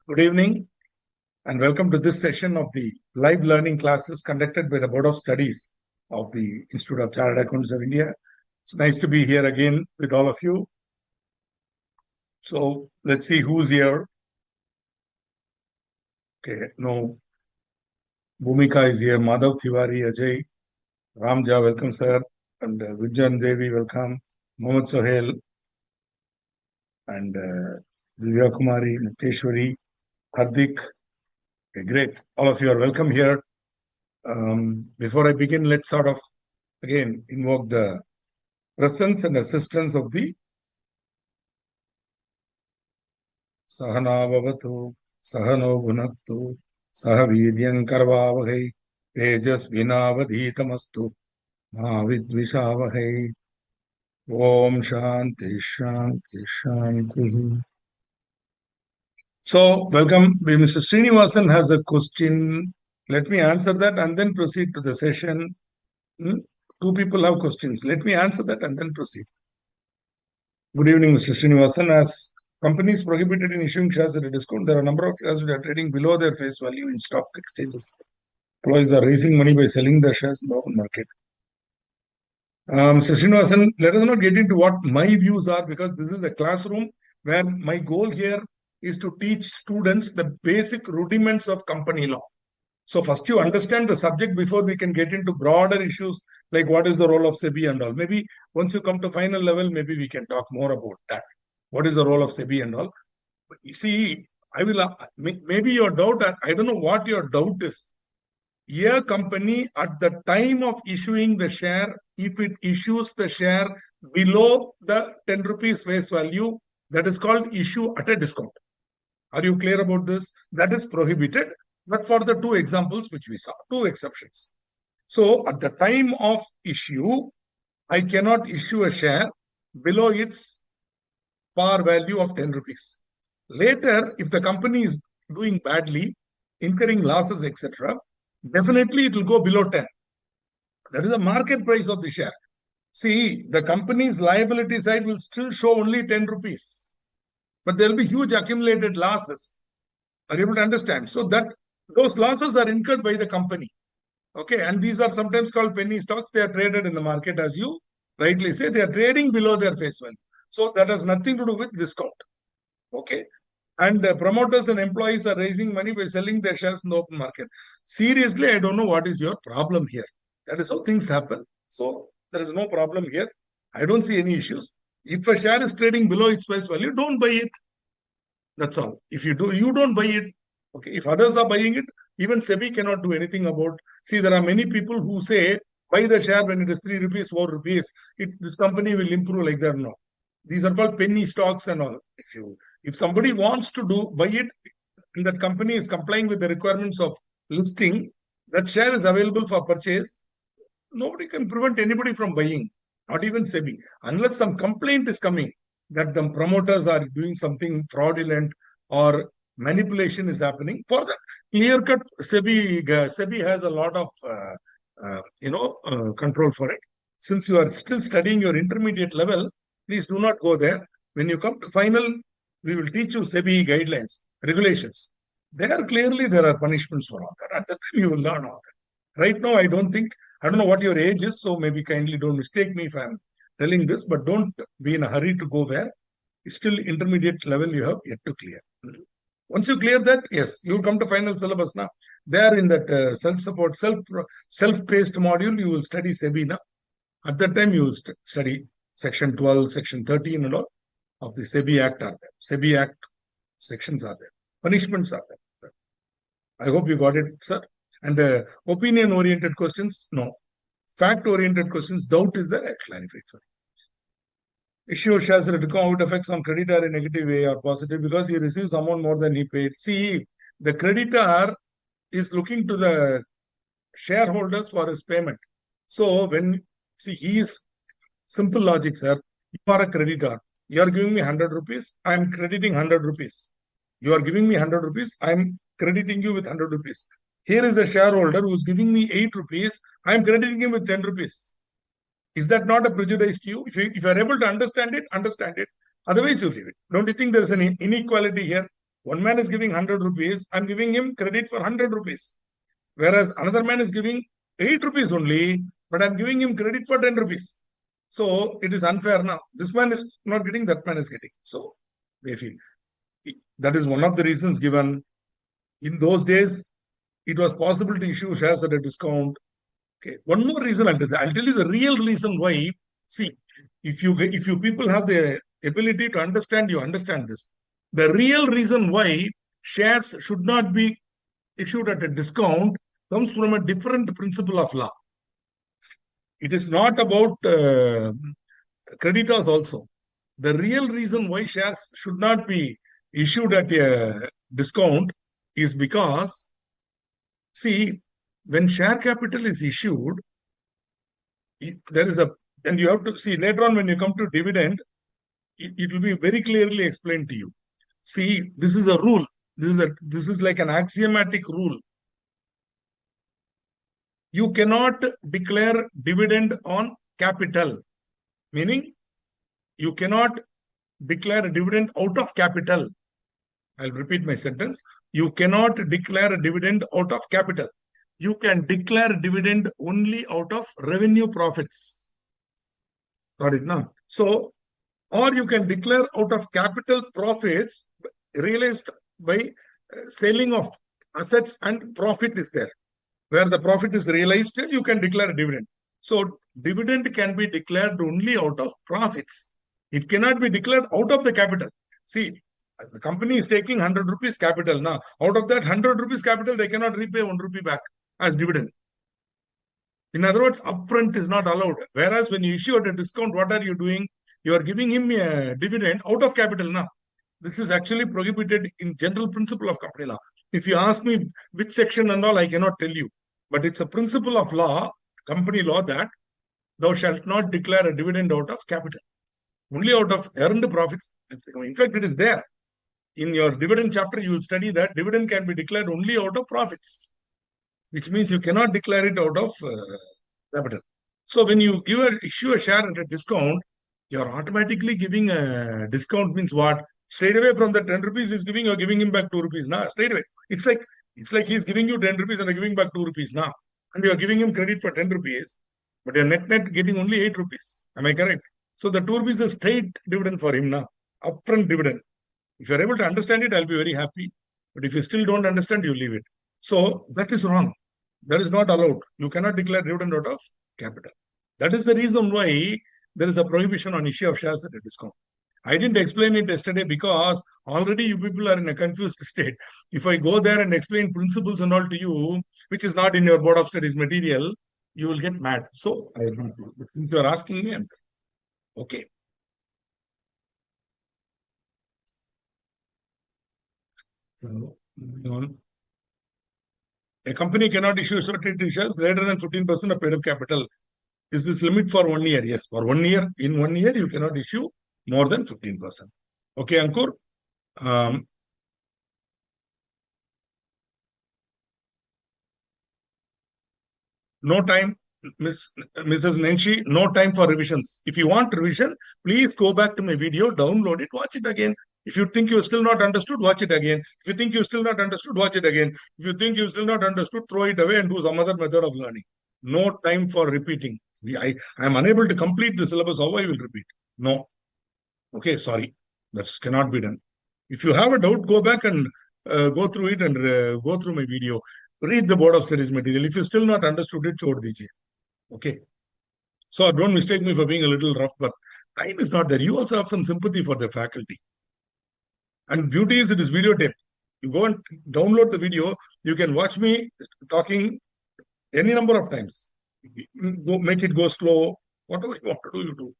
Good evening and welcome to this session of the live learning classes conducted by the Board of Studies of the Institute of Chartered Accountants of India. It's nice to be here again with all of you. So let's see who's here. Okay, no. Bhumika is here, Madhav Tiwari, Ajay, Ramja, welcome sir, and Vijan Devi, welcome, Mohammed Sohail, and Divya Kumari, Mukteshwari, Hardik. Okay, great. All of you are welcome here. Before I begin, let's sort of again invoke the presence and assistance of the Sahana Bhavatu, Sahano Bhunaktu, Sahaviryam Karvavahai, Tejas Vinavadhitamastu, Mahavidvishavahai, Om Shanti Shanti Shanti. So, welcome. Mr. Srinivasan has a question. Let me answer that and then proceed to the session. Two people have questions. Let me answer that and then proceed. Good evening, Mr. Srinivasan. As companies prohibited in issuing shares at a discount, there are a number of shares which are trading below their face value in stock exchanges. Employees are raising money by selling their shares in the open market. Mr. Srinivasan, let us not get into what my views are because this is a classroom where my goal here is to teach students the basic rudiments of company law. So first you understand the subject before we can get into broader issues like what is the role of SEBI and all. Maybe once you come to final level, maybe we can talk more about that. What is the role of SEBI and all? But you see, I will, maybe your doubt, I don't know what your doubt is. A company at the time of issuing the share, if it issues the share below the 10 rupees face value, that is called issue at a discount. Are you clear about this? That is prohibited, but for the two examples which we saw, two exceptions. So at the time of issue, I cannot issue a share below its par value of 10 rupees. Later, if the company is doing badly, incurring losses, etc., definitely it will go below 10. That is the market price of the share. See, the company's liability side will still show only 10 rupees. But there will be huge accumulated losses. Are you able to understand? So that those losses are incurred by the company. Okay, and these are sometimes called penny stocks. They are traded in the market, as you rightly say. They are trading below their face value. So that has nothing to do with discount. Okay, and promoters and employees are raising money by selling their shares in the open market. Seriously, I don't know what is your problem here. That is how things happen. So there is no problem here. I don't see any issues. If a share is trading below its face value, don't buy it. That's all. If you do, you don't buy it. Okay. If others are buying it, even SEBI cannot do anything about. See, there are many people who say buy the share when it is 3 rupees, 4 rupees. This company will improve like that. No. These are called penny stocks and all. If somebody wants to buy it, and that company is complying with the requirements of listing, that share is available for purchase. Nobody can prevent anybody from buying, not even SEBI, unless some complaint is coming that the promoters are doing something fraudulent or manipulation is happening. For that, clear-cut SEBI has a lot of control for it. Since you are still studying your intermediate level, please do not go there. When you come to final, we will teach you SEBI guidelines, regulations. There clearly there are punishments for all that. At the time you will learn all that. Right now, I don't know what your age is, so maybe kindly don't mistake me if I'm telling this, but don't be in a hurry to go there. It's still intermediate level you have yet to clear. Once you clear that, yes, you will come to final syllabus now. There in that self-support, self-paced module, you will study SEBI now. At that time, you will study Section 12, Section 13 and all of the SEBI Act are there. SEBI Act sections are there. Punishments are there. I hope you got it, sir. And opinion-oriented questions, no. Fact-oriented questions, doubt is there, I clarified for you. Issue shares out effects on creditor in a negative way or positive because he receives amount more than he paid. See, the creditor is looking to the shareholders for his payment. So he is simple logic, sir. You are a creditor. You are giving me 100 rupees. I am crediting 100 rupees. You are giving me 100 rupees. I am crediting you with 100 rupees. Here is a shareholder who is giving me 8 rupees. I am crediting him with 10 rupees. Is that not a prejudice to you? If you are able to understand it, understand it. Otherwise, you leave it. Don't you think there is an inequality here? One man is giving 100 rupees. I'm giving him credit for 100 rupees. Whereas another man is giving 8 rupees only, but I'm giving him credit for 10 rupees. So it is unfair now. This man is not getting, that man is getting. So they feel that is one of the reasons given. In those days, it was possible to issue shares at a discount. Okay. One more reason I'll tell you the real reason why. See, if you people have the ability to understand, you understand this. The real reason why shares should not be issued at a discount comes from a different principle of law. It is not about creditors also. The real reason why shares should not be issued at a discount is because, see, when share capital is issued, there is a, and you have to see later on when you come to dividend, it will be very clearly explained to you. See, this is a rule. This is like an axiomatic rule. You cannot declare dividend on capital, meaning you cannot declare a dividend out of capital. I'll repeat my sentence. You cannot declare a dividend out of capital. You can declare dividend only out of revenue profits. Got it now? So, or you can declare out of capital profits realized by selling of assets and profit is there. Where the profit is realized, you can declare a dividend. So, dividend can be declared only out of profits. It cannot be declared out of the capital. See, the company is taking 100 rupees capital now. Out of that 100 rupees capital, they cannot repay 1 rupee back as dividend. In other words, upfront is not allowed. Whereas when you issue at a discount, what are you doing? You are giving him a dividend out of capital now. This is actually prohibited in general principle of company law. If you ask me which section and all, I cannot tell you. But it's a principle of law, company law, that thou shalt not declare a dividend out of capital. Only out of earned profits. In fact, it is there. In your dividend chapter, you will study that dividend can be declared only out of profits, which means you cannot declare it out of capital. So when you issue a share at a discount, you're automatically giving a discount. Means what? Straight away from the 10 rupees he's giving, you're giving him back 2 rupees now. Straight away. It's like he's giving you 10 rupees and you're giving back 2 rupees now. And you're giving him credit for 10 rupees, but you're net getting only 8 rupees. Am I correct? So the 2 rupees is straight dividend for him now. Upfront dividend. If you're able to understand it, I'll be very happy. But if you still don't understand, you leave it. So that is wrong. That is not allowed. You cannot declare dividend out of capital. That is the reason why there is a prohibition on issue of shares at a discount. I didn't explain it yesterday because already you people are in a confused state. If I go there and explain principles and all to you, which is not in your board of studies material, you will get mad. So I will not do it. Since you are asking me, I'm okay. So, moving on. A company cannot issue certain shares greater than 15% of paid up capital. Is this limit for 1 year? Yes, for 1 year. In 1 year, you cannot issue more than 15%. Okay, Ankur. No time, Mrs. Nenshi, no time for revisions. If you want revision, please go back to my video, download it, watch it again. If you think you still not understood, watch it again. If you think you still not understood, watch it again. If you think you still not understood, throw it away and do some other method of learning. No time for repeating. I am unable to complete the syllabus. How I will repeat? No. Okay, sorry. That cannot be done. If you have a doubt, go back and go through it and go through my video. Read the board of studies material. If you still not understood it, chhod dijiye. Okay. So don't mistake me for being a little rough, but time is not there. You also have some sympathy for the faculty. And beauty is it is videotape. You go and download the video. You can watch me talking any number of times. Go, make it go slow. Whatever you want to do, you do.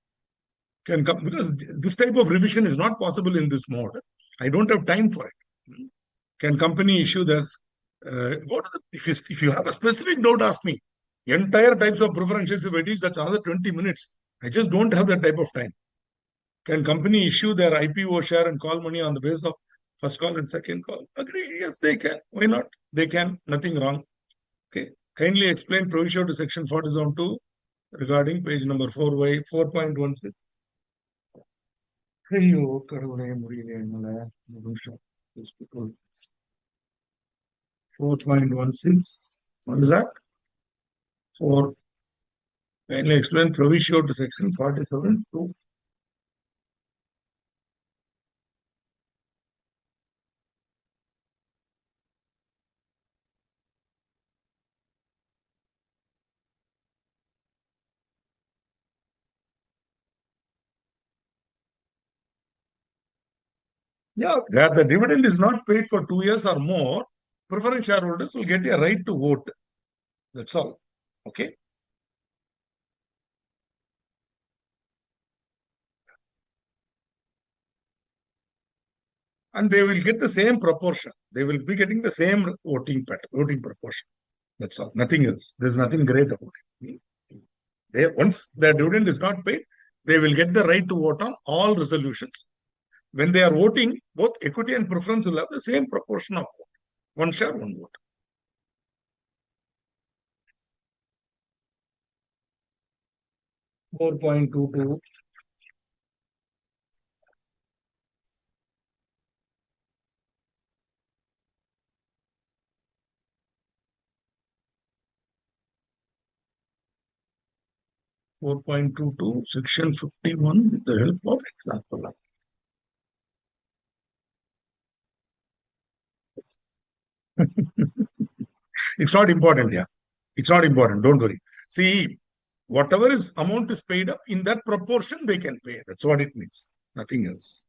Can come because this type of revision is not possible in this mode. I don't have time for it. Can company issue this? If you have a specific doubt, ask me. Entire types of preferential weightage, that's another 20 minutes. I just don't have that type of time. Can company issue their IPO share and call money on the basis of first call and second call? Agree. Yes, they can. Why not? They can. Nothing wrong. Okay. Kindly explain provision to section 47.2 regarding page number 4Y 4.16. ஐயோ கடவுளே முடியல என்னால 4.16. What is that? 4. Kindly explain proviso to section 47 to. Yeah, where the dividend is not paid for 2 years or more, preference shareholders will get a right to vote. That's all. Okay. And they will get the same proportion. They will be getting the same voting proportion. That's all. Nothing else. There's nothing great about it. Once the dividend is not paid, they will get the right to vote on all resolutions. When they are voting, both equity and preference will have the same proportion of vote. One share, one vote. $4.22. 4.22, section 51, with the help of example. It's not important, yeah. It's not important. Don't worry. See, whatever is amount is paid up, in that proportion they can pay. That's what it means. Nothing else.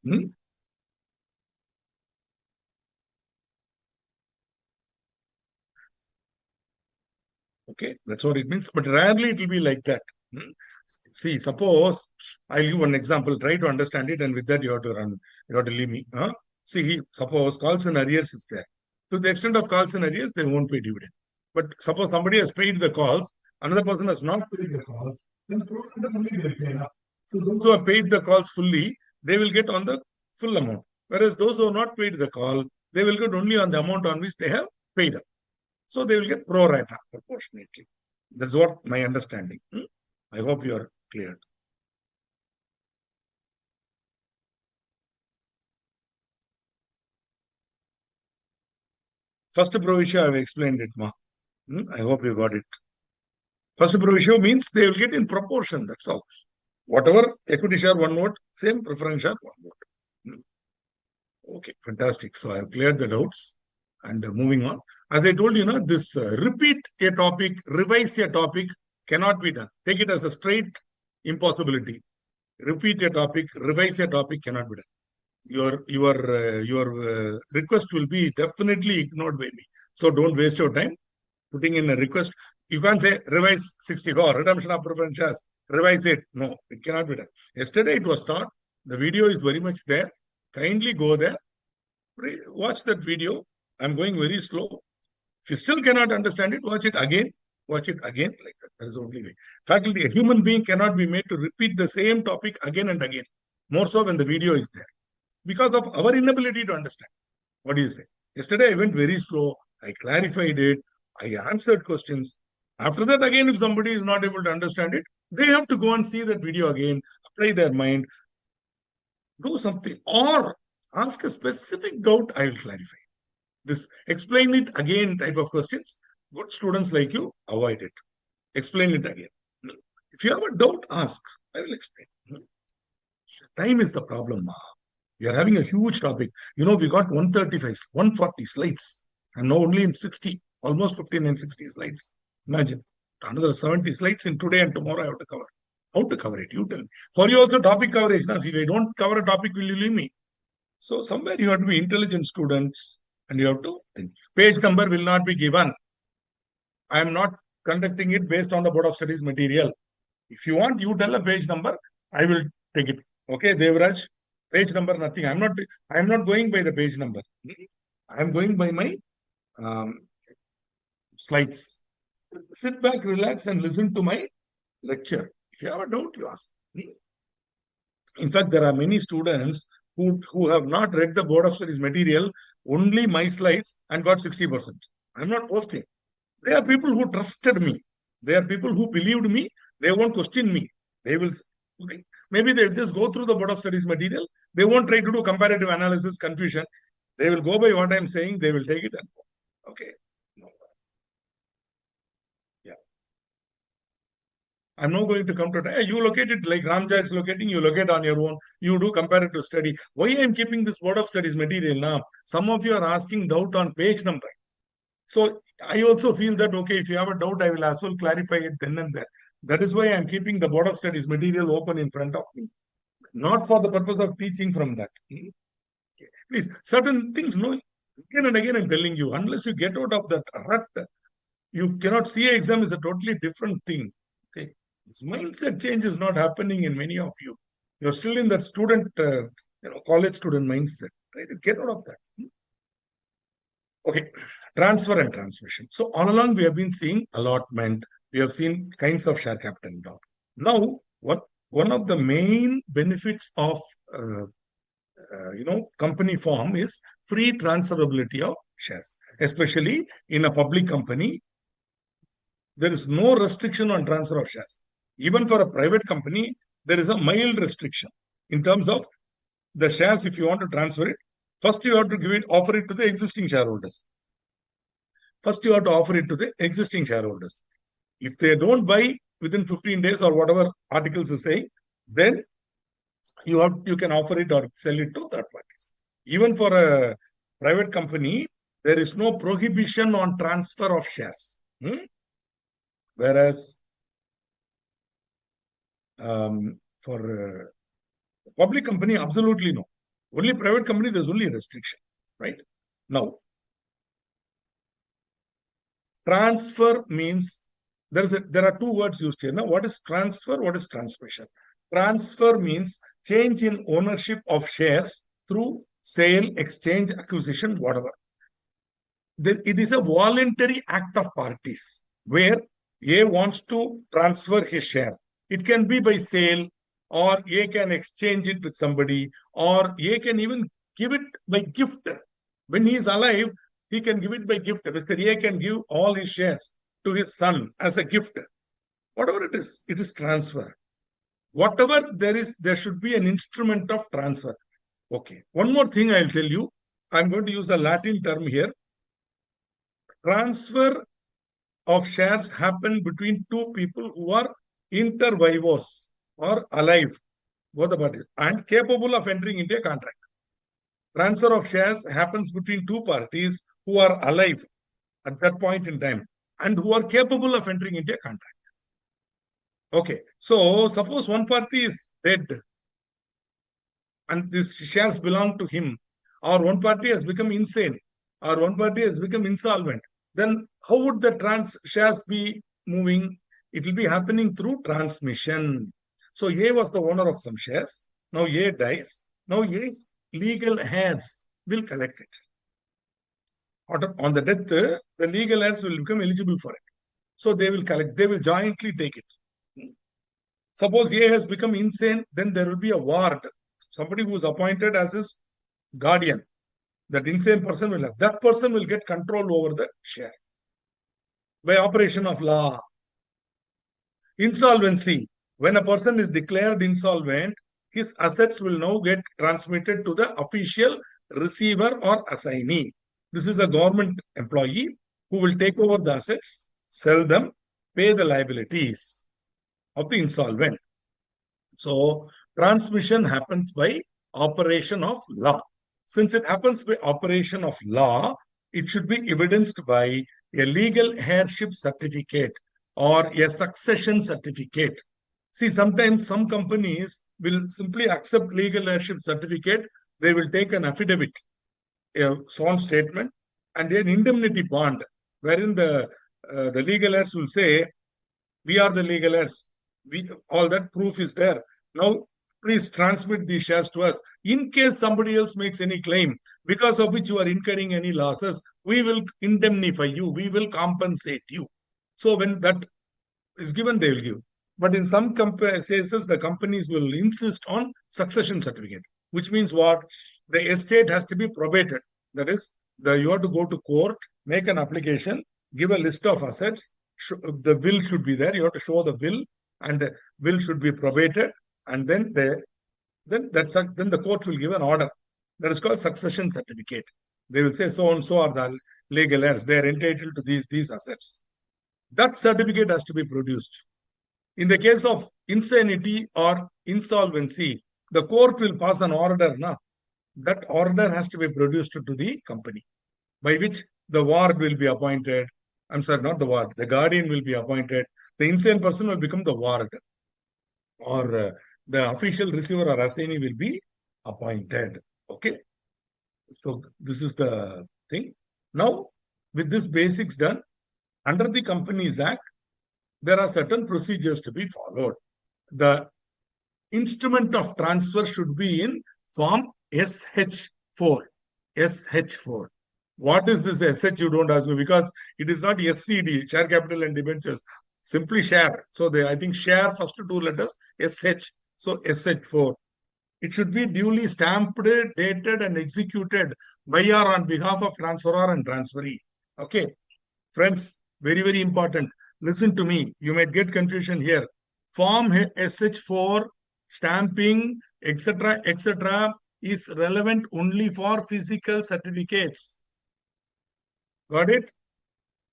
Okay, that's what it means. But rarely it will be like that. See, suppose I'll give one example. Try to understand it, and with that you have to run. You have to leave me. See, suppose calls and arrears is there. To the extent of calls and arrears, they won't pay dividend. But suppose somebody has paid the calls, another person has not paid the calls, then only they pay up. So those who have paid the calls fully, they will get on the full amount. Whereas those who have not paid the call, they will get only on the amount on which they have paid up. So they will get pro rata proportionately. That's what my understanding. I hope you are clear. First provision, I have explained it, Ma. I hope you got it. First provision means they will get in proportion. That's all. Whatever equity share, one vote, same preference share, one vote. Okay, fantastic. So I have cleared the doubts. And moving on. As I told you, this repeat a topic, revise a topic cannot be done. Take it as a straight impossibility. Repeat a topic, revise a topic cannot be done. Your request will be definitely ignored by me. So don't waste your time putting in a request. You can't say revise 64, redemption of preference shares, revise it. No, it cannot be done. Yesterday it was taught. The video is very much there. Kindly go there. Watch that video. I'm going very slow. If you still cannot understand it, watch it again. Watch it again like that. That is the only way. Faculty, a human being cannot be made to repeat the same topic again and again. More so when the video is there. Because of our inability to understand. What do you say? Yesterday I went very slow. I clarified it. I answered questions. After that, again, if somebody is not able to understand it, they have to go and see that video again, apply their mind, do something, or ask a specific doubt, I will clarify. This explain it again type of questions, good students like you avoid it. Explain it again. If you have a doubt, ask. I will explain. Time is the problem. We are having a huge topic. We got 135, 140 slides. I'm now only in 60, almost 15 and 60 slides. Imagine. Another 70 slides in today and tomorrow I have to cover. How to cover it? You tell me. For you also topic coverage. Now, if I don't cover a topic, will you leave me? So somewhere you have to be intelligent students and you have to think. Page number will not be given. I am not conducting it based on the Board of Studies material. If you want, you tell a page number, I will take it. Okay, Devraj, page number, nothing. I am not going by the page number. I am going by my slides. Sit back, relax, and listen to my lecture. If you have a doubt, you ask. In fact, there are many students who have not read the Board of Studies material, only my slides, and got 60%. I'm not posting. They are people who trusted me. They are people who believed me. They won't question me. They will, maybe they'll just go through the Board of Studies material. They won't try to do comparative analysis, confusion. They will go by what I'm saying. They will take it and go. Okay. No. Yeah. I'm not going to come to it. You locate it like Ramja is locating, you locate on your own. You do comparative study. Why I'm keeping this Board of Studies material now? Some of you are asking doubt on page number. So I also feel that, okay, if you have a doubt, I will as well clarify it then and there. That is why I'm keeping the Board of Studies material open in front of me. Not for the purpose of teaching from that. Okay. Please, certain things, no, again and again I'm telling you, unless you get out of that rut, you cannot see an exam is a totally different thing. Okay. This mindset change is not happening in many of you. You're still in that student, college student mindset. Right? Get out of that. Okay. Transfer and transmission. So all along we have been seeing allotment. We have seen kinds of share capital and all. Now, one of the main benefits of company form is free transferability of shares, especially in a public company. There is no restriction on transfer of shares. Even for a private company, there is a mild restriction in terms of the shares. If you want to transfer it, first you have to offer it to the existing shareholders. First, you have to offer it to the existing shareholders. If they don't buy within 15 days or whatever articles are saying, then you can offer it or sell it to third parties. Even for a private company, there is no prohibition on transfer of shares. Whereas for public company, absolutely no. Only private company, there's only a restriction, right? Now, transfer means there are two words used here. Now, what is transfer? What is transmission? Transfer means change in ownership of shares through sale, exchange, acquisition, whatever. It is a voluntary act of parties where A wants to transfer his share. It can be by sale, or A can exchange it with somebody, or A can even give it by gift. When he is alive, he can give it by gift. Mr. A can give all his shares to his son as a gift. Whatever it is transfer. Whatever there is, there should be an instrument of transfer. Okay. One more thing I'll tell you. I'm going to use a Latin term here. Transfer of shares happen between two people who are inter vivos or alive, both the parties, and capable of entering into a contract. Transfer of shares happens between two parties who are alive at that point in time and who are capable of entering into a contract. Okay, so suppose one party is dead and these shares belong to him, or one party has become insane, or one party has become insolvent, then how would the shares be moving? It will be happening through transmission. So A was the owner of some shares. Now A dies. Now A's legal heirs will collect it. On the death, the legal heirs will become eligible for it. So they will collect, they will jointly take it. Suppose A has become insane, then there will be a ward. Somebody who is appointed as his guardian. That insane person will have. That person will get control over the share by operation of law. Insolvency. When a person is declared insolvent, his assets will now get transmitted to the official receiver or assignee. This is a government employee who will take over the assets, sell them, pay the liabilities of the insolvent. So, transmission happens by operation of law. Since it happens by operation of law, it should be evidenced by a legal heirship certificate or a succession certificate. See, sometimes some companies will simply accept legal heirship certificate. They will take an affidavit, a sworn statement, and an indemnity bond, wherein the legal heirs will say, we are the legal heirs. All that proof is there. Now, please transmit these shares to us. In case somebody else makes any claim because of which you are incurring any losses, we will indemnify you. We will compensate you. So when that is given, they will give. But in some cases, the companies will insist on succession certificate, which means what? The estate has to be probated. That is, you have to go to court, make an application, give a list of assets. The will should be there. You have to show the will, and the will should be probated, and then the court will give an order. That is called succession certificate. They will say so and so are the legal heirs. They are entitled to these assets. That certificate has to be produced. In the case of insanity or insolvency, the court will pass an order. Now, that order has to be produced to the company, by which the ward will be appointed. I'm sorry, not the ward. The guardian will be appointed. The insane person will become the ward, or the official receiver or assignee will be appointed. Okay. So this is the thing. Now, with this basics done, under the Companies Act, there are certain procedures to be followed. The instrument of transfer should be in form SH4. SH4. What is this SH? You don't ask me, because it is not SCD, share capital and debentures. Simply share. So I think share first two letters, SH. So SH4. It should be duly stamped, dated, and executed by or on behalf of transferor and transferee. Okay. Friends, very, very important. Listen to me. You might get confusion here. Form SH4, stamping, etc., etc., is relevant only for physical certificates. Got it?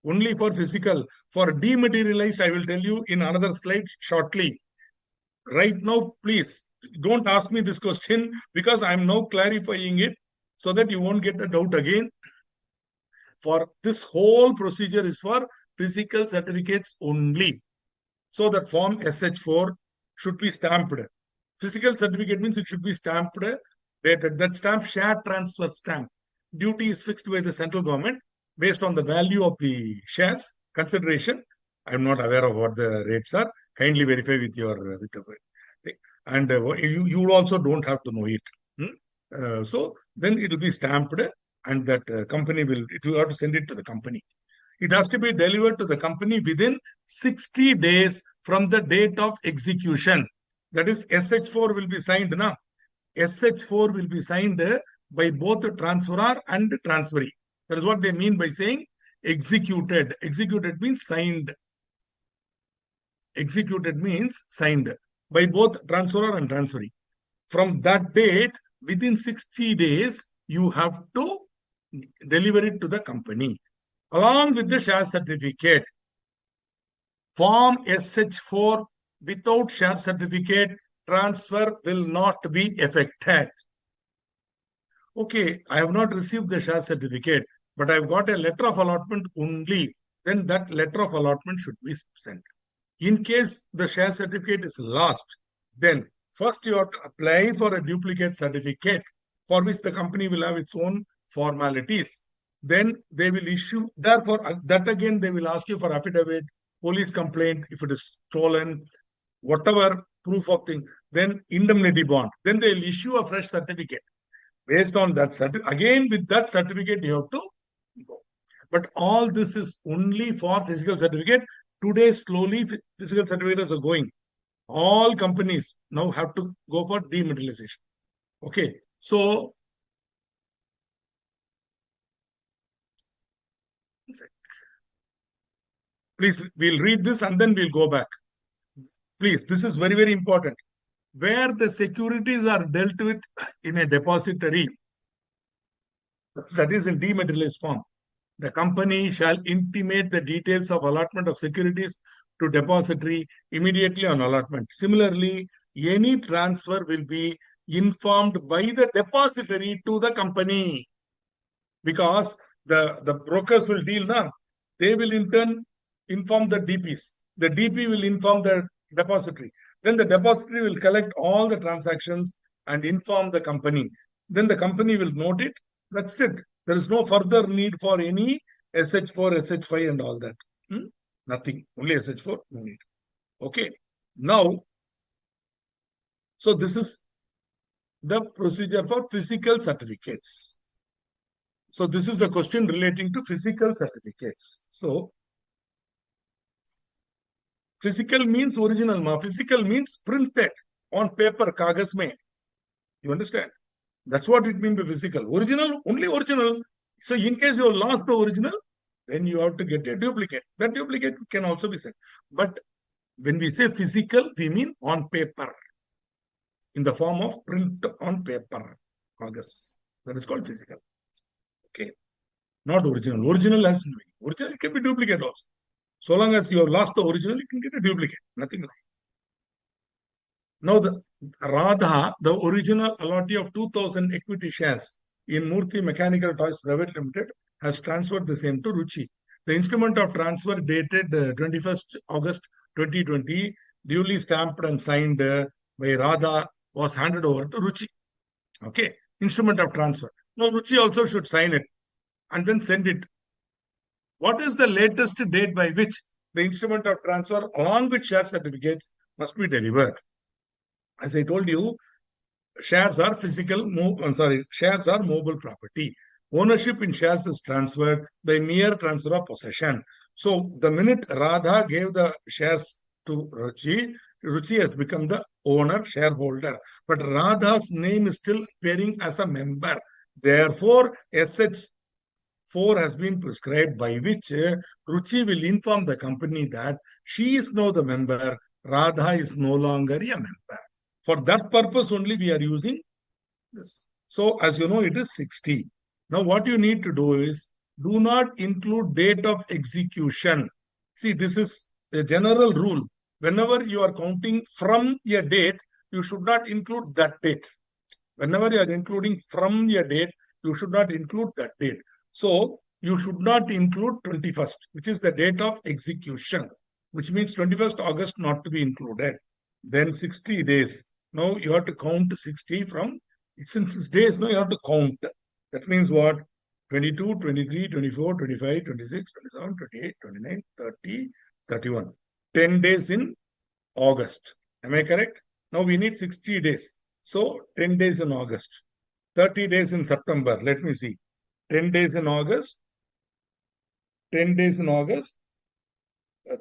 Only for physical. For dematerialized, I will tell you in another slide shortly. Right now, please don't ask me this question, because I'm now clarifying it so that you won't get a doubt again. For this whole procedure is for physical certificates only. So that form SH4 should be stamped. Physical certificate means it should be stamped, dated. That stamp, share transfer stamp. Duty is fixed by the central government based on the value of the shares consideration. I'm not aware of what the rates are. Kindly verify with your with the thing. And you also don't have to know it. So then it will be stamped, and that company will have to send it to the company. It has to be delivered to the company within 60 days from the date of execution. That is, SH4 will be signed now. SH4 will be signed by both the transferor and the transferee. That is what they mean by saying executed. Executed means signed. Executed means signed by both transferor and transferee. From that date, within 60 days, you have to deliver it to the company along with the share certificate. Form SH4 without share certificate, transfer will not be effected. Okay, I have not received the share certificate, but I've got a letter of allotment only. Then that letter of allotment should be sent. In case the share certificate is lost, then first you have to apply for a duplicate certificate, for which the company will have its own formalities. Then they will issue, therefore, that again they will ask you for affidavit, police complaint, if it is stolen, whatever proof of thing, then indemnity bond. Then they will issue a fresh certificate. Based on that certificate, again with that certificate, you have to go. But all this is only for physical certificate. Today, slowly, physical certificates are going. All companies now have to go for dematerialization. Okay. So, please, we'll read this and then we'll go back. Please, this is very, very important. Where the securities are dealt with in a depository, that is in dematerialized form, the company shall intimate the details of allotment of securities to depository immediately on allotment. Similarly, any transfer will be informed by the depository to the company, because the brokers will deal now. They will in turn inform the DPs. The DP will inform the depository. Then the depository will collect all the transactions and inform the company. Then the company will note it. That's it. There is no further need for any SH4, SH5 and all that. Nothing. Only SH4, no need. Okay. Now, so this is the procedure for physical certificates. So this is the question relating to physical certificates. So, physical means original. Physical means printed on paper, kagas mein. You understand? That's what it means by physical. Original, only original. So in case you lost the original, then you have to get a duplicate. That duplicate can also be sent. But when we say physical, we mean on paper. In the form of print on paper. Kagas. That is called physical. Okay. Not original. Original has no. Original can be duplicate also. So long as you have lost the original, you can get a duplicate. Nothing like. Now the Radha, the original allotee of 2,000 equity shares in Murthy Mechanical Toys Private Limited, has transferred the same to Ruchi. The instrument of transfer dated 21st August 2020, duly stamped and signed by Radha, was handed over to Ruchi. Okay, instrument of transfer. Now Ruchi also should sign it and then send it. What is the latest date by which the instrument of transfer along with share certificates must be delivered? As I told you, shares are shares are mobile property. Ownership in shares is transferred by mere transfer of possession. So the minute Radha gave the shares to Ruchi, Ruchi has become the owner, shareholder. But Radha's name is still appearing as a member. Therefore, SH4 has been prescribed by which Ruchi will inform the company that she is now the member, Radha is no longer a member. For that purpose only we are using this. So as you know, it is 60. Now what you need to do is, do not include date of execution. See, this is a general rule. Whenever you are counting from a date, you should not include that date. Whenever you are including from a date, you should not include that date. So you should not include 21st, which is the date of execution, which means 21st August not to be included. Then 60 days. Now you have to count 60 from, since it's days, now you have to count. That means what? 22, 23, 24, 25, 26, 27, 28, 29, 30, 31. 10 days in August. Am I correct? Now we need 60 days. So 10 days in August. 30 days in September. Let me see. 10 days in August. 10 days in August.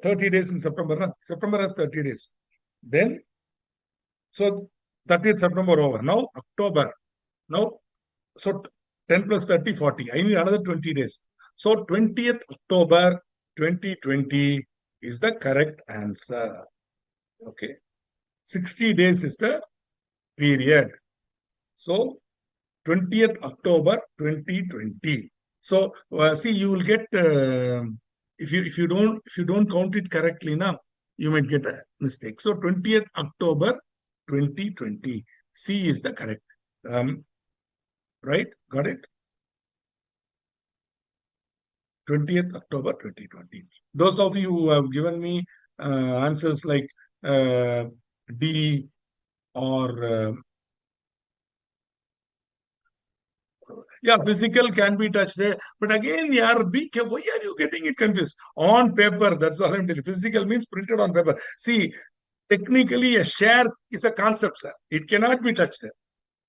30 days in September. No? September has 30 days. Then, so 30th September over. Now October. Now, so 10 plus 30, 40. I need another 20 days. So 20th October 2020 is the correct answer. Okay. 60 days is the period. So 20th October 2020. So see, you will get if you don't count it correctly now, you might get a mistake. So 20th October 2020. C is the correct. Right? Got it? 20th October 2020. Those of you who have given me answers like D or yeah, physical can be touched. But again, yeah, be careful. Why are you getting it confused? On paper, that's all I'm telling you. Physical means printed on paper. See, technically, a share is a concept, sir. It cannot be touched.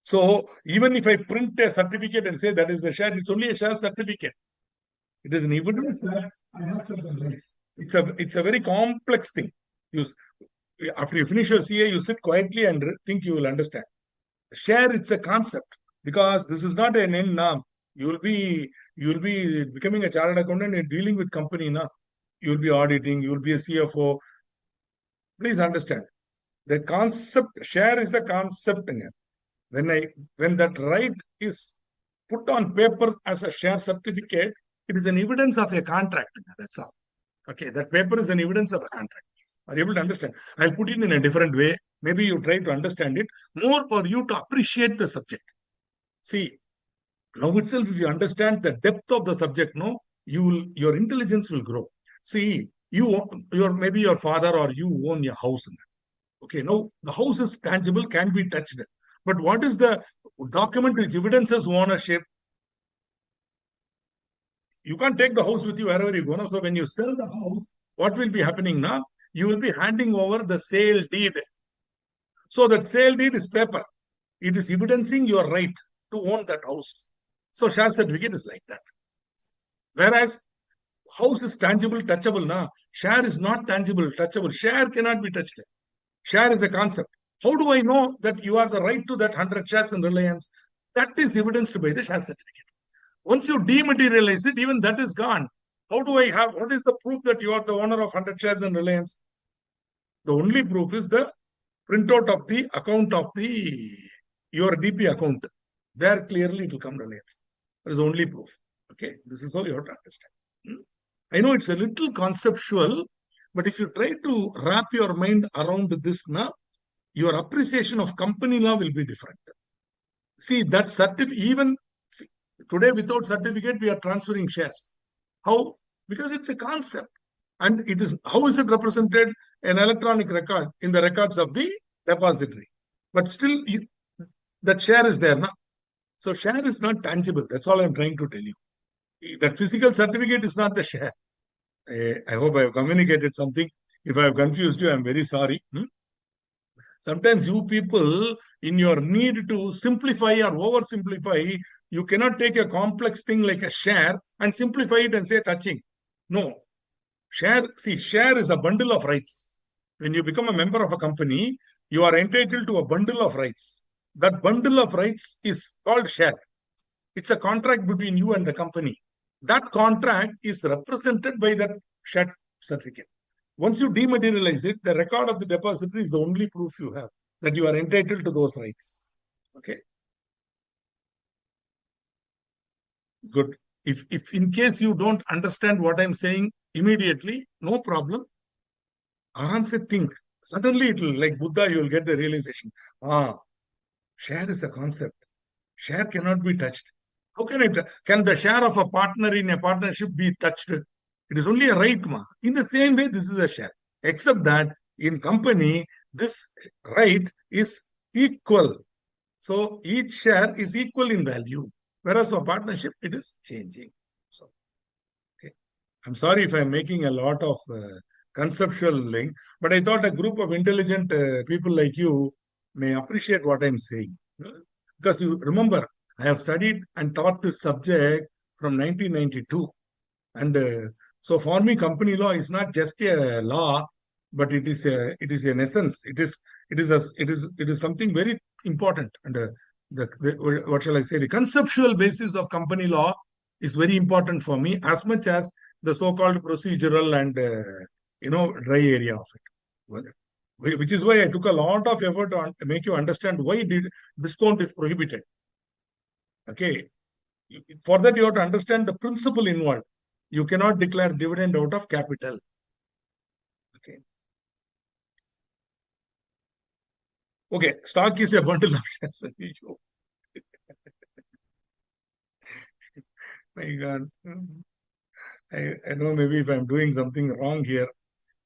So even if I print a certificate and say that is a share, it's only a share certificate. It is an evidence that I have certain rights. It's a very complex thing. After you finish your CA, you sit quietly and think you will understand. Share, it's a concept, because this is not an end now. You'll be becoming a chartered accountant and dealing with company now. You'll be auditing, you'll be a CFO. Please understand. The concept, share is a concept. When that right is put on paper as a share certificate, it is an evidence of a contract. That's all. Okay, that paper is an evidence of a contract. Are you able to understand? I'll put it in a different way. Maybe you try to understand it more for you to appreciate the subject. See, now itself, if you understand the depth of the subject, no, your intelligence will grow. See, maybe your father or you own your house. Okay, now the house is tangible, can be touched. But what is the document which evidences ownership? You can't take the house with you wherever you go. No? So when you sell the house, what will be happening now? You will be handing over the sale deed. So that sale deed is paper. It is evidencing your right to own that house. So share certificate is like that. Whereas house is tangible, touchable. Now share is not tangible, touchable. Share cannot be touched. Share is a concept. How do I know that you have the right to that 100 shares in Reliance? That is evidenced by the share certificate. Once you dematerialize it, even that is gone. What is the proof that you are the owner of 100 shares in Reliance? The only proof is the printout of the account of your DP account. There clearly it will come Reliance. That is the only proof. Okay, this is how you have to understand. I know it's a little conceptual, but if you try to wrap your mind around this now, your appreciation of company law will be different. See, that certificate, even see, today without certificate, we are transferring shares. How? Because it's a concept. And it is, how is it represented? An electronic record in the records of the depository. But still, that share is there. No? So share is not tangible. That's all I'm trying to tell you. That physical certificate is not the share. I hope I have communicated something. If I have confused you, I'm very sorry. Sometimes you people, in your need to simplify or oversimplify, you cannot take a complex thing like a share and simplify it and say touching. No. Share is a bundle of rights. When you become a member of a company, you are entitled to a bundle of rights. That bundle of rights is called share. It's a contract between you and the company. That contract is represented by that share certificate. Once you dematerialize it, the record of the depository is the only proof you have that you are entitled to those rights. Okay. Good. If in case you don't understand what I'm saying immediately, no problem. Aram se think. Suddenly it will, like Buddha, you will get the realization. Share is a concept. Share cannot be touched. How can the share of a partner in a partnership be touched? It is only a right, ma. In the same way, this is a share. Except that in company, this right is equal. So each share is equal in value. Whereas for partnership, it is changing. So, okay. I'm sorry if I'm making a lot of conceptual link, but I thought a group of intelligent people like you may appreciate what I'm saying. Because you remember, I have studied and taught this subject from 1992. And so for me, company law is not just a law, but it is an essence. It is something very important. And what shall I say? The conceptual basis of company law is very important for me, as much as the so-called procedural and dry area of it. Which is why I took a lot of effort to make you understand why discount is prohibited. Okay. For that, you have to understand the principle involved. You cannot declare dividend out of capital. Okay. Okay. Stock is a bundle of shares. My God. I know maybe if I'm doing something wrong here,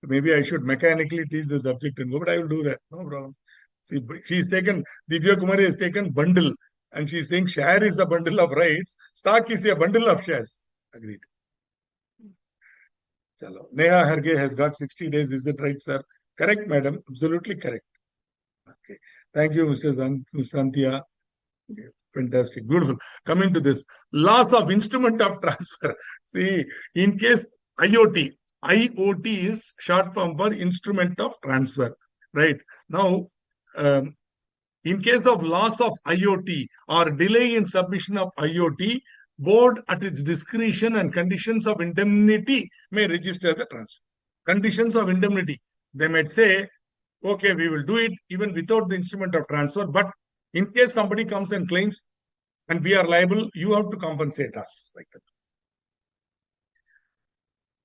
maybe I should mechanically teach the subject and go, but I will do that. No problem. See, she's taken, Divya Kumari has taken bundle and she's saying share is a bundle of rights. Stock is a bundle of shares. Agreed. Chalo. Neha Harge has got 60 days. Is it right, sir? Correct, madam. Absolutely correct. Okay. Thank you, Mr. Santia. Okay. Fantastic. Beautiful. Coming to this. Loss of instrument of transfer. See, in case IoT. IoT is short form for instrument of transfer. Right. Now, in case of loss of IoT or delay in submission of IoT, board at its discretion and conditions of indemnity may register the transfer. Conditions of indemnity. They might say, okay, we will do it even without the instrument of transfer, but in case somebody comes and claims and we are liable, you have to compensate us. Like that.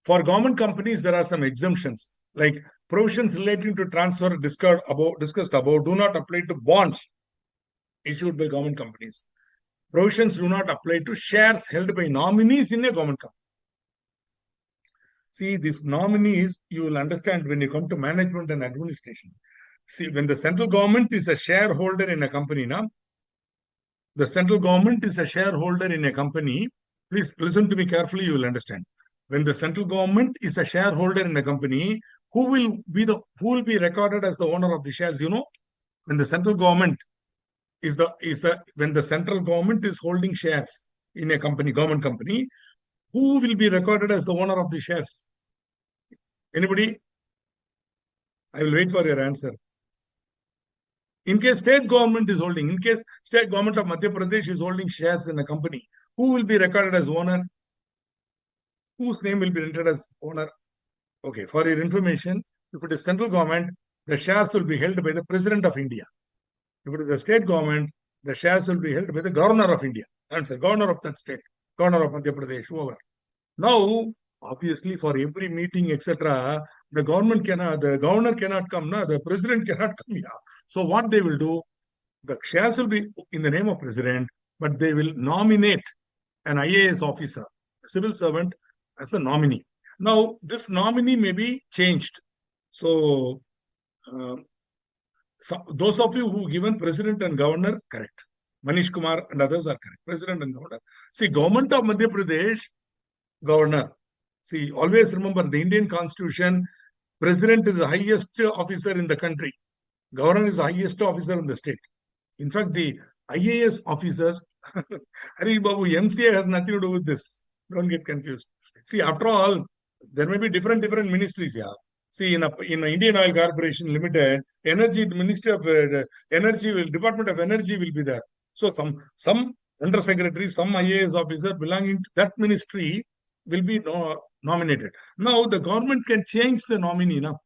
For government companies, there are some exemptions, like provisions relating to transfer discussed above do not apply to bonds issued by government companies. Provisions do not apply to shares held by nominees in a government company. See, these nominees, you will understand when you come to management and administration. See, when the central government is a shareholder in a company, now, the central government is a shareholder in a company. Please listen to me carefully, you will understand. When the central government is a shareholder in a company, who will be recorded as the owner of the shares? You know, when the central government when the central government is holding shares in a company, government company, who will be recorded as the owner of the shares? Anybody? I will wait for your answer. In case state government is holding, in case state government of Madhya Pradesh is holding shares in a company, who will be recorded as owner? Whose name will be entered as owner? Okay, for your information, if it is central government, the shares will be held by the President of India. If it is a state government, the shares will be held by the Governor of India. Answer, Governor of that state. Governor of Madhya Pradesh, over. Now, obviously, for every meeting, etc., the governor cannot come, the president cannot come. Yeah. So what they will do, the shares will be in the name of president, but they will nominate an IAS officer, a civil servant, as the nominee. Now, this nominee may be changed. So, those of you who given president and governor, correct. Manish Kumar and others are correct. President and governor. See, government of Madhya Pradesh, governor. See, always remember the Indian constitution, president is the highest officer in the country. Governor is the highest officer in the state. In fact, the IAS officers, Hari Babu, MCA has nothing to do with this. Don't get confused. See, after all, there may be different ministries. Yeah. See, in Indian Oil Corporation Limited, Energy Ministry of Energy, Department of Energy will be there. So some undersecretary, some IAS officer belonging to that ministry will be nominated. Now the government can change the nominee now.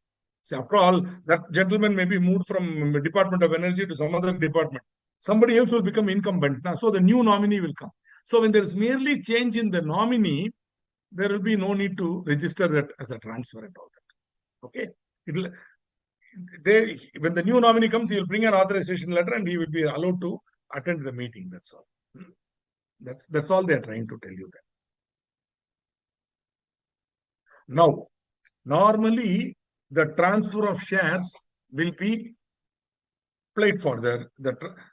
See, after all, that gentleman may be moved from Department of Energy to some other department. Somebody else will become incumbent. Now, so the new nominee will come. So when there is merely change in the nominee, there will be no need to register that as a transfer and all that. Okay. When the new nominee comes, he will bring an authorization letter and he will be allowed to attend the meeting. That's all. That's all they are trying to tell you there. Now, normally the transfer of shares will be applied for. The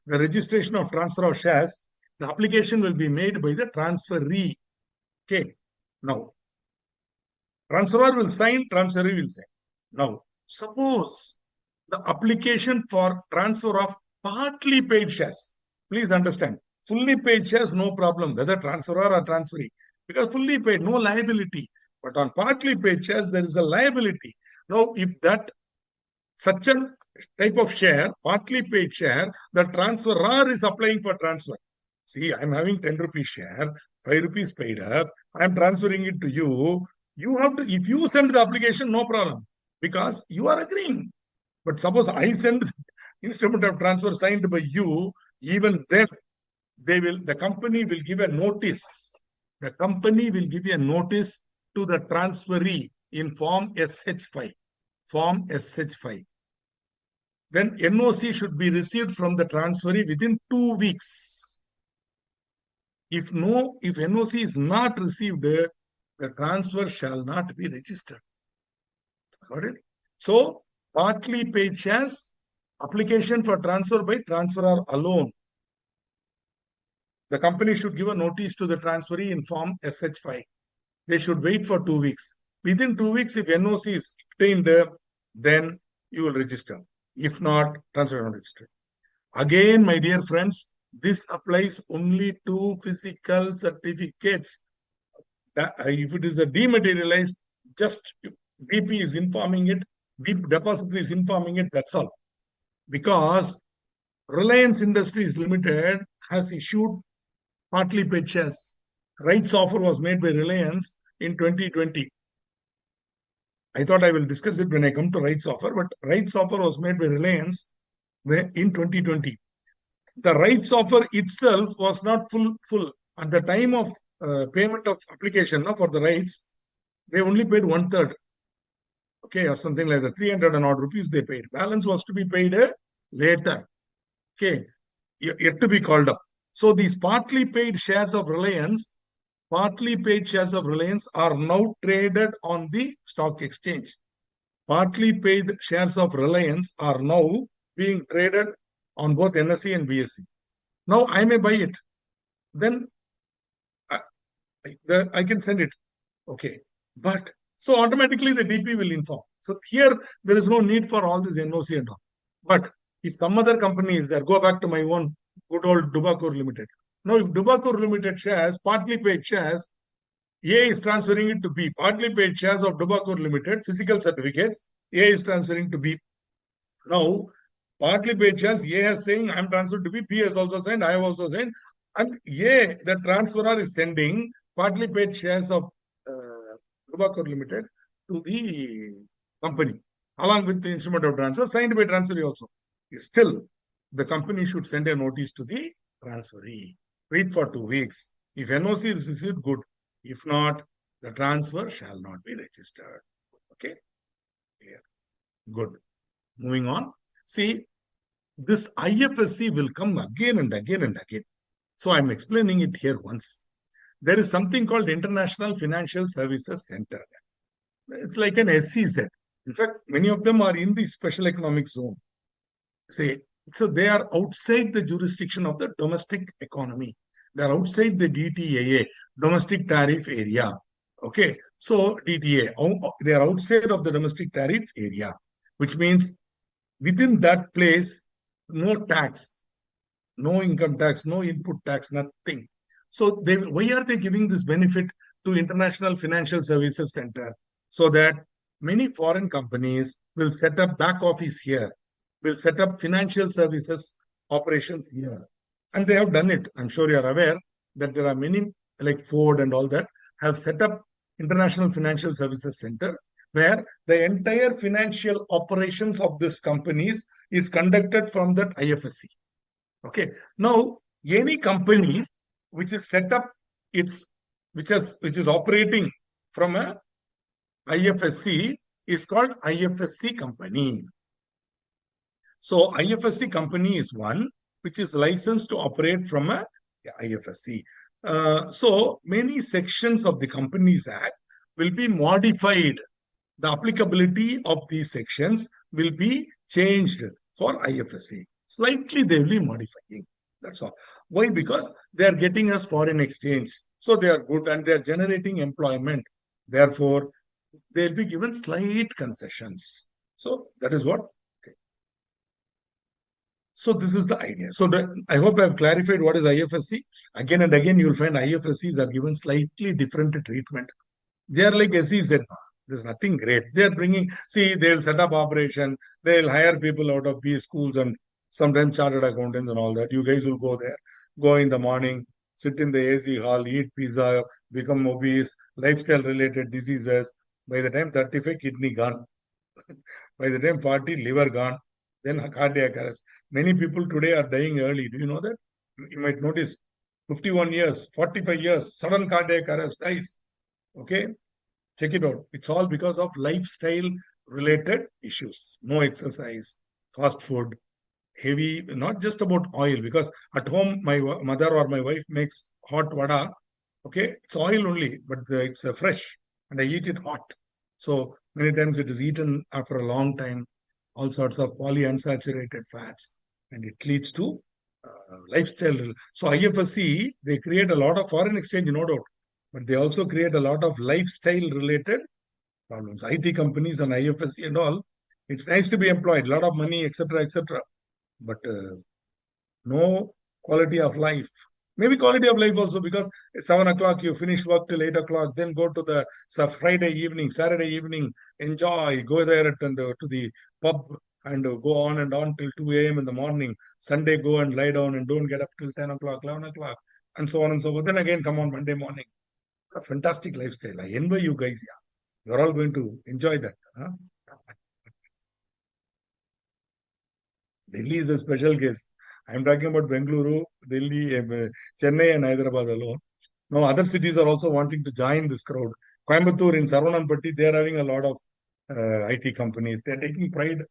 registration of transfer of shares, the application will be made by the transferee. Okay. Now, transferor will sign, transferee will sign. Now, suppose the application for transfer of partly paid shares. Please understand, fully paid shares, no problem, whether transferor or transferee. Because fully paid, no liability. But on partly paid shares, there is a liability. Now, if that such a type of share, partly paid share, the transferor is applying for transfer. See, I'm having 10 rupees share, 5 rupees paid up, I'm transferring it to you. You have to, if you send the application, no problem, because you are agreeing. But suppose I send instrument of transfer signed by you, even then the company will give a notice. The company will give a notice to the transferee in form SH5. Form SH5. Then NOC should be received from the transferee within 2 weeks. If NOC is not received, the transfer shall not be registered. Got it? So, partly paid shares, application for transfer by transferor alone. The company should give a notice to the transferee in form SH5. They should wait for 2 weeks. Within 2 weeks, if NOC is obtained, then you will register. If not, transfer not registered. Again, my dear friends, this applies only to physical certificates. If it is a dematerialized, just BP is informing it, Depository is informing it, that's all. Because Reliance Industries Limited has issued partly paid shares. Rights offer was made by Reliance in 2020. I thought I will discuss it when I come to rights offer, but rights offer was made by Reliance in 2020. The rights offer itself was not full. At the time of payment of application for the rights, they only paid 1/3. Okay, or something like that. 300 and odd rupees they paid. Balance was to be paid later. Okay, yet to be called up. So these partly paid shares of Reliance are now traded on the stock exchange. Partly paid shares of Reliance are now being traded on both NSE and BSE. Now I may buy it. Then I can send it. Okay. But so automatically the DP will inform. So here there is no need for all this NOC and all. But if some other company is there, go back to my own good old Dubacor Limited. Now, if Dubacor Limited shares, partly paid shares, A is transferring it to B. Partly paid shares of Dubacor Limited, physical certificates, A is transferring to B. Now, partly paid shares, A is saying, I'm transferred to B, B has also signed, I have also signed. And A, the transferor is sending partly paid shares of Dubacor Limited to the company, along with the instrument of transfer, signed by transferee also. Still, the company should send a notice to the transferee. Wait for 2 weeks. If NOC is received, good. If not, the transfer shall not be registered. Okay? Yeah. Good. Moving on. See, this IFSC will come again and again and again. So I'm explaining it here once. There is something called International Financial Services Center. It's like an SEZ. In fact, many of them are in the special economic zone. Say, so they are outside the jurisdiction of the domestic economy. They are outside the DTAA, domestic tariff area. Okay, so DTA, they are outside of the domestic tariff area, which means within that place, no tax, no income tax, no input tax, nothing. So why are they giving this benefit to International Financial Services Center? So that many foreign companies will set up back office here, will set up financial services operations here. And they have done it. I'm sure you are aware that there are many, like Ford and all that, have set up International Financial Services Center, where the entire financial operations of these companies is conducted from that IFSC. Okay. Now, any company which is set up, which is operating from a IFSC is called IFSC company. So IFSC company is one which is licensed to operate from a IFSC. So many sections of the Companies Act will be modified. The applicability of these sections will be changed for IFSC. Slightly they will be modifying. That's all. Why? Because they are getting us foreign exchange. So they are good and they are generating employment. Therefore, they will be given slight concessions. So that is what. Okay. So this is the idea. So I hope I have clarified what is IFSC. Again and again, you will find IFSCs are given slightly different treatment. They are like SEZ. There's nothing great. They are bringing, see, they'll set up operation, they'll hire people out of B schools and sometimes chartered accountants and all that. You guys will go there, go in the morning, sit in the AC hall, eat pizza, become obese, lifestyle related diseases. By the time 35, kidney gone. By the time 40, liver gone. Then cardiac arrest. Many people today are dying early. Do you know that? You might notice 51 years, 45 years, sudden cardiac arrest, dies. Okay? Check it out. It's all because of lifestyle related issues. No exercise, fast food, heavy, not just about oil, because at home, my mother or my wife makes hot vada. Okay, it's oil only, but it's fresh and I eat it hot. So many times it is eaten after a long time, all sorts of polyunsaturated fats, and it leads to lifestyle. So IFSC, they create a lot of foreign exchange, no doubt, but they also create a lot of lifestyle related problems. IT companies and IFSC and all, it's nice to be employed, a lot of money, etc., etc. But no quality of life. Maybe quality of life also, because 7 o'clock you finish work till 8 o'clock, then go to the Friday evening, Saturday evening, enjoy, go there and to the pub and go on and on till 2 a.m. in the morning. Sunday go and lie down and don't get up till 10 o'clock, 11 o'clock, and so on and so forth. Then again come on Monday morning. A fantastic lifestyle. I envy you guys. Yeah, you're all going to enjoy that. Huh? Delhi is a special case. I'm talking about Bengaluru, Delhi, Chennai, and Hyderabad alone. Now, other cities are also wanting to join this crowd. Coimbatore in Sarananpatti, they are having a lot of IT companies. They are taking pride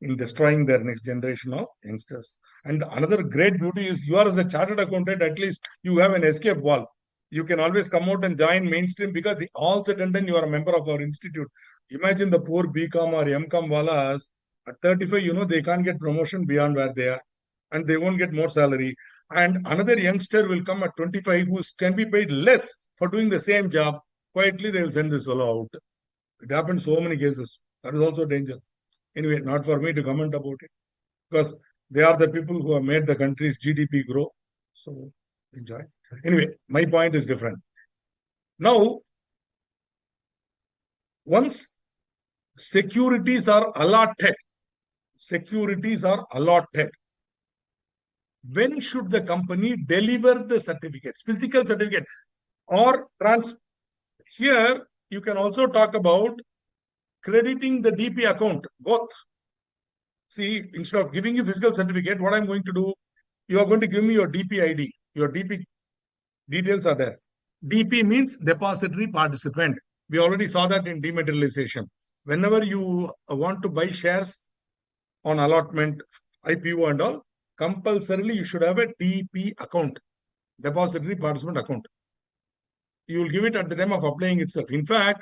in destroying their next generation of youngsters. And another great beauty is you are as a chartered accountant, at least you have an escape wall. You can always come out and join mainstream because all said and done, you are a member of our institute. Imagine the poor BCom or MCom wallas at 35, they can't get promotion beyond where they are and they won't get more salary. And another youngster will come at 25 who can be paid less for doing the same job. Quietly, they will send this fellow out. It happens so many cases. That is also danger. Anyway, not for me to comment about it because they are the people who have made the country's GDP grow. So enjoy. Anyway, my point is different. Now, once securities are allotted, when should the company deliver the certificates, physical certificate or here you can also talk about crediting the DP account, both. See, instead of giving you physical certificate, what I'm going to do, you are going to give me your DP ID, your DP Details are there. DP means depository participant. We already saw that in dematerialization. Whenever you want to buy shares on allotment, IPO and all, compulsorily you should have a DP account, depository participant account. You will give it at the time of applying itself. In fact,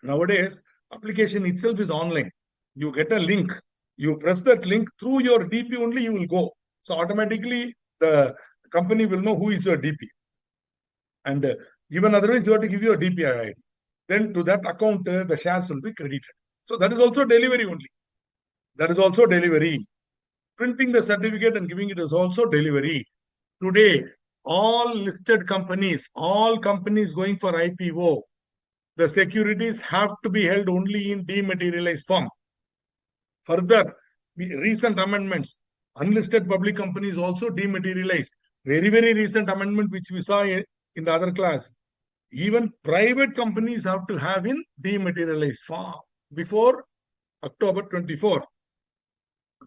nowadays, application itself is online. You get a link. You press that link through your DP only, you will go. So automatically, the company will know who is your DP. And even otherwise, you have to give your DP ID. Then to that account, the shares will be credited. So that is also delivery only. That is also delivery. Printing the certificate and giving it is also delivery. Today, all listed companies, all companies going for IPO, the securities have to be held only in dematerialized form. Further, recent amendments, unlisted public companies also dematerialized. Very, very recent amendment which we saw in the other class. Even private companies have to have in dematerialized form before October 24.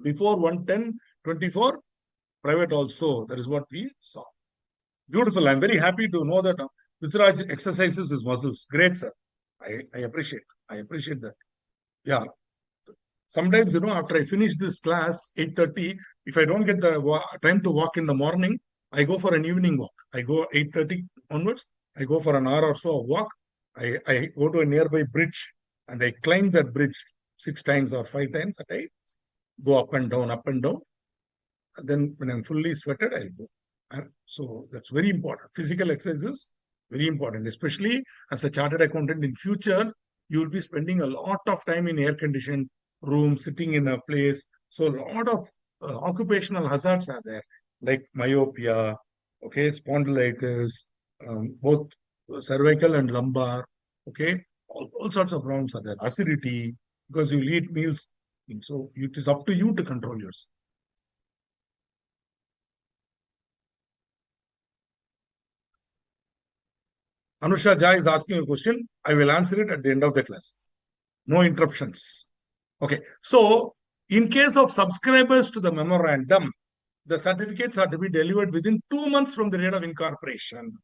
Before 1/10/24, private also. That is what we saw. Beautiful. I'm very happy to know that Prithviraj exercises his muscles. Great, sir. I appreciate. I appreciate that. Yeah. Sometimes, after I finish this class, 8:30, if I don't get the time to walk in the morning, I go for an evening walk. I go 8:30 onwards. I go for an hour or so of walk. I go to a nearby bridge and I climb that bridge 6 times or 5 times a day. Go up and down, up and down. And then when I'm fully sweated, I go. So that's very important. Physical exercise is very important, especially as a chartered accountant in future. You will be spending a lot of time in air-conditioned room, sitting in a place. So a lot of occupational hazards are there, like myopia, okay, spondylitis, both cervical and lumbar, okay, all sorts of problems are there. Acidity, because you eat meals. So it is up to you to control yourself. Anusha Jha is asking a question. I will answer it at the end of the class. No interruptions. Okay. So, in case of subscribers to the memorandum, the certificates are to be delivered within 2 months from the date of incorporation.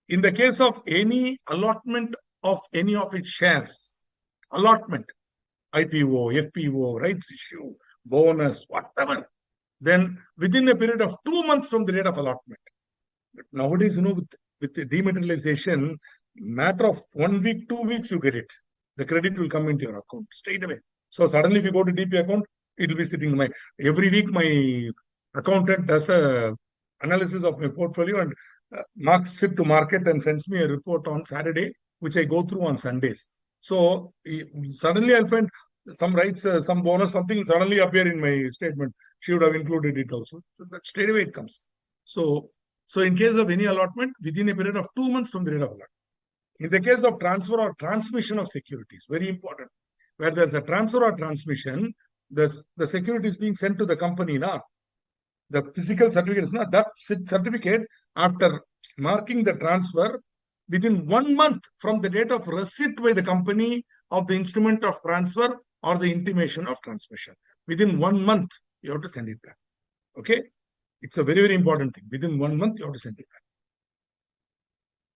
In the case of any allotment of any of its shares, allotment, IPO, FPO, rights issue, bonus, whatever, then within a period of 2 months from the date of allotment. But nowadays, with the dematerialization, matter of 1 week, 2 weeks, you get it. The credit will come into your account straight away. So suddenly, if you go to DP account, it will be sitting every week. My accountant does a analysis of my portfolio and marks it to market and sends me a report on Saturday, which I go through on Sundays. So suddenly I'll find some rights, some bonus, something suddenly appear in my statement. She would have included it also. So that straight away it comes. So in case of any allotment, within a period of 2 months from the date of allotment. In the case of transfer or transmission of securities, very important. Where there's a transfer or transmission, the security is being sent to the company now. The physical certificate is not that certificate. After marking the transfer, within 1 month from the date of receipt by the company of the instrument of transfer or the intimation of transmission, within 1 month you have to send it back. Okay, it's a very, very important thing. Within 1 month you have to send it back.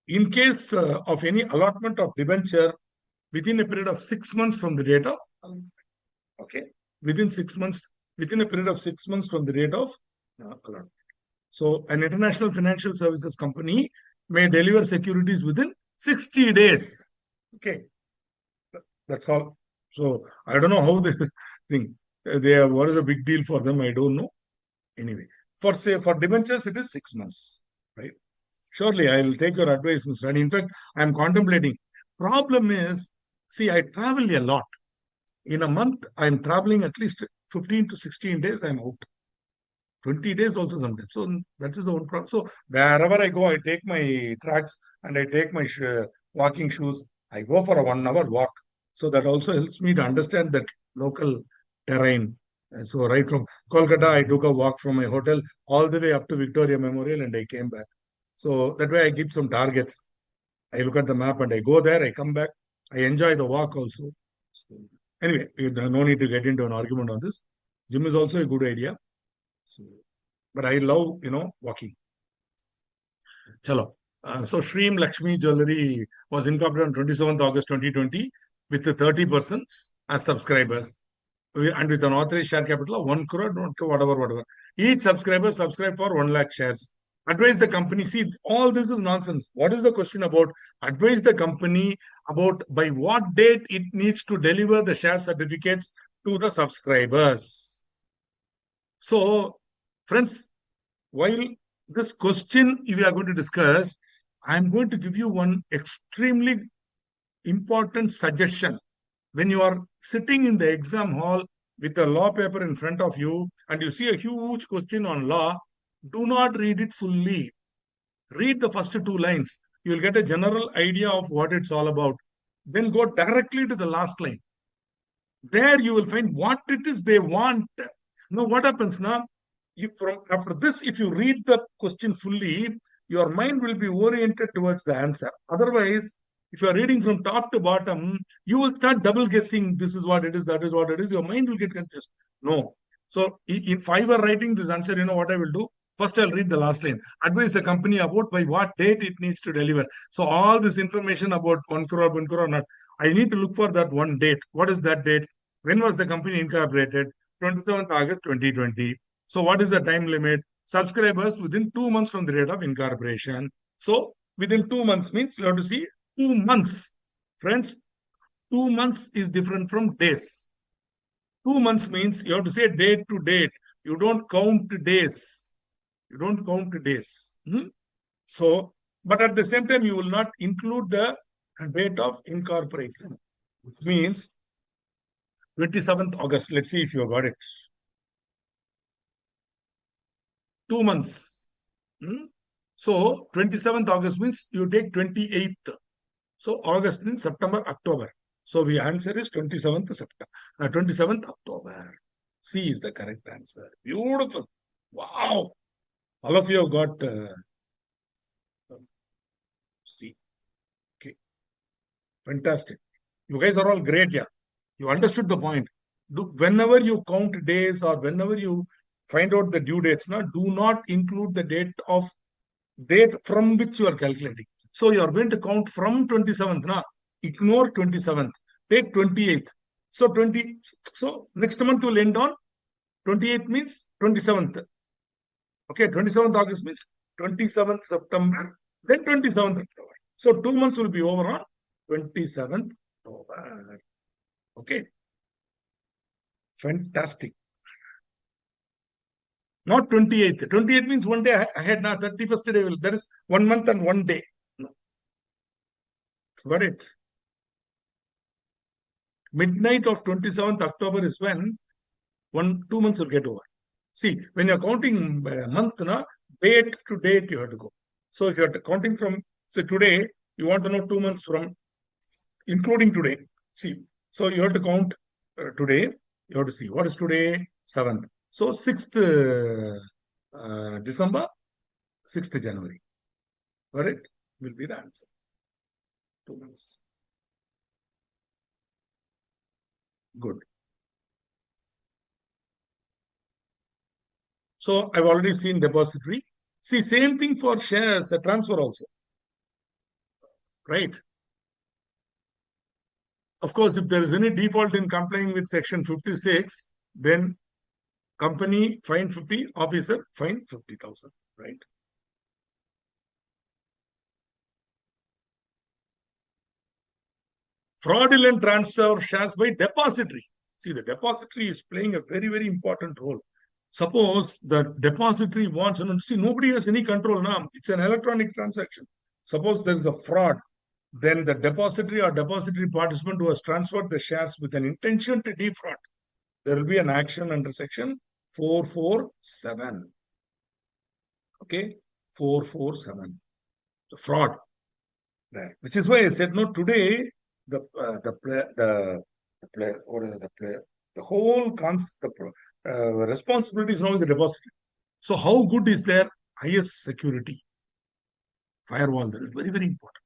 In case of any allotment of debenture, within a period of 6 months from the date of, okay, within a period of 6 months from the date of allotment. So an international financial services company may deliver securities within 60 days. Okay, that's all. So I don't know how they think. What is a big deal for them? I don't know. Anyway, for debentures, it is 6 months, right? Surely, I will take your advice, Mr. Rani. In fact, I am contemplating. Problem is, see, I travel a lot. In a month, I am traveling at least 15 to 16 days, I am out. 20 days also sometimes. So that is the one problem. So wherever I go, I take my tracks and I take my walking shoes. I go for a 1 hour walk. So that also helps me to understand that local terrain. And so right from Kolkata, I took a walk from my hotel all the way up to Victoria Memorial and I came back. So that way I keep some targets. I look at the map and I go there, I come back. I enjoy the walk also. So anyway, no need to get into an argument on this. Gym is also a good idea. So, but I love, walking. Chalo. So Shreem Lakshmi Jewelry was incorporated on 27th August 2020 with the 30 persons as subscribers and with an authorized share capital of 1 crore, whatever. Each subscriber subscribed for 1 lakh shares. Advise the company. See, all this is nonsense. What is the question about? Advise the company about by what date it needs to deliver the share certificates to the subscribers. So, friends, while this question we are going to discuss, I'm going to give you one extremely important suggestion. When you are sitting in the exam hall with a law paper in front of you and you see a huge question on law, do not read it fully. Read the first two lines. You will get a general idea of what it's all about. Then go directly to the last line. There you will find what it is they want. Now, what happens now? After this, if you read the question fully, your mind will be oriented towards the answer. Otherwise, if you are reading from top to bottom, you will start double guessing. This is what it is, that is what it is. Your mind will get confused. No. So, if I were writing this answer, you know what I will do? First, I'll read the last line. Advise the company about by what date it needs to deliver. So, all this information about 1 crore, 1 crore, not. I need to look for that one date. What is that date? When was the company incorporated? 27th August 2020. So what is the time limit? Subscribers within 2 months from the date of incorporation. So within 2 months means you have to see 2 months. Friends, 2 months is different from days. 2 months means you have to say date to date. You don't count days. You don't count days. So, but at the same time, you will not include the date of incorporation, which means 27th August. Let's see if you got it. 2 months. So 27th August means you take 28th. So August means September, October. So the answer is 27th September, 27th October. C is the correct answer. Beautiful. Wow. All of you have got C. Okay. Fantastic. You guys are all great, yeah. You understood the point. Whenever you count days or whenever you find out the due dates, do not include the date from which you are calculating. So you are going to count from 27th. Ignore 27th. Take 28th. So next month will end on 28th means 27th. Okay, 27th August means 27th September, then 27th October. So 2 months will be over on 27th October. Okay. Fantastic. Not 28th. 28th means one day ahead. Now 31st day will. That is 1 month and 1 day. No. Got it. Midnight of 27th October is when 2 months will get over. See, when you're counting month, date to date you have to go. So if you're counting from, say today, you want to know 2 months from, including today. See, so you have to count today. You have to see what is today, 7th. So 6th December, 6th January. Got it? Will be the answer. 2 months. Good. So I've already seen depository. See, same thing for shares, the transfer also. Right? Of course, if there is any default in complying with section 56, then company fine 50, officer fine 50,000. Right? Fraudulent transfer of shares by depository. See, the depository is playing a very, very important role. Suppose the depository wants, see, nobody has any control now. It's an electronic transaction. Suppose there is a fraud, then the depository or depository participant who has transferred the shares with an intention to defraud, there will be an action under section 447. Okay, 447. The fraud. Right. Which is why I said, no, today the whole responsibility is now in the depository. So how good is their highest security firewall? That is very, very important.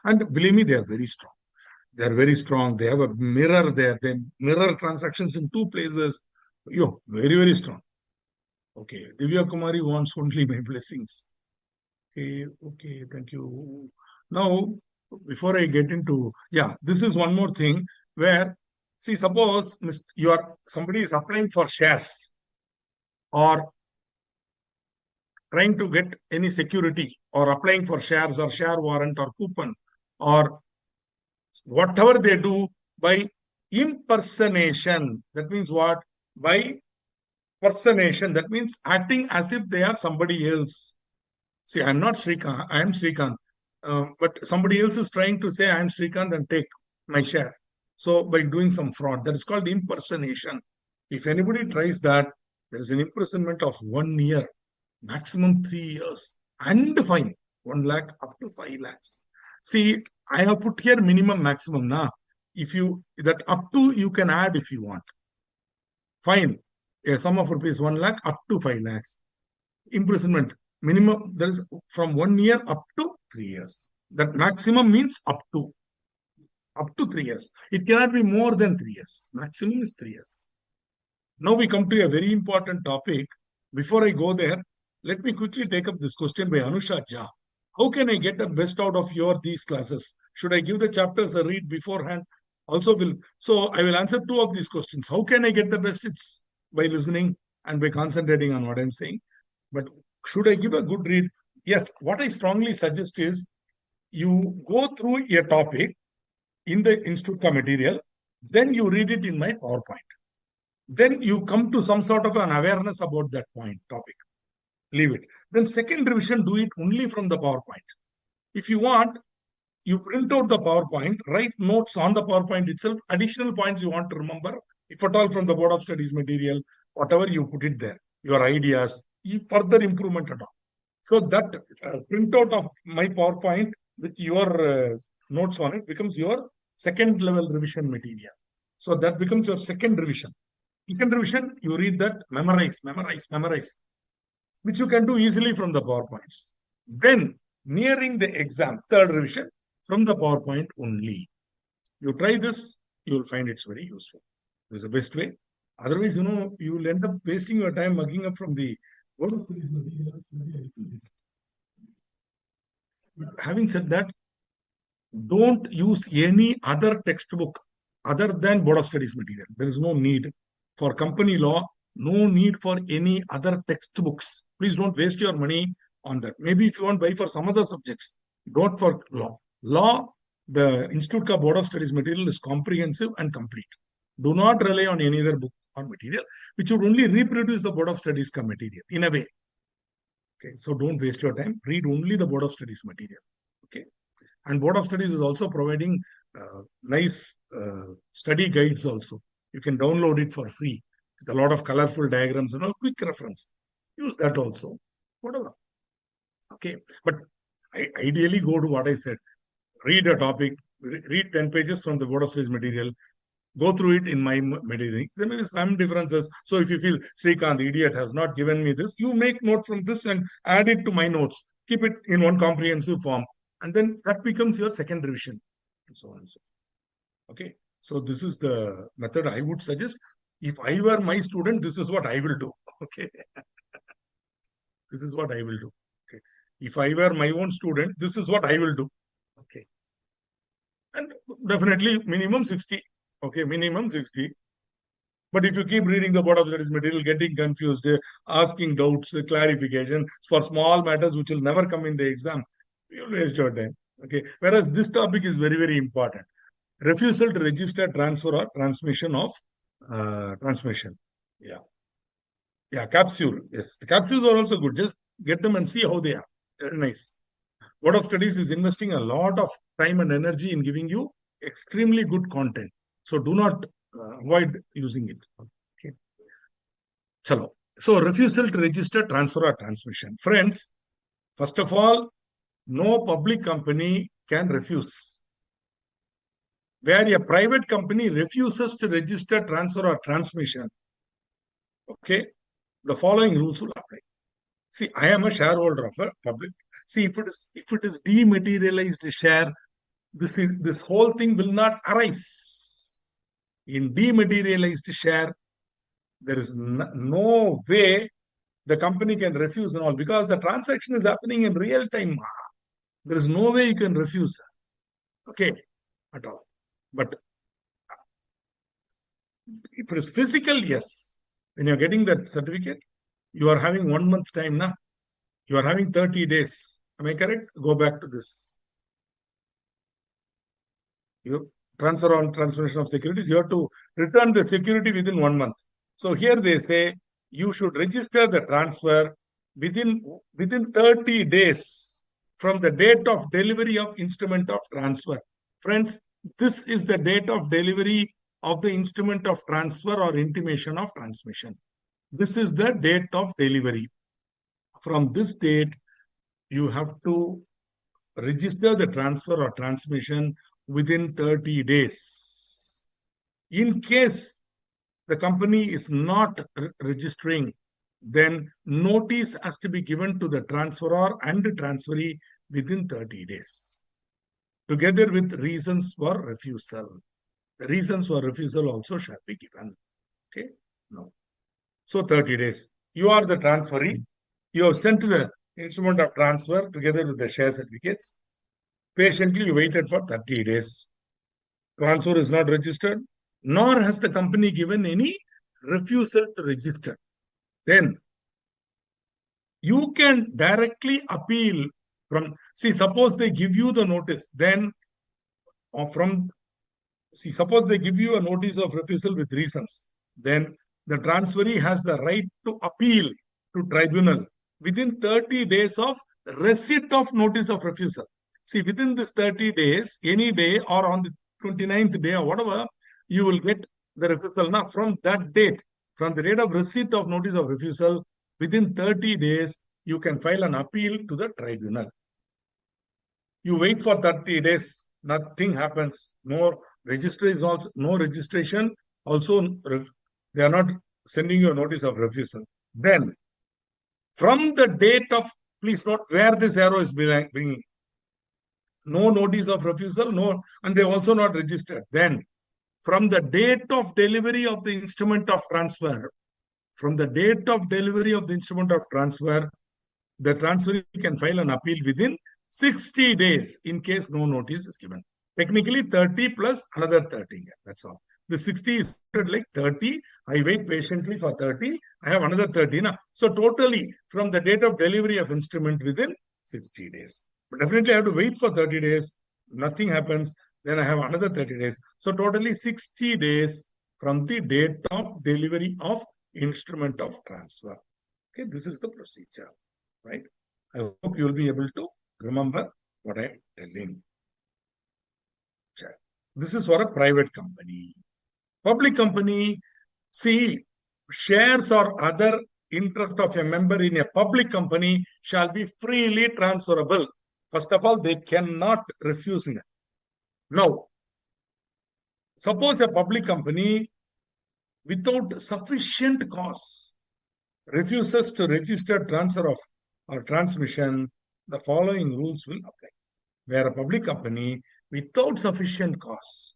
And believe me, they are very strong. They are very strong. They have a mirror there. They mirror transactions in 2 places. Very, very strong. Okay. Divya Kumari wants only my blessings. Okay, thank you. Now, before I get into, this is one more thing where, see, suppose somebody is applying for shares or trying to get any security or applying for shares or share warrant or coupon or whatever they do by impersonation. That means what? By personation. That means acting as if they are somebody else. See, I'm not Srikant, I am Srikant. But somebody else is trying to say I am Srikant and take my share. So by doing some fraud, that is called impersonation. If anybody tries that, there is an imprisonment of 1 year, maximum 3 years, and fine 1 lakh up to 5 lakhs. See, I have put here minimum maximum now. If you that up to you can add if you want. Fine. A sum of rupees 1 lakh up to 5 lakhs. Imprisonment minimum there is from 1 year up to 3 years. That maximum means up to 3 years. It cannot be more than 3 years. Maximum is 3 years. Now we come to a very important topic. Before I go there, let me quickly take up this question by Anusha Jha. How can I get the best out of these classes? Should I give the chapters a read beforehand? So I will answer 2 of these questions. How can I get the best? It's by listening and by concentrating on what I'm saying. But should I give a good read? Yes, what I strongly suggest is you go through a topic in the Institute material, then you read it in my PowerPoint. Then you come to some sort of an awareness about that topic. Leave it. Then second revision, do it only from the PowerPoint. If you want, you print out the PowerPoint, write notes on the PowerPoint itself, additional points you want to remember, if at all from the Board of Studies material, whatever you put it there, your ideas, further improvement at all. So that printout of my PowerPoint with your notes on it becomes your second level revision material. So that becomes your second revision. Second revision, you read that, memorize, which you can do easily from the PowerPoints. Then, nearing the exam, third revision, from the PowerPoint only. You try this, you will find it's very useful. This is the best way. Otherwise, you will end up wasting your time mugging up from the Board of Studies materials. But having said that, don't use any other textbook other than Board of Studies material. There is no need. For company law, no need for any other textbooks. Please don't waste your money on that. Maybe if you want to buy for some other subjects, don't for law. Law, the Institute ka Board of Studies material is comprehensive and complete. Do not rely on any other book or material, which would only reproduce the Board of Studies ka material in a way. Okay, so don't waste your time. Read only the Board of Studies material. Okay, and Board of Studies is also providing nice study guides also. You can download it for free with a lot of colorful diagrams and all, quick reference. Use that also. Whatever. Okay, but ideally go to what I said. Read a topic, read 10 pages from the Board of Studies material, go through it in my material. There may be some differences. So if you feel, Srikant, the idiot, has not given me this, you make note from this and add it to my notes. Keep it in one comprehensive form. And then that becomes your second revision. And so on and so forth. Okay. So this is the method I would suggest. If I were my student, this is what I will do. Okay. This is what I will do. Okay. If I were my own student, this is what I will do. Okay. And definitely minimum 60. Okay, minimum 60. But if you keep reading the Board of Studies material, getting confused, asking doubts, clarification for small matters which will never come in the exam, you'll waste your time. Okay. Whereas this topic is very, very important. Refusal to register, transfer, or transmission of transmission. Yeah. Yeah, capsule. Yes. The capsules are also good. Just get them and see how they are. Very nice. Board of Studies is investing a lot of time and energy in giving you extremely good content. So do not avoid using it. Okay. Chalo. So refusal to register, transfer, or transmission. Friends, first of all, no public company can refuse. Where a private company refuses to register, transfer, or transmission, okay, the following rules will apply. See, I am a shareholder of a public. See, if it is dematerialized share, this whole thing will not arise. In dematerialized share, there is no way the company can refuse and all, because the transaction is happening in real time. There is no way you can refuse. Okay, at all. But if it is physical, yes. When you're getting that certificate, you are having 1 month time now. You are having 30 days. Am I correct? Go back to this. You transfer on transmission of securities. You have to return the security within 1 month. So here they say you should register the transfer within 30 days from the date of delivery of instrument of transfer. Friends, this is the date of delivery of the instrument of transfer or intimation of transmission. This is the date of delivery. From this date, you have to register the transfer or transmission within 30 days. In case the company is not registering, then notice has to be given to the transferor and the transferee within 30 days, together with reasons for refusal. The reasons for refusal also shall be given. Okay? No. So 30 days. You are the transferee. You have sent the instrument of transfer together with the share certificates. Patiently, you waited for 30 days. Transfer is not registered, nor has the company given any refusal to register. Then you can directly appeal from, suppose they give you the notice, then suppose they give you a notice of refusal with reasons, then the transferee has the right to appeal to tribunal within 30 days of receipt of notice of refusal. Within this 30 days, any day or on the 29th day or whatever, you will get the refusal. Now, from that date, from the date of receipt of notice of refusal, within 30 days, you can file an appeal to the tribunal. You wait for 30 days, nothing happens. No registration. Also, they are not sending you a notice of refusal. Then, from the date of, please note where this arrow is bringing. No notice of refusal, no, and they also not registered. Then, from the date of delivery of the instrument of transfer, the transferee can file an appeal within 60 days in case no notice is given. Technically, 30 plus another 30. That's all. The 60 is like 30. I wait patiently for 30. I have another 30. Now. So totally, from the date of delivery of instrument within 60 days. But definitely, I have to wait for 30 days. Nothing happens. Then I have another 30 days. So totally 60 days from the date of delivery of instrument of transfer. Okay, this is the procedure. Right? I hope you will be able to remember what I am telling. This is for a private company. Public company, shares or other interest of a member in a public company shall be freely transferable. First of all, they cannot refuse it. Now, suppose a public company without sufficient cause refuses to register transfer of or transmission, the following rules will apply. Where a public company without sufficient cause,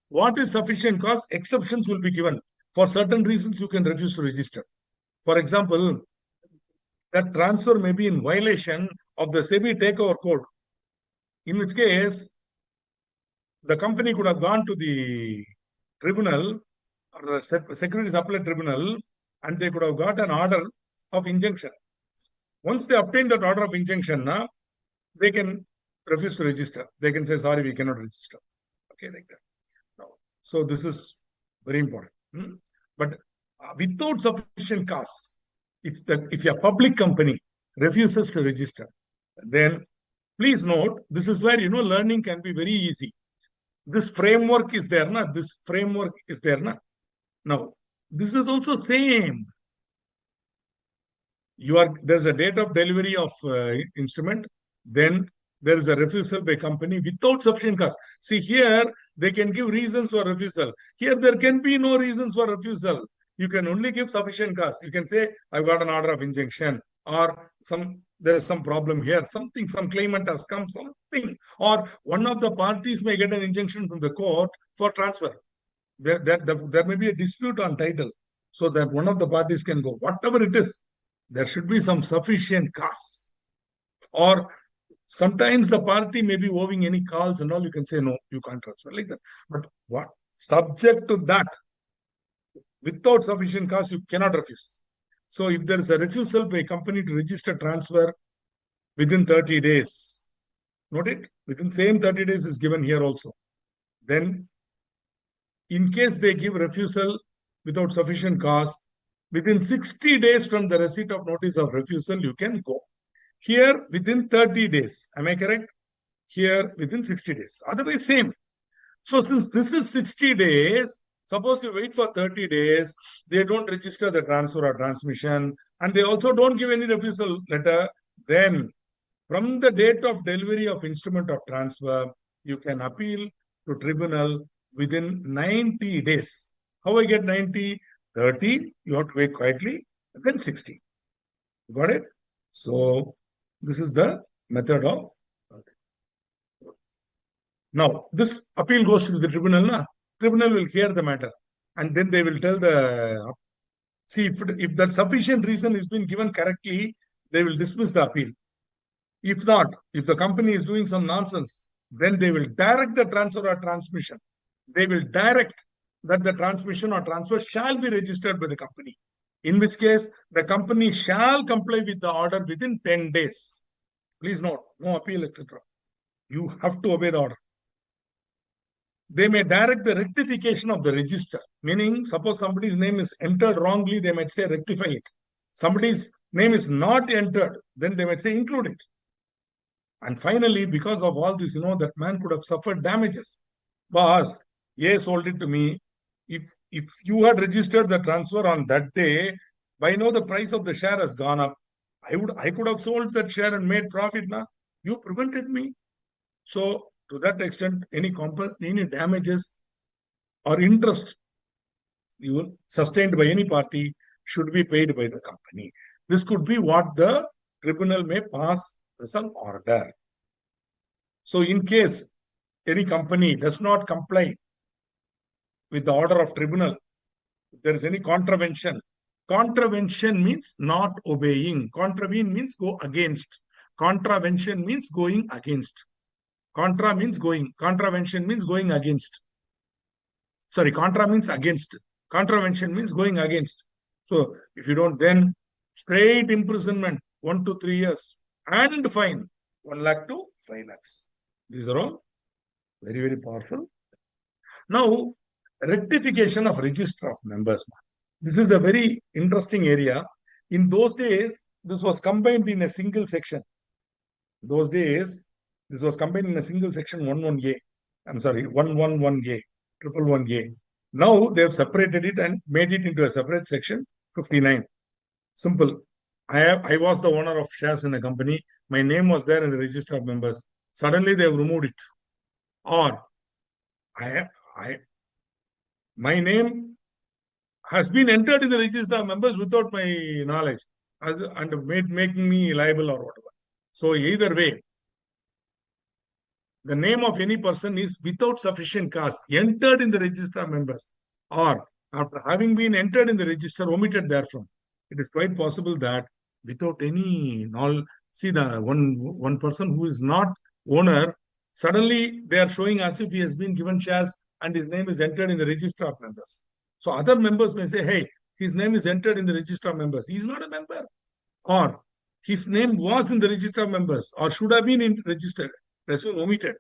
what is sufficient cause? Exceptions will be given. For certain reasons, you can refuse to register. For example, that transfer may be in violation of the SEBI takeover code, in which case the company could have gone to the tribunal or the Securities Appellate Tribunal, and they could have got an order of injunction. Once they obtain that order of injunction, they can refuse to register. They can say, sorry, we cannot register. Okay, like that. No. So this is very important. But without sufficient cause, if a public company refuses to register, then please note, this is where, learning can be very easy. This framework is there, na? Now, this is also same. There's a date of delivery of instrument, then there is a refusal by company without sufficient cause. Here they can give reasons for refusal. Here there can be no reasons for refusal. You can only give sufficient cause. You can say, I've got an order of injunction, or there is some problem here, some claimant has come, something, or one of the parties may get an injunction from the court for transfer. There may be a dispute on title. so that one of the parties can go. Whatever it is, there should be some sufficient cause. Or sometimes the party may be owing any calls and all, you can say, no, you can't transfer like that. But what? Subject to that, without sufficient cause, you cannot refuse. So if there is a refusal by a company to register transfer within 30 days, note it, within same 30 days is given here also. Then in case they give refusal without sufficient cause, within 60 days from the receipt of notice of refusal, you can go. Here, within 30 days. Am I correct? Here, within 60 days. Otherwise, same. So, since this is 60 days, suppose you wait for 30 days, they don't register the transfer or transmission, and they also don't give any refusal letter, then from the date of delivery of instrument of transfer, you can appeal to tribunal within 90 days. How I get 90? 30, you have to wait quietly, then 60. Got it? So, this is the method of. Now, this appeal goes to the tribunal. Na? Tribunal will hear the matter. And then they will tell the. See, if that sufficient reason is been given correctly, they will dismiss the appeal. If not, if the company is doing some nonsense, then they will direct the transfer or transmission. They will direct that the transmission or transfer shall be registered by the company. In which case, the company shall comply with the order within 10 days. Please note, no appeal, etc. You have to obey the order. They may direct the rectification of the register, meaning suppose somebody's name is entered wrongly, they might say rectify it. Somebody's name is not entered, then they might say include it. And finally, because of all this, that man could have suffered damages. Boss, A sold it to me. If you had registered the transfer on that day, by now the price of the share has gone up. I could have sold that share and made profit now. You prevented me. So to that extent, any damages or interest sustained by any party should be paid by the company. This could be what the tribunal may pass as an order. So in case any company does not comply with the order of tribunal, if there is any contravention means not obeying. Contravene means go against. Contravention means going against. Contra means going. Contravention means going against. Sorry, contra means against. Contravention means going against. So if you don't, then straight imprisonment, 1 to 3 years, and fine, 1 lakh to 5 lakhs. These are all very, very powerful. Now, rectification of register of members. This is a very interesting area. In those days, this was combined in a single section. Those days, this was combined in a single section 11A. I'm sorry, 111A, 111A. Now they have separated it and made it into a separate section 59. Simple. I was the owner of shares in the company. My name was there in the register of members. Suddenly they have removed it. Or my name has been entered in the register of members without my knowledge and making me liable or whatever. So either way, the name of any person is without sufficient cause entered in the register of members, or after having been entered in the register, omitted therefrom. It is quite possible that without any knowledge, see the one person who is not owner, suddenly they are showing as if he has been given shares and his name is entered in the register of members. So other members may say, hey, his name is entered in the register of members. He is not a member. Or his name was in the register of members or should have been registered, has been omitted.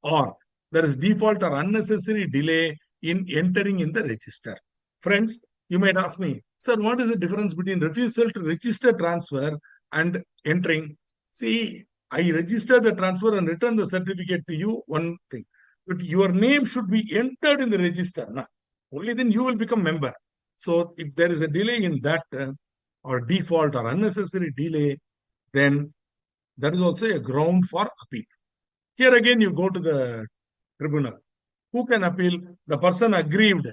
Or there is default or unnecessary delay in entering in the register. Friends, you might ask me, sir, what is the difference between refusal to register transfer and entering? See, I register the transfer and return the certificate to you, one thing. But your name should be entered in the register. Nah. Only then you will become member. So if there is a delay in that or default or unnecessary delay, then that is also a ground for appeal. Here again, you go to the tribunal. Who can appeal? The person aggrieved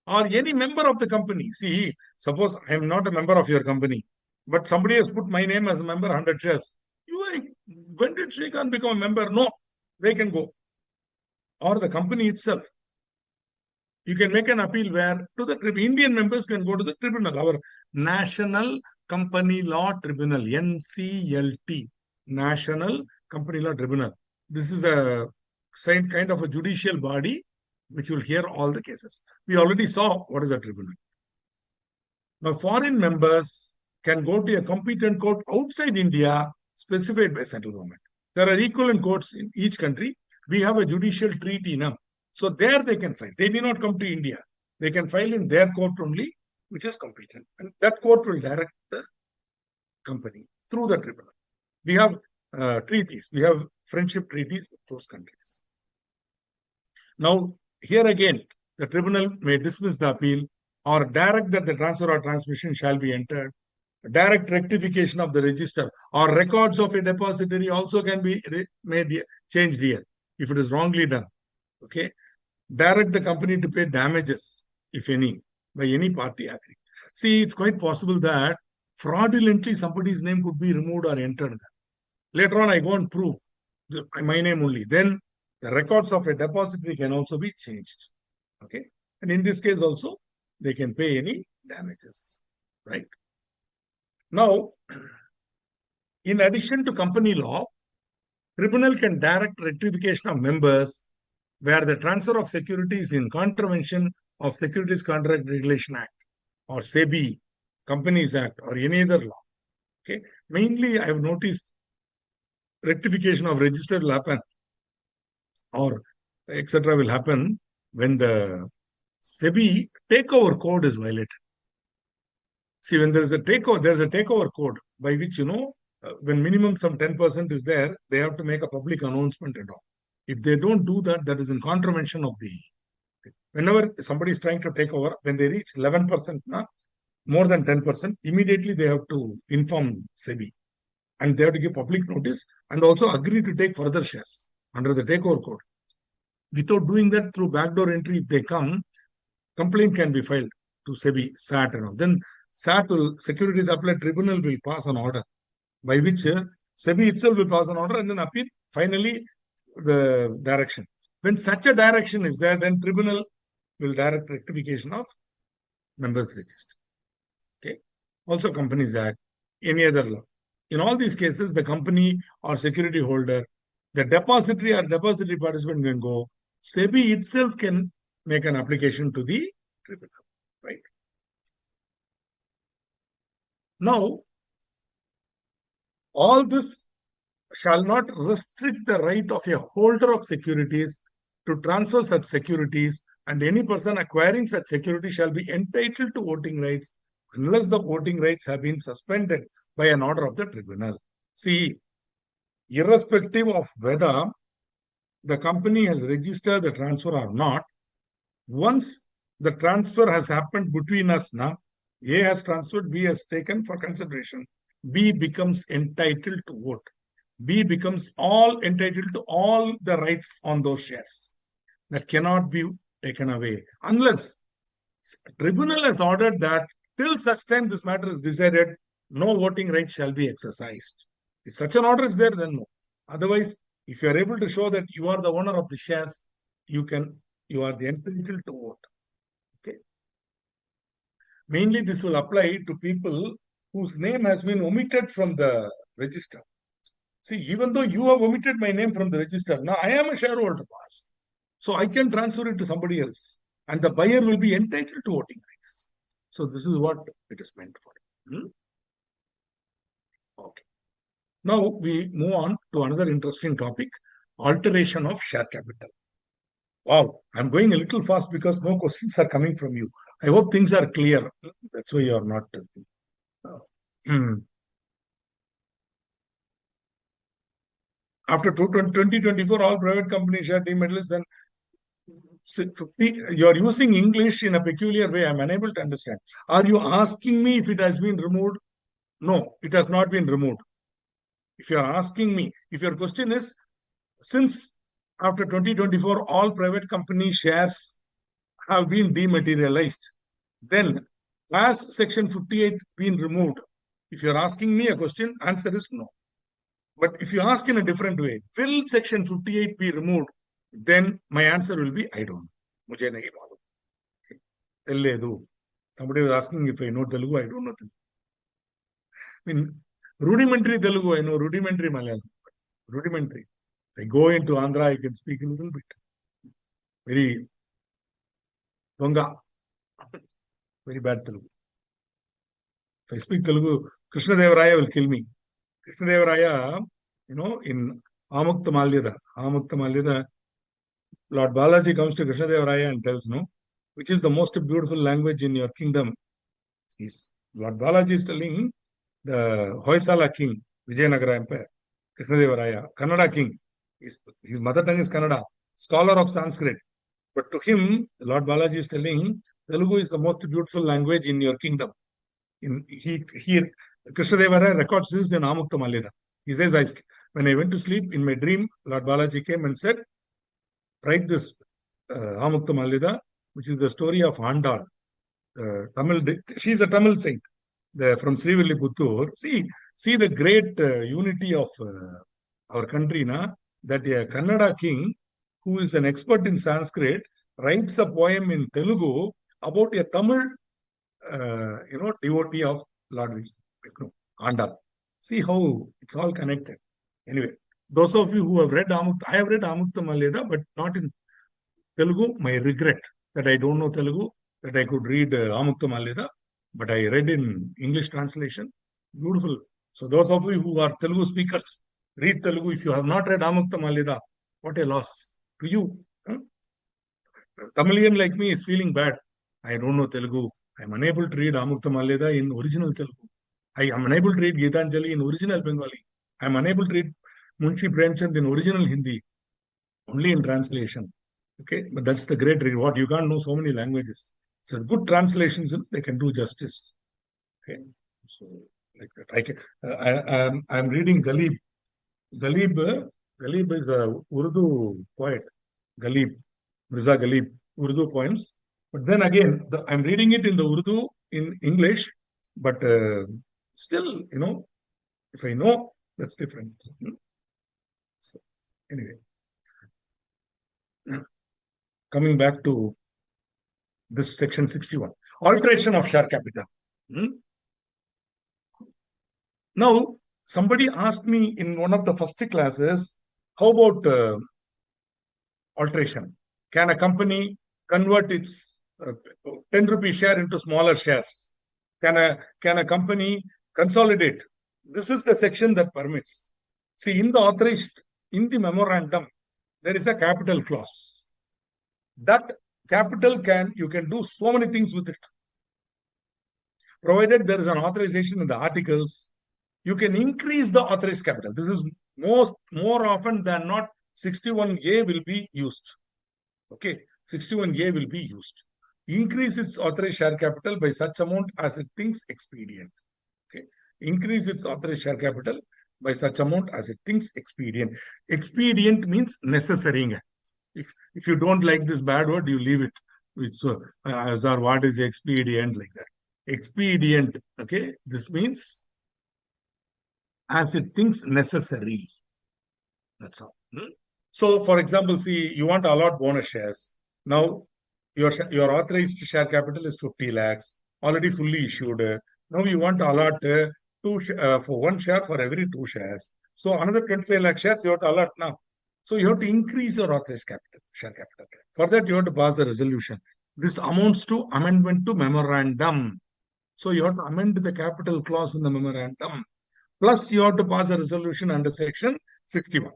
or any member of the company. See, suppose I am not a member of your company, but somebody has put my name as a member, 100 shares. When did Srikanth become a member? No, they can go. Or the company itself. You can make an appeal where to the Indian members can go to the tribunal, our National Company Law Tribunal, NCLT, National Company Law Tribunal. This is the same kind of a judicial body which will hear all the cases. We already saw what is a tribunal. Now, foreign members can go to a competent court outside India specified by central government. There are equivalent courts in each country. We have a judicial treaty now. So there they can file. They need not come to India. They can file in their court only, which is competent. And that court will direct the company through the tribunal. We have treaties. We have friendship treaties with those countries. Now, here again, the tribunal may dismiss the appeal or direct that the transfer or transmission shall be entered. Direct rectification of the register or records of a depository also can be made changed here if it is wrongly done. Okay. Direct the company to pay damages, if any, by any party agree. See, it's quite possible that fraudulently somebody's name could be removed or entered. Later on, I go and prove my name only. Then the records of a depository can also be changed. Okay. And in this case also, they can pay any damages. Right. Now, in addition to company law, tribunal can direct rectification of members where the transfer of securities in contravention of Securities Contract Regulation Act or SEBI, Companies Act or any other law. Okay. Mainly, I have noticed rectification of register will happen or etc. will happen when the SEBI takeover code is violated. See, when there's a takeover code by which, when minimum some 10% is there, they have to make a public announcement and all. If they don't do that, that is in contravention of the. Whenever somebody is trying to take over, when they reach 11%, more than 10%, immediately they have to inform SEBI. And they have to give public notice and also agree to take further shares under the takeover code. Without doing that through backdoor entry, if they come, complaint can be filed to SEBI, SAT and all. Then SAT will, Securities Appellate Tribunal will pass an order by which SEBI itself will pass an order and then appeal finally the direction. When such a direction is there, then tribunal will direct rectification of members register. Okay. Also Companies Act, any other law. In all these cases, the company or security holder, the depository or depository participant can go. SEBI itself can make an application to the tribunal. Right. Now, all this shall not restrict the right of a holder of securities to transfer such securities, and any person acquiring such security shall be entitled to voting rights unless the voting rights have been suspended by an order of the tribunal. See, irrespective of whether the company has registered the transfer or not, once the transfer has happened between us now, A has transferred, B has taken for consideration, B becomes entitled to vote. B becomes entitled to all the rights on those shares. That cannot be taken away unless tribunal has ordered that till such time this matter is decided, no voting right shall be exercised. If such an order is there, then no. Otherwise, if you are able to show that you are the owner of the shares, you are the entitled to vote. Okay. Mainly, this will apply to people whose name has been omitted from the register. See, even though you have omitted my name from the register, now I am a shareholder, boss. So I can transfer it to somebody else. And the buyer will be entitled to voting rights. So this is what it is meant for. Okay. Now we move on to another interesting topic, alteration of share capital. Wow, I'm going a little fast because no questions are coming from you. I hope things are clear. That's why you are not. After 2024, all private companies share dematerialized, then you are using English in a peculiar way. I'm unable to understand. Are you asking me if it has been removed? No, it has not been removed. If you are asking me, if your question is, since after 2024, all private company shares have been dematerialized, then has Section 58 been removed? If you're asking me a question, answer is no. But if you ask in a different way, will Section 58 be removed? Then my answer will be, I don't know. मुझे नहीं मालूम. Telledu. Somebody was asking if I know Telugu. I don't know Telugu. I mean, rudimentary Telugu, I know rudimentary Malayalam. Rudimentary. I go into Andhra, I can speak a little bit. Very Donga. Very bad Telugu. If I speak Telugu, Krishnadevaraya will kill me. Krishnadevaraya, in Amukta Malyada, Lord Balaji comes to Krishnadevaraya and tells, no, which is the most beautiful language in your kingdom. Lord Balaji is telling the Hoysala king, Vijayanagara Empire, Krishnadevaraya, Kannada king. His mother tongue is Kannada, scholar of Sanskrit. But to him, Lord Balaji is telling, Telugu is the most beautiful language in your kingdom. Krishnadevaraya records this in Amukta Malyada. He says, when I went to sleep in my dream, Lord Balaji came and said, write this Amukta Malyada, which is the story of Andal. She is a Tamil saint from Srivilliputtur. See the great unity of our country, that a Kannada king who is an expert in Sanskrit writes a poem in Telugu about a Tamil devotee of Lord Vishnu, Andal. See how it's all connected. Anyway, those of you who have read Amukta, I have read Amukta Malyada, but not in Telugu. My regret that I don't know Telugu, that I could read Amukta Malyada, but I read in English translation. Beautiful. So those of you who are Telugu speakers, read Telugu. If you have not read Amukta Malyada, what a loss to you. Tamilian like me is feeling bad. I don't know Telugu. I am unable to read Amukta Malyada in original Telugu. I am unable to read Gitanjali in original Bengali. I am unable to read Munshi Premchand in original Hindi, only in translation. Okay, but that's the great reward. You can't know so many languages. So good translations, they can do justice. Okay, so like that. I'm reading Ghalib. Ghalib is a Urdu poet. Ghalib, Mirza Ghalib, Urdu poems. But then again, I'm reading it in the Urdu in English, but still, if I know, that's different. So anyway, coming back to this section 61, alteration of share capital. Now, somebody asked me in one of the first classes, how about alteration? Can a company convert its 10 rupee share into smaller shares? Can a company consolidate? This is the section that permits. See, in the memorandum, there is a capital clause. That capital you can do so many things with it. Provided there is an authorization in the articles, you can increase the authorized capital. This is more often than not, 61A will be used. Okay, 61A will be used. Increase its authorized share capital by such amount as it thinks expedient. Okay, increase its authorized share capital by such amount as it thinks expedient. Expedient means necessary. If you don't like this bad word, you leave it. So, what is expedient, like that? Expedient. Okay, this means as it thinks necessary. That's all. So, for example, see, you want to allot bonus shares. Now, your authorized share capital is 50 lakhs, already fully issued. Now, you want to allot for one share for every 2 shares. So, another 25 lakh shares you have to allot now. So, you have to increase your authorized share capital. For that, you have to pass a resolution. This amounts to amendment to memorandum. So, you have to amend the capital clause in the memorandum. Plus, you have to pass a resolution under section 61.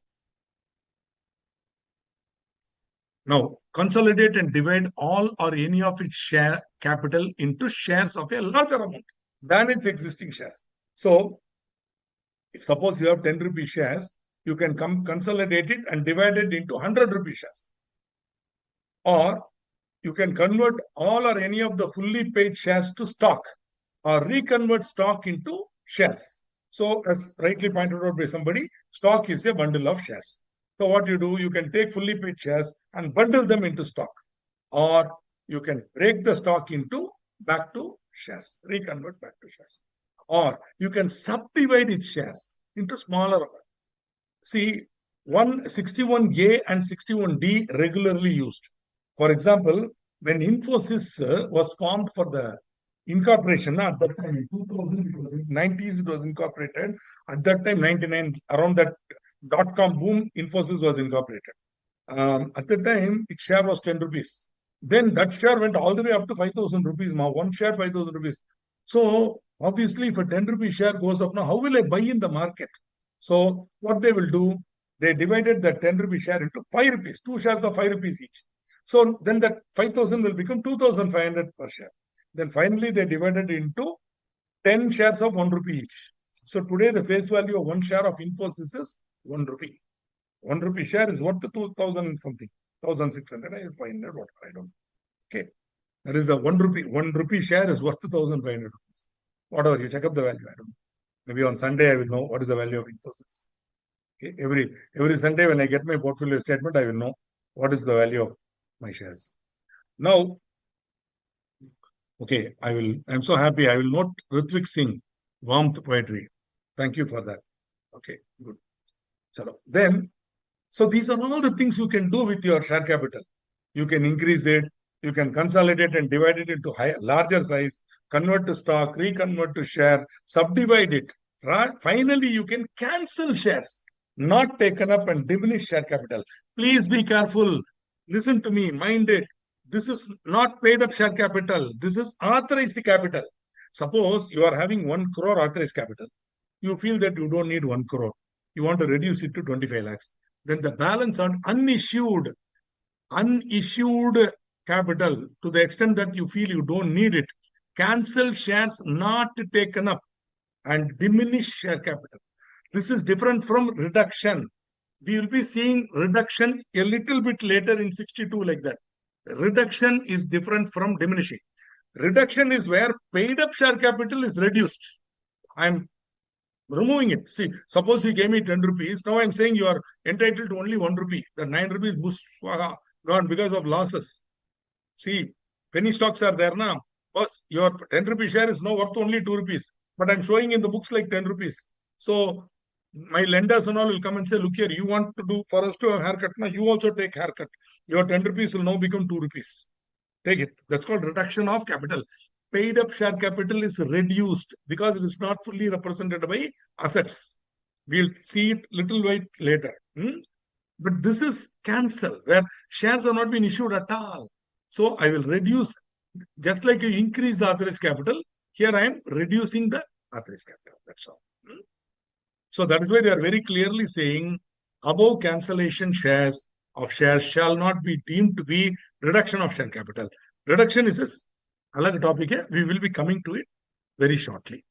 Now, consolidate and divide all or any of its share capital into shares of a larger amount than its existing shares. So, if suppose you have 10 rupee shares, you can consolidate it and divide it into 100 rupee shares. Or you can convert all or any of the fully paid shares to stock, or reconvert stock into shares. So, as rightly pointed out by somebody, stock is a bundle of shares. So what you do, you can take fully paid shares and bundle them into stock. Or you can break the stock back to shares, reconvert back to shares. Or you can subdivide its shares into smaller. See, 61A and 61D regularly used. For example, when Infosys was formed for the incorporation, at that time in 2000, it was in 90s, it was incorporated. At that time, 99, around that dot-com boom, Infosys was incorporated. At the time, its share was 10 rupees. Then that share went all the way up to 5,000 rupees. Now, one share, 5,000 rupees. So, obviously, if a 10 rupee share goes up now, how will I buy in the market? So, what they will do, they divided the 10 rupee share into 5 rupees, two shares of 5 rupees each. So, then that 5,000 will become 2,500 per share. Then finally, they divided into 10 shares of 1 rupee each. So, today, the face value of one share of Infosys is 1 rupee. 1 rupee share is worth 2,000 something, 1,600, 500, whatever, I don't know. Okay. That is the 1 rupee. 1 rupee share is worth 2,500 rupees. Whatever, you check up the value, I don't know. Maybe on Sunday, I will know what is the value of Infosys. Okay. Every Sunday, when I get my portfolio statement, I will know what is the value of my shares. Now, okay, I'm so happy. I will note Ritvik Singh, warmth poetry. Thank you for that. Okay, good. So these are all the things you can do with your share capital. You can increase it, you can consolidate and divide it into larger size, convert to stock, reconvert to share, subdivide it. Finally, you can cancel shares, not taken up and diminish share capital. Please be careful. Listen to me, mind it. This is not paid up share capital. This is authorized capital. Suppose you are having 1 crore authorized capital. You feel that you don't need 1 crore. You want to reduce it to 25 lakhs. Then the balance on unissued capital, to the extent that you feel you don't need it, cancel shares not taken up and diminish share capital. This is different from reduction. We will be seeing reduction a little bit later in 62 like that. Reduction is different from diminishing. Reduction is where paid up share capital is reduced. I'm removing it. See, suppose he gave me 10 rupees. Now I'm saying you are entitled to only 1 rupee. The 9 rupees gone because of losses. See, penny stocks are there now. Boss, your 10 rupee share is now worth only 2 rupees. But I'm showing in the books like 10 rupees. So my lenders and all will come and say, look here, you want to do for us to have haircut. Now you also take haircut. Your 10 rupees will now become 2 rupees. Take it. That's called reduction of capital. Paid up share capital is reduced because it is not fully represented by assets. We'll see it little bit later. But this is cancel, where shares have not been issued at all. So I will reduce, just like you increase the authorized capital, here I am reducing the authorized capital. That's all. So that is why they are very clearly saying above cancellation shares of shares shall not be deemed to be reduction of share capital. Reduction is another topic here. We will be coming to it very shortly.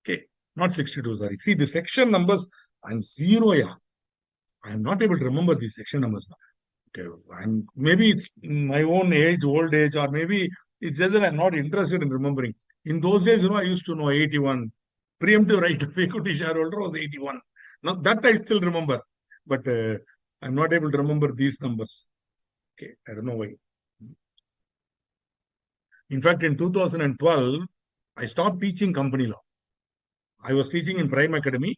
Okay, not 62, sorry. See, the section numbers, I'm zero, yeah. I am not able to remember these section numbers. Okay, maybe it's my own age, old age, or maybe it's just that I'm not interested in remembering. In those days, I used to know 81. Preemptive right of equity shareholder was 81. Now that I still remember, but I'm not able to remember these numbers. Okay, I don't know why. In fact, in 2012, I stopped teaching company law. I was teaching in Prime Academy.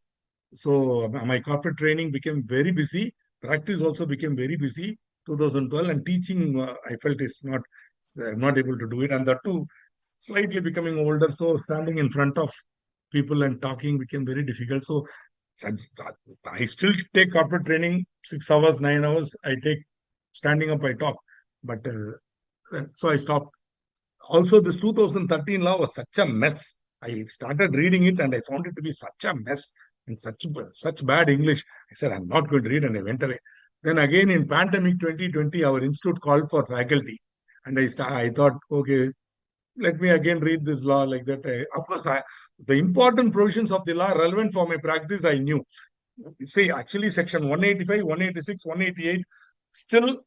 So my corporate training became very busy. Practice also became very busy. 2012 and teaching, I felt I'm not able to do it. And that too, slightly becoming older. So standing in front of people and talking became very difficult. So I still take corporate training 6 hours, 9 hours. I take standing up, I talk. But so I stopped. Also, this 2013 law was such a mess. I started reading it and I found it to be such a mess and such bad English. I said, I'm not going to read, and I went away. Then again in pandemic 2020, our institute called for faculty. And I thought, okay, let me again read this law like that. Of course, the important provisions of the law relevant for my practice, I knew. See, actually, section 185, 186, 188, still,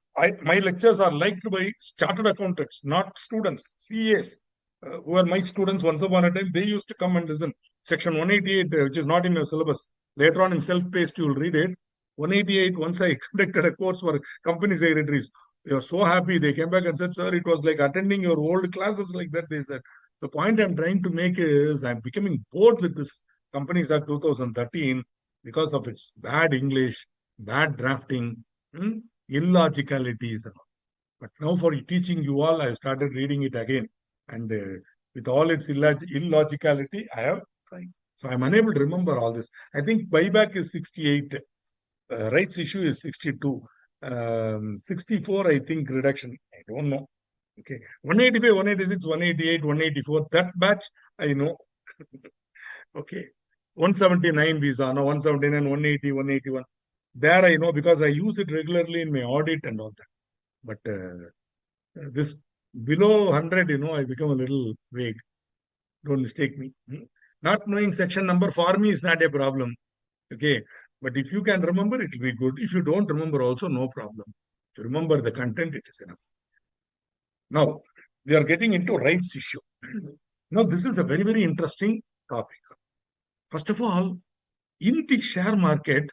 my lectures are liked by chartered accountants, not students, CAs, who are my students once upon a time. They used to come and listen. Section 188, which is not in your syllabus. Later on in self-paced, you will read it. 188, once I conducted a course for company secretaries. They were so happy. They came back and said, sir, it was like attending your old classes like that. They said, the point I'm trying to make is I'm becoming bored with this Companies Act 2013 because of its bad English, bad drafting, illogicalities. But now for teaching you all, I have started reading it again. And with all its illogicality, I have tried. So I'm unable to remember all this. I think buyback is 68. Rights issue is 62. 64, I think, reduction. I don't know. Okay. 185, 186, 188, 184. That batch, I know. Okay. 179 visa, no, 179, 180, 181. There I know because I use it regularly in my audit and all that. But this below 100, I become a little vague. Don't mistake me. Not knowing section number for me is not a problem. Okay. But if you can remember, it will be good. If you don't remember also, no problem. If you remember the content, it is enough. Now, we are getting into rights issue. Now, this is a very, very interesting topic. First of all, in the share market,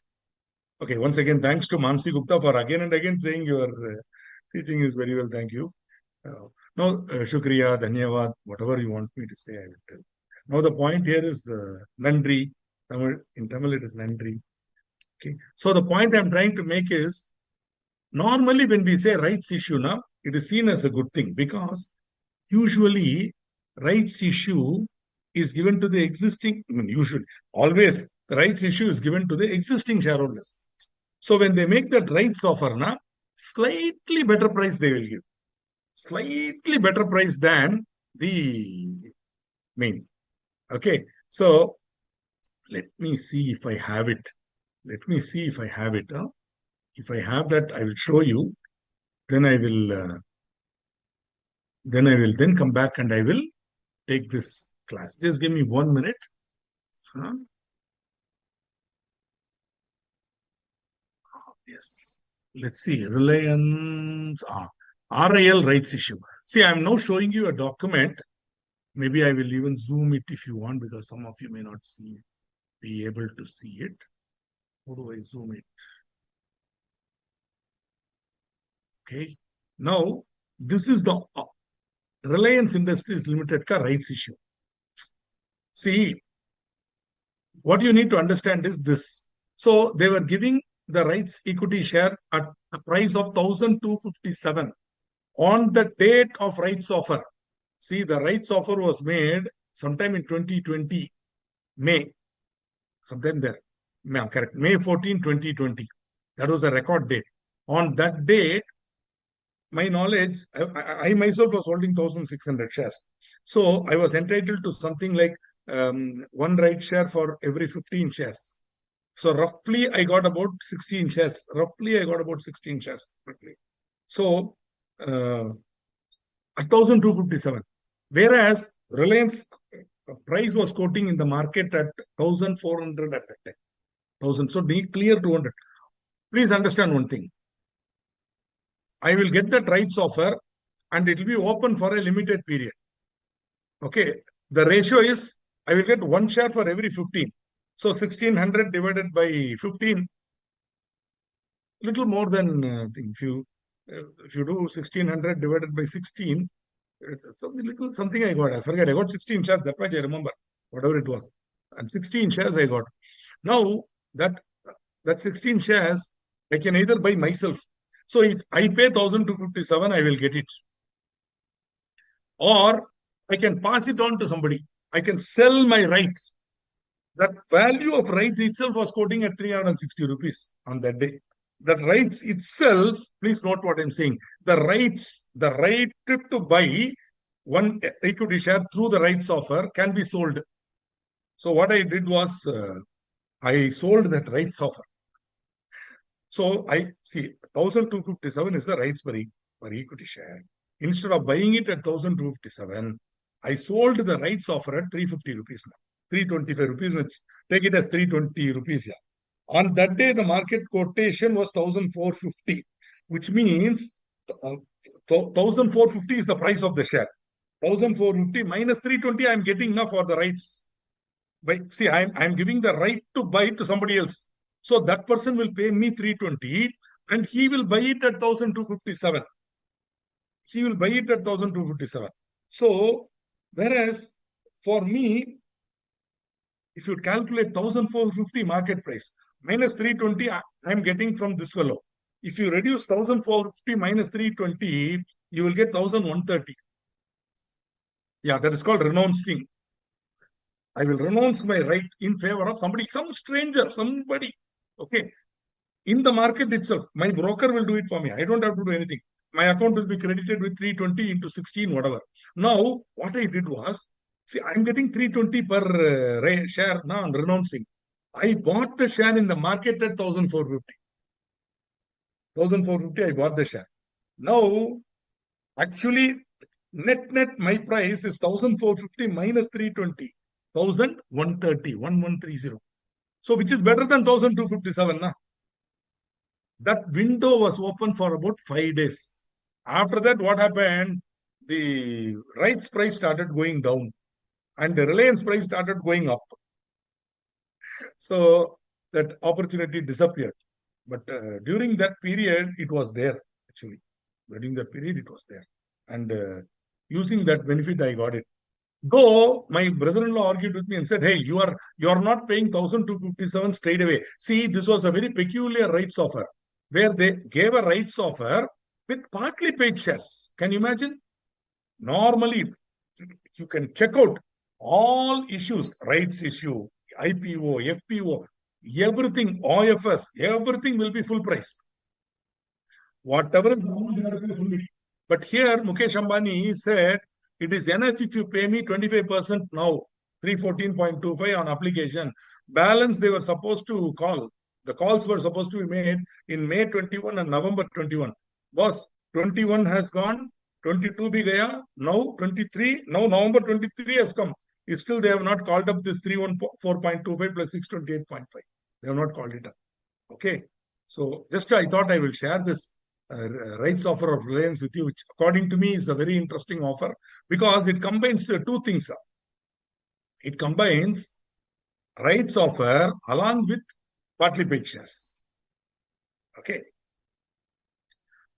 okay, once again, thanks to Mansi Gupta for again and again saying your teaching is very well. Thank you. Now, Shukriya, Dhanyavad, whatever you want me to say, I will tell. Now, the point here is Nandri. In Tamil, it is Nandri. Okay. So, the point I'm trying to make is normally when we say rights issue now, it is seen as a good thing because usually rights issue is given to the existing, usually, always the rights issue is given to the existing shareholders. So when they make that rights offer, slightly better price they will give. Slightly better price than the main. Okay. So let me see if I have it. Let me see if I have it. If I have that, I will show you. Then I will then come back and I will take this class. Just give me 1 minute. Yes. Let's see. Reliance. RIL rights issue. See, I'm now showing you a document. Maybe I will even zoom it if you want because some of you may not be able to see it. How do I zoom it? Okay. Now, this is the Reliance Industries Limited ka rights issue. See, what you need to understand is this. So, they were giving the rights equity share at a price of 1,257 on the date of rights offer. See, the rights offer was made sometime in 2020, May. Sometime there. Correct. May 14, 2020. That was a record date. On that date, my knowledge, I myself was holding 1,600 shares. So I was entitled to something like one right share for every 15 shares. So roughly I got about 16 shares. So 1,257. Whereas Reliance price was quoting in the market at 1,400 at that time. 1,000. So be clear 200. Please understand one thing. I will get that rights offer and it will be open for a limited period. Okay. The ratio is I will get one share for every 15. So 1,600 divided by 15, little more than if you do 1,600 divided by 16, something I got. I forget. I got 16 shares. That much I remember. Whatever it was. And 16 shares I got. Now that 16 shares I can either buy myself. So if I pay 1,257, I will get it. Or I can pass it on to somebody. I can sell my rights. That value of rights itself was quoting at 360 rupees on that day. The rights itself, please note what I'm saying. The right to buy one equity share through the rights offer can be sold. So what I did was I sold that rights offer. So I see 1,257 is the rights per equity share. Instead of buying it at 1,257, I sold the rights offer at 350 rupees now. 325 rupees, which take it as 320 rupees. Yeah. On that day, the market quotation was 1,450, which means 1,450 is the price of the share. 1,450 minus 320, I'm getting now for the rights. See, I'm giving the right to buy to somebody else. So that person will pay me 320 and he will buy it at 1,257. He will buy it at 1,257. So, whereas for me, if you calculate 1,450 market price minus 320, I'm getting from this fellow. If you reduce 1450 minus 320, you will get 1130. Yeah, that is called renouncing. I will renounce my right in favor of somebody, some stranger, somebody. Okay. In the market itself, my broker will do it for me. I don't have to do anything. My account will be credited with 320 into 16, whatever. Now, what I did was, see, I'm getting 320 per share. Now I'm renouncing. I bought the share in the market at 1450. 1450, I bought the share. Now, actually, net, my price is 1450 minus 320. 1130. So, which is better than 1257. Na? That window was open for about 5 days. After that, what happened? The rights price started going down and the Reliance price started going up. So that opportunity disappeared. But during that period, it was there actually. During that period, it was there. And using that benefit, I got it. Though my brother-in-law argued with me and said, "Hey, you are not paying 1,257 straight away." See, this was a very peculiar rights offer where they gave a rights offer with partly paid shares. Can you imagine? Normally, you can check out all issues, rights issue, IPO, FPO, everything, OFS, everything will be full price. Whatever is amount, you have to pay fully. But here, Mukesh Ambani said, it is enough if you pay me 25% now, 314.25 on application. Balance they were supposed to call. The calls were supposed to be made in May 21 and November 21. Boss, 21 has gone, 22 bhi gaya, now 23, now November 23 has come. Still, they have not called up this 314.25 plus 628.5. They have not called it up. Okay. So just I thought I will share this rights offer of Reliance with you, which according to me is a very interesting offer because it combines two things. It combines rights offer along with partly paid shares. Okay.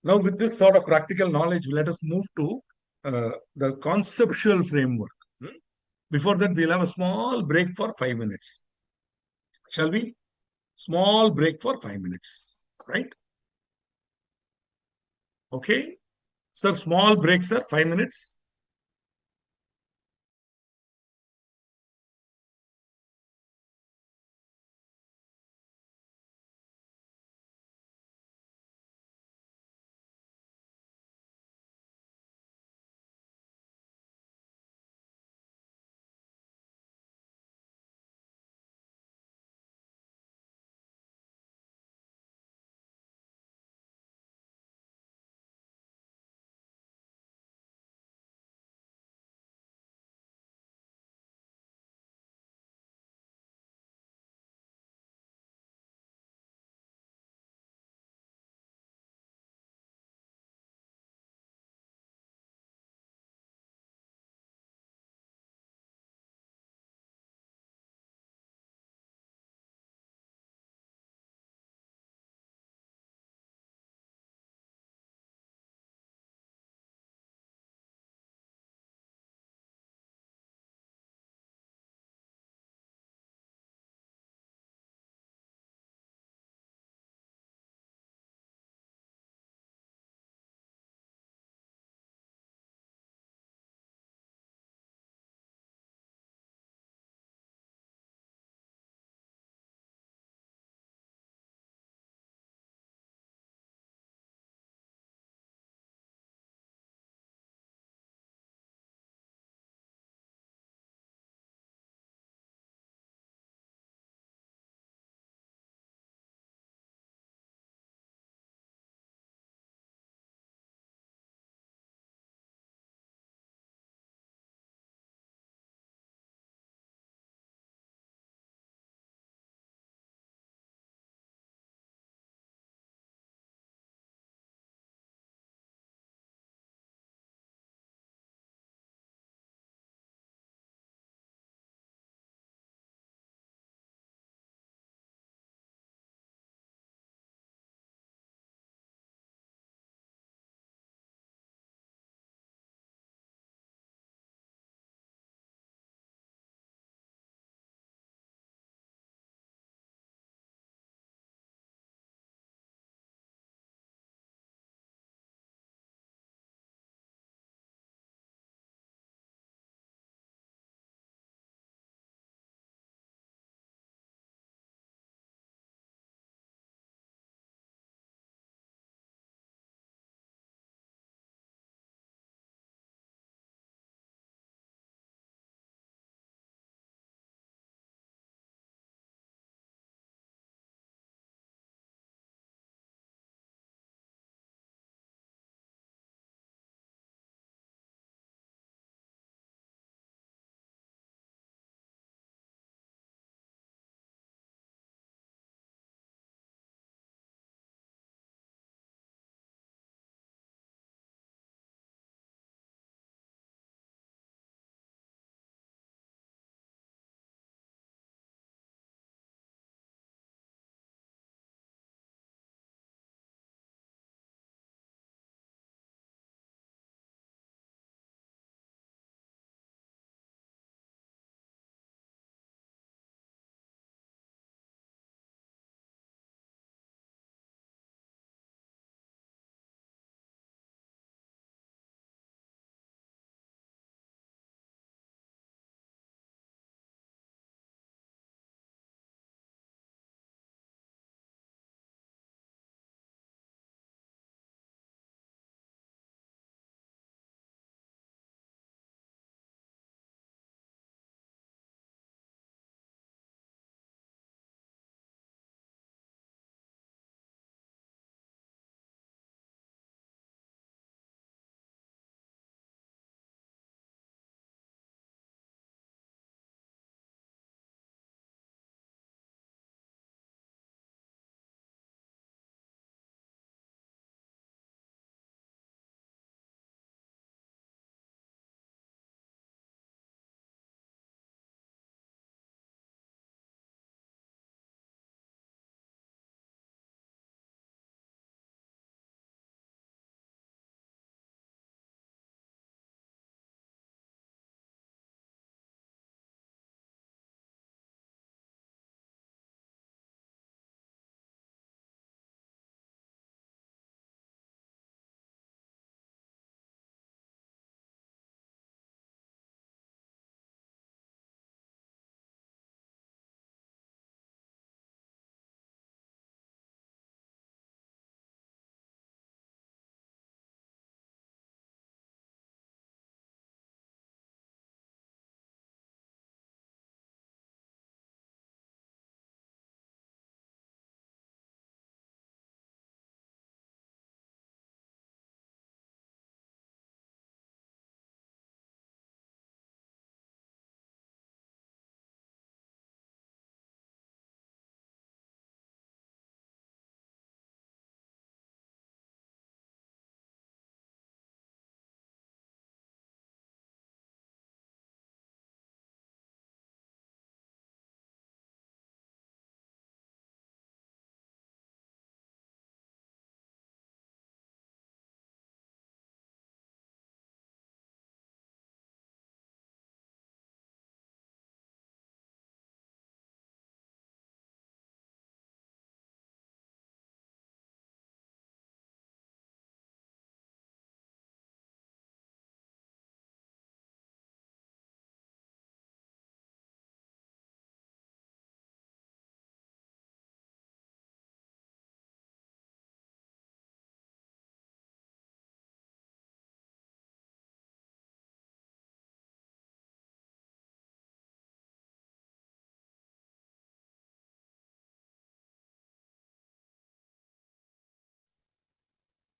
Now, with this sort of practical knowledge, let us move to the conceptual framework. Before that, we'll have a small break for 5 minutes. Shall we? Small break for 5 minutes. Right? Okay. Sir, small break, sir. 5 minutes.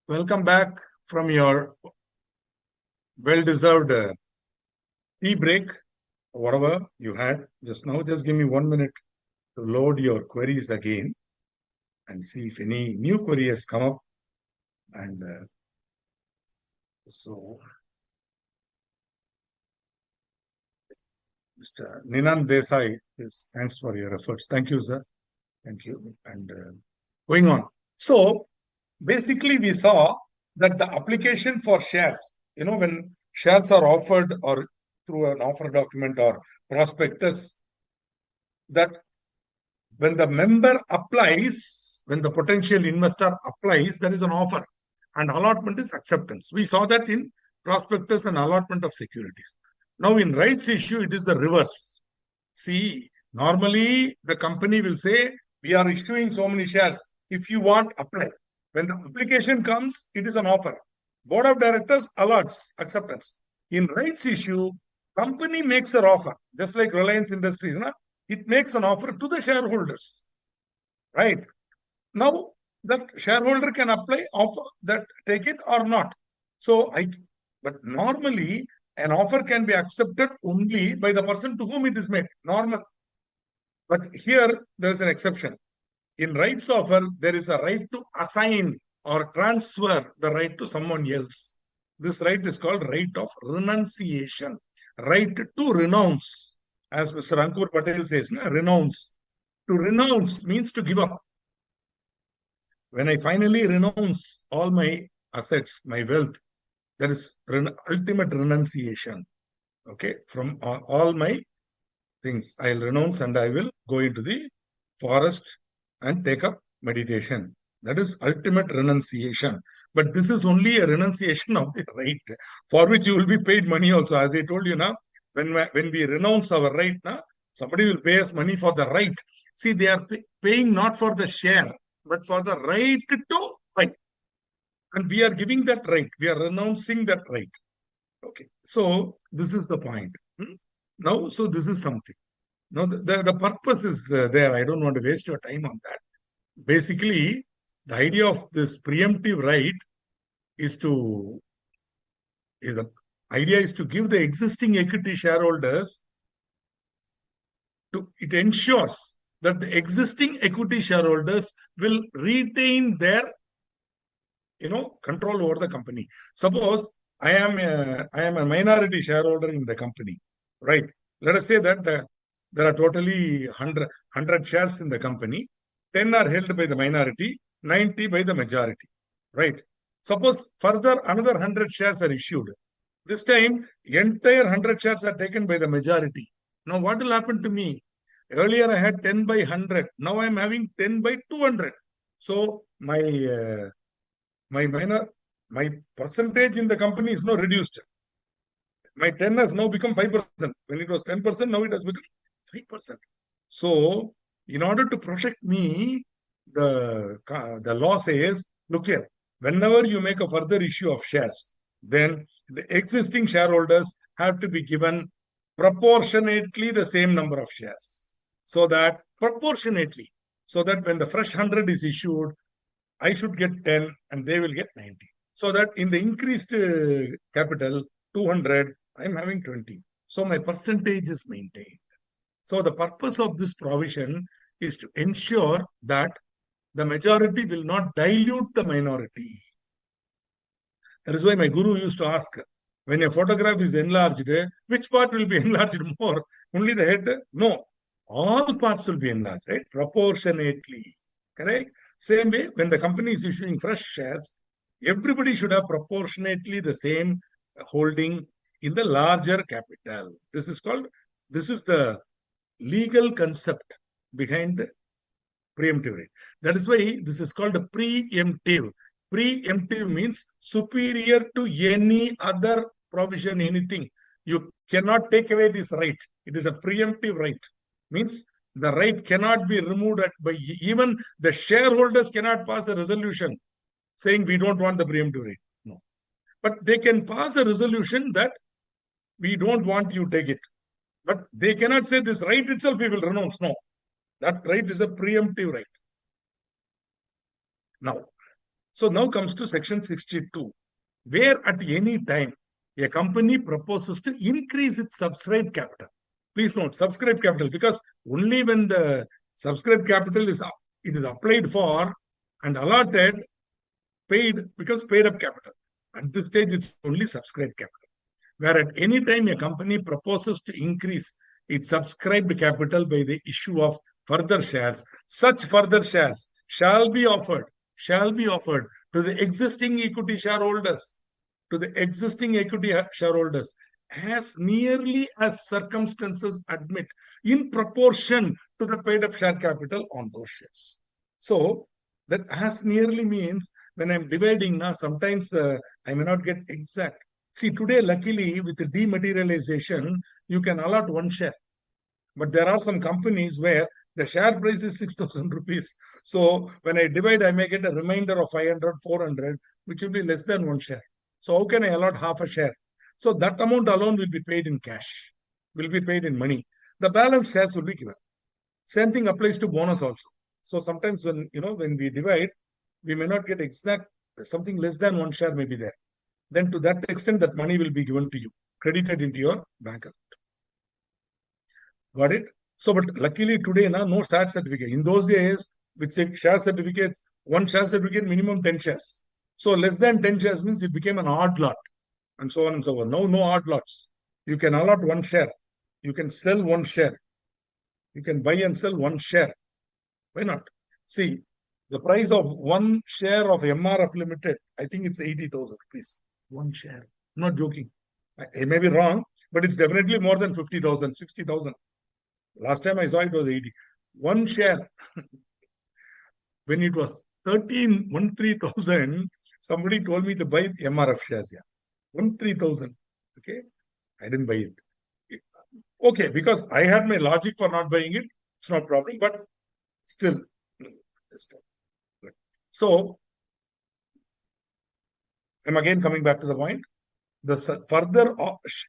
Welcome back from your well-deserved tea break, whatever you had just now. Just give me 1 minute to load your queries again and see if any new query has come up. And so, Mr. Ninan Desai, thanks for your efforts. Thank you, sir. Thank you. And going on. So, basically, we saw that the application for shares, when shares are offered or through an offer document or prospectus, that when the member applies, when the potential investor applies, there is an offer and allotment is acceptance. We saw that in prospectus and allotment of securities. Now in rights issue, it is the reverse. See, normally the company will say, we are issuing so many shares. If you want, apply. When the application comes, it is an offer. Board of directors allots acceptance. In rights issue, company makes an offer, just like Reliance Industries. It makes an offer to the shareholders, right? Now, that shareholder can apply, offer that, take it or not. So, but normally, an offer can be accepted only by the person to whom it is made, normal. But here, there is an exception. In rights offer, there is a right to assign or transfer the right to someone else. This right is called right of renunciation, right to renounce. As Mr. Ankur Patel says, renounce. To renounce means to give up. When I finally renounce all my assets, my wealth, there is ultimate renunciation. Okay, from all my things, I'll renounce and I will go into the forest and take up meditation. That is ultimate renunciation. But this is only a renunciation of the right, for which you will be paid money also. As I told you now, when we renounce our right, somebody will pay us money for the right. See, they are paying not for the share, but for the right to buy. And we are giving that right. We are renouncing that right. Okay. So this is the point. Now, so this is something. Now, the purpose is there. I don't want to waste your time on that. Basically, the idea of this preemptive right is the idea is to give the existing equity shareholders it ensures that the existing equity shareholders will retain their control over the company. Suppose I am a minority shareholder in the company, right? Let us say that there are totally 100 shares in the company. 10 are held by the minority, 90 by the majority, right? Suppose further another 100 shares are issued. This time, entire 100 shares are taken by the majority. Now, what will happen to me? Earlier, I had 10 by 100. Now, I am having 10 by 200. So, my percentage in the company is now reduced. My 10 has now become 5%. When it was 10%, now it has become 5%. So, in order to protect me, the law says, look here, whenever you make a further issue of shares, then the existing shareholders have to be given proportionately the same number of shares. So that proportionately, so that when the fresh 100 is issued, I should get 10 and they will get 90. So that in the increased capital, 200, I'm having 20. So my percentage is maintained. So the purpose of this provision is to ensure that the majority will not dilute the minority. That is why my guru used to ask, when a photograph is enlarged, which part will be enlarged more? Only the head? No. All parts will be enlarged, right? Proportionately. Correct? Same way, when the company is issuing fresh shares, everybody should have proportionately the same holding in the larger capital. This is the legal concept behind preemptive right. That is why this is called a preemptive. Preemptive means superior to any other provision, anything. You cannot take away this right. It is a preemptive right. Means the right cannot be removed by even the shareholders cannot pass a resolution saying we don't want the preemptive right. No. But they can pass a resolution that we don't want you take it. But they cannot say this right itself we will renounce. No. That right is a preemptive right. Now, So now comes to section 62, where at any time a company proposes to increase its subscribed capital. Please note, subscribed capital, because only when the subscribed capital is it is applied for and allotted, paid, becomes paid up capital. At this stage, it's only subscribed capital. Where at any time a company proposes to increase its subscribed capital by the issue of further shares, such further shares shall be offered to the existing equity shareholders, as nearly as circumstances admit, in proportion to the paid up share capital on those shares. So that as nearly means when I'm dividing now, sometimes I may not get exact. See, today, luckily, with the dematerialization, you can allot one share. But there are some companies where the share price is 6,000 rupees. So when I divide, I may get a remainder of 500, 400, which will be less than one share. So how can I allot half a share? So that amount alone will be paid in cash, will be paid in money. The balance shares will be given. Same thing applies to bonus also. So sometimes when we divide, we may not get exact, something less than one share may be there. Then to that extent, that money will be given to you, credited into your bank account. Got it? So, but luckily today, no share certificate. In those days, with share certificates, one share certificate, minimum 10 shares. So less than 10 shares means it became an odd lot, and so on and so on. Now, no odd lots. You can allot one share. You can sell one share. You can buy and sell one share. Why not? See, the price of one share of MRF Limited, I think it's 80,000 rupees. One share. I'm not joking. I may be wrong, but it's definitely more than 50,000, 60,000. Last time I saw it was 80. One share. When it was 13,000, somebody told me to buy MRF shares. Yeah. 13,000. Okay. I didn't buy it. Okay, because I had my logic for not buying it. It's not a problem, but still. So, I'm again coming back to the point. The further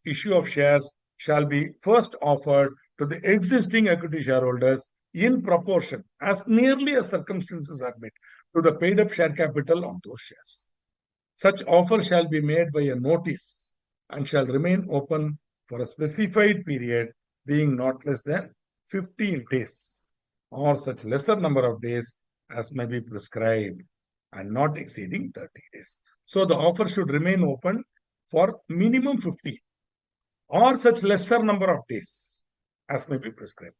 issue of shares shall be first offered to the existing equity shareholders in proportion, as nearly as circumstances admit, to the paid up share capital on those shares. Such offer shall be made by a notice and shall remain open for a specified period, being not less than 15 days, or such lesser number of days as may be prescribed, and not exceeding 30 days. So the offer should remain open for minimum 50 or such lesser number of days as may be prescribed,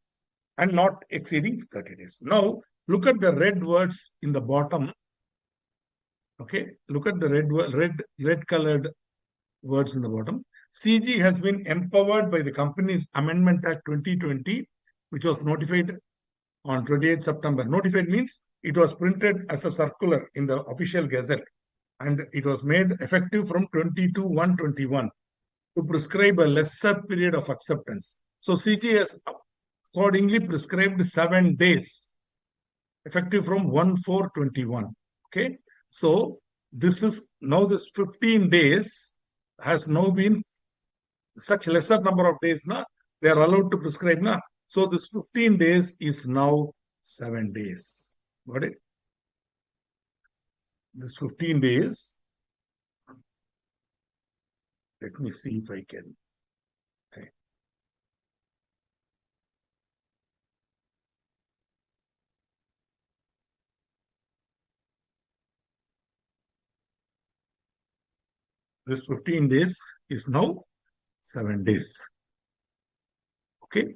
and not exceeding 30 days. Now, look at the red words in the bottom. Okay, look at the red colored words in the bottom. CG has been empowered by the Companies Amendment Act 2020, which was notified on 28th September. Notified means it was printed as a circular in the official gazette, and it was made effective from 22/1/21 to prescribe a lesser period of acceptance. So CG has accordingly prescribed 7 days, effective from 1/4/21. Okay, so this is now this 15 days has now been such lesser number of days. They are allowed to prescribe. So this 15 days is now 7 days. Got it? This 15 days. Let me see if I can. Okay. This 15 days is now 7 days. Okay.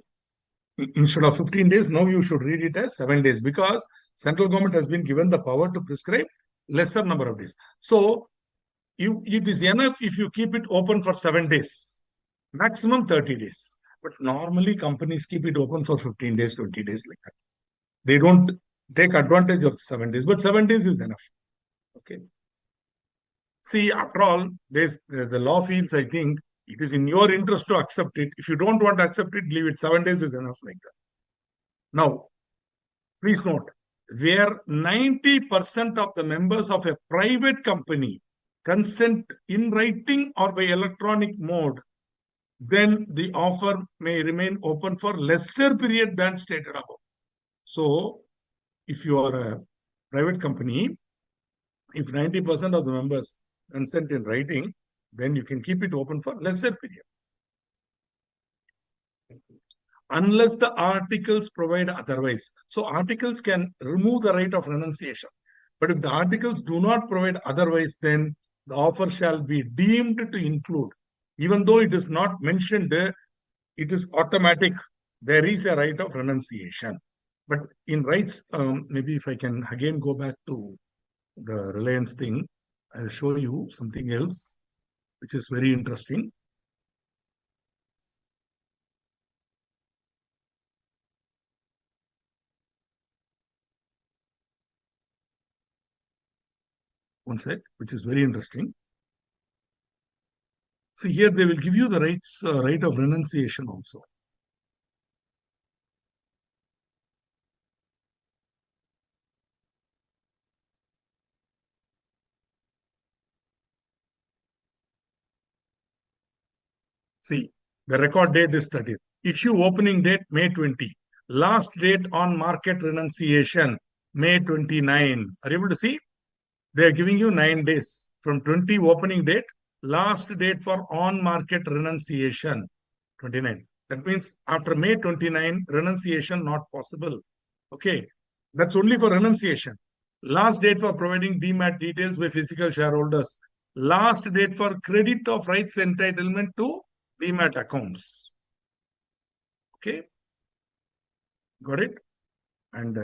Instead of 15 days, now you should read it as 7 days, because central government has been given the power to prescribe lesser number of days. So it is enough if you keep it open for 7 days, maximum 30 days. But normally companies keep it open for 15 days, 20 days like that. They don't take advantage of 7 days, but 7 days is enough. Okay. See, after all, the law feels, I think, it is in your interest to accept it. If you don't want to accept it, leave it. 7 days is enough like that. Now, please note, where 90% of the members of a private company consent in writing or by electronic mode, then the offer may remain open for lesser period than stated above. So, if you are a private company, If 90% of the members consent in writing, then you can keep it open for lesser period. Unless the articles provide otherwise. So articles can remove the right of renunciation. But if the articles do not provide otherwise, then the offer shall be deemed to include. Even though it is not mentioned, it is automatic. There is a right of renunciation. But in rights, maybe if I can again go back to the Reliance thing, I'll show you something else, which is very interesting. One sec, which is very interesting. So here they will give you the rights, right of renunciation also. See, the record date is 30th. Issue opening date, May 20. Last date on market renunciation, May 29. Are you able to see? They are giving you 9 days. From 20 opening date, last date for on-market renunciation, 29. That means after May 29, renunciation not possible. Okay. That's only for renunciation. Last date for providing demat details by physical shareholders. Last date for credit of rights entitlement to demat accounts. Okay. Got it? And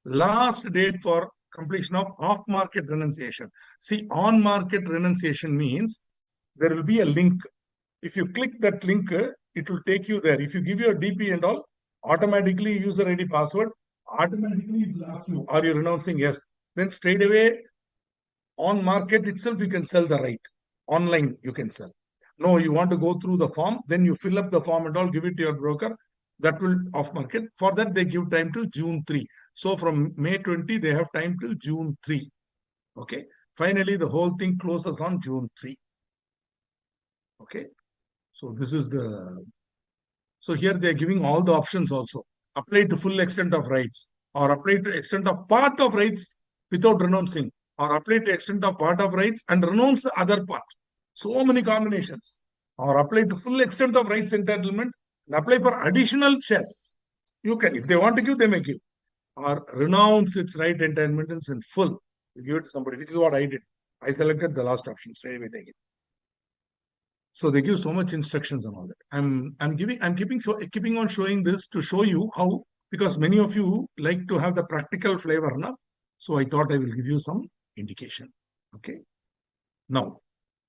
last date for completion of off-market renunciation. See, on-market renunciation means there will be a link. If you click that link, it will take you there. If you give your DP and all, automatically user ID password, automatically it will ask you, are you renouncing? Yes. Then straight away on market itself, you can sell the right. Online, you can sell. No, you want to go through the form, then you fill up the form and all, give it to your broker. That will off market. For that, they give time to June 3. So from May 20, they have time till June 3. Okay. Finally, the whole thing closes on June 3. Okay. So this is the. So here they are giving all the options also. Apply to full extent of rights, or apply to extent of part of rights without renouncing, or apply to extent of part of rights and renounce the other part. So many combinations. Or apply to full extent of rights entitlement and apply for additional shares. You can, if they want to give, they may give. Or renounce its right entitlements in full. You give it to somebody, which is what I did. I selected the last option, straight away take it. So they give so much instructions and all that. I'm keeping on showing this to show you how, because many of you like to have the practical flavor now. So I thought I will give you some indication. Okay. Now,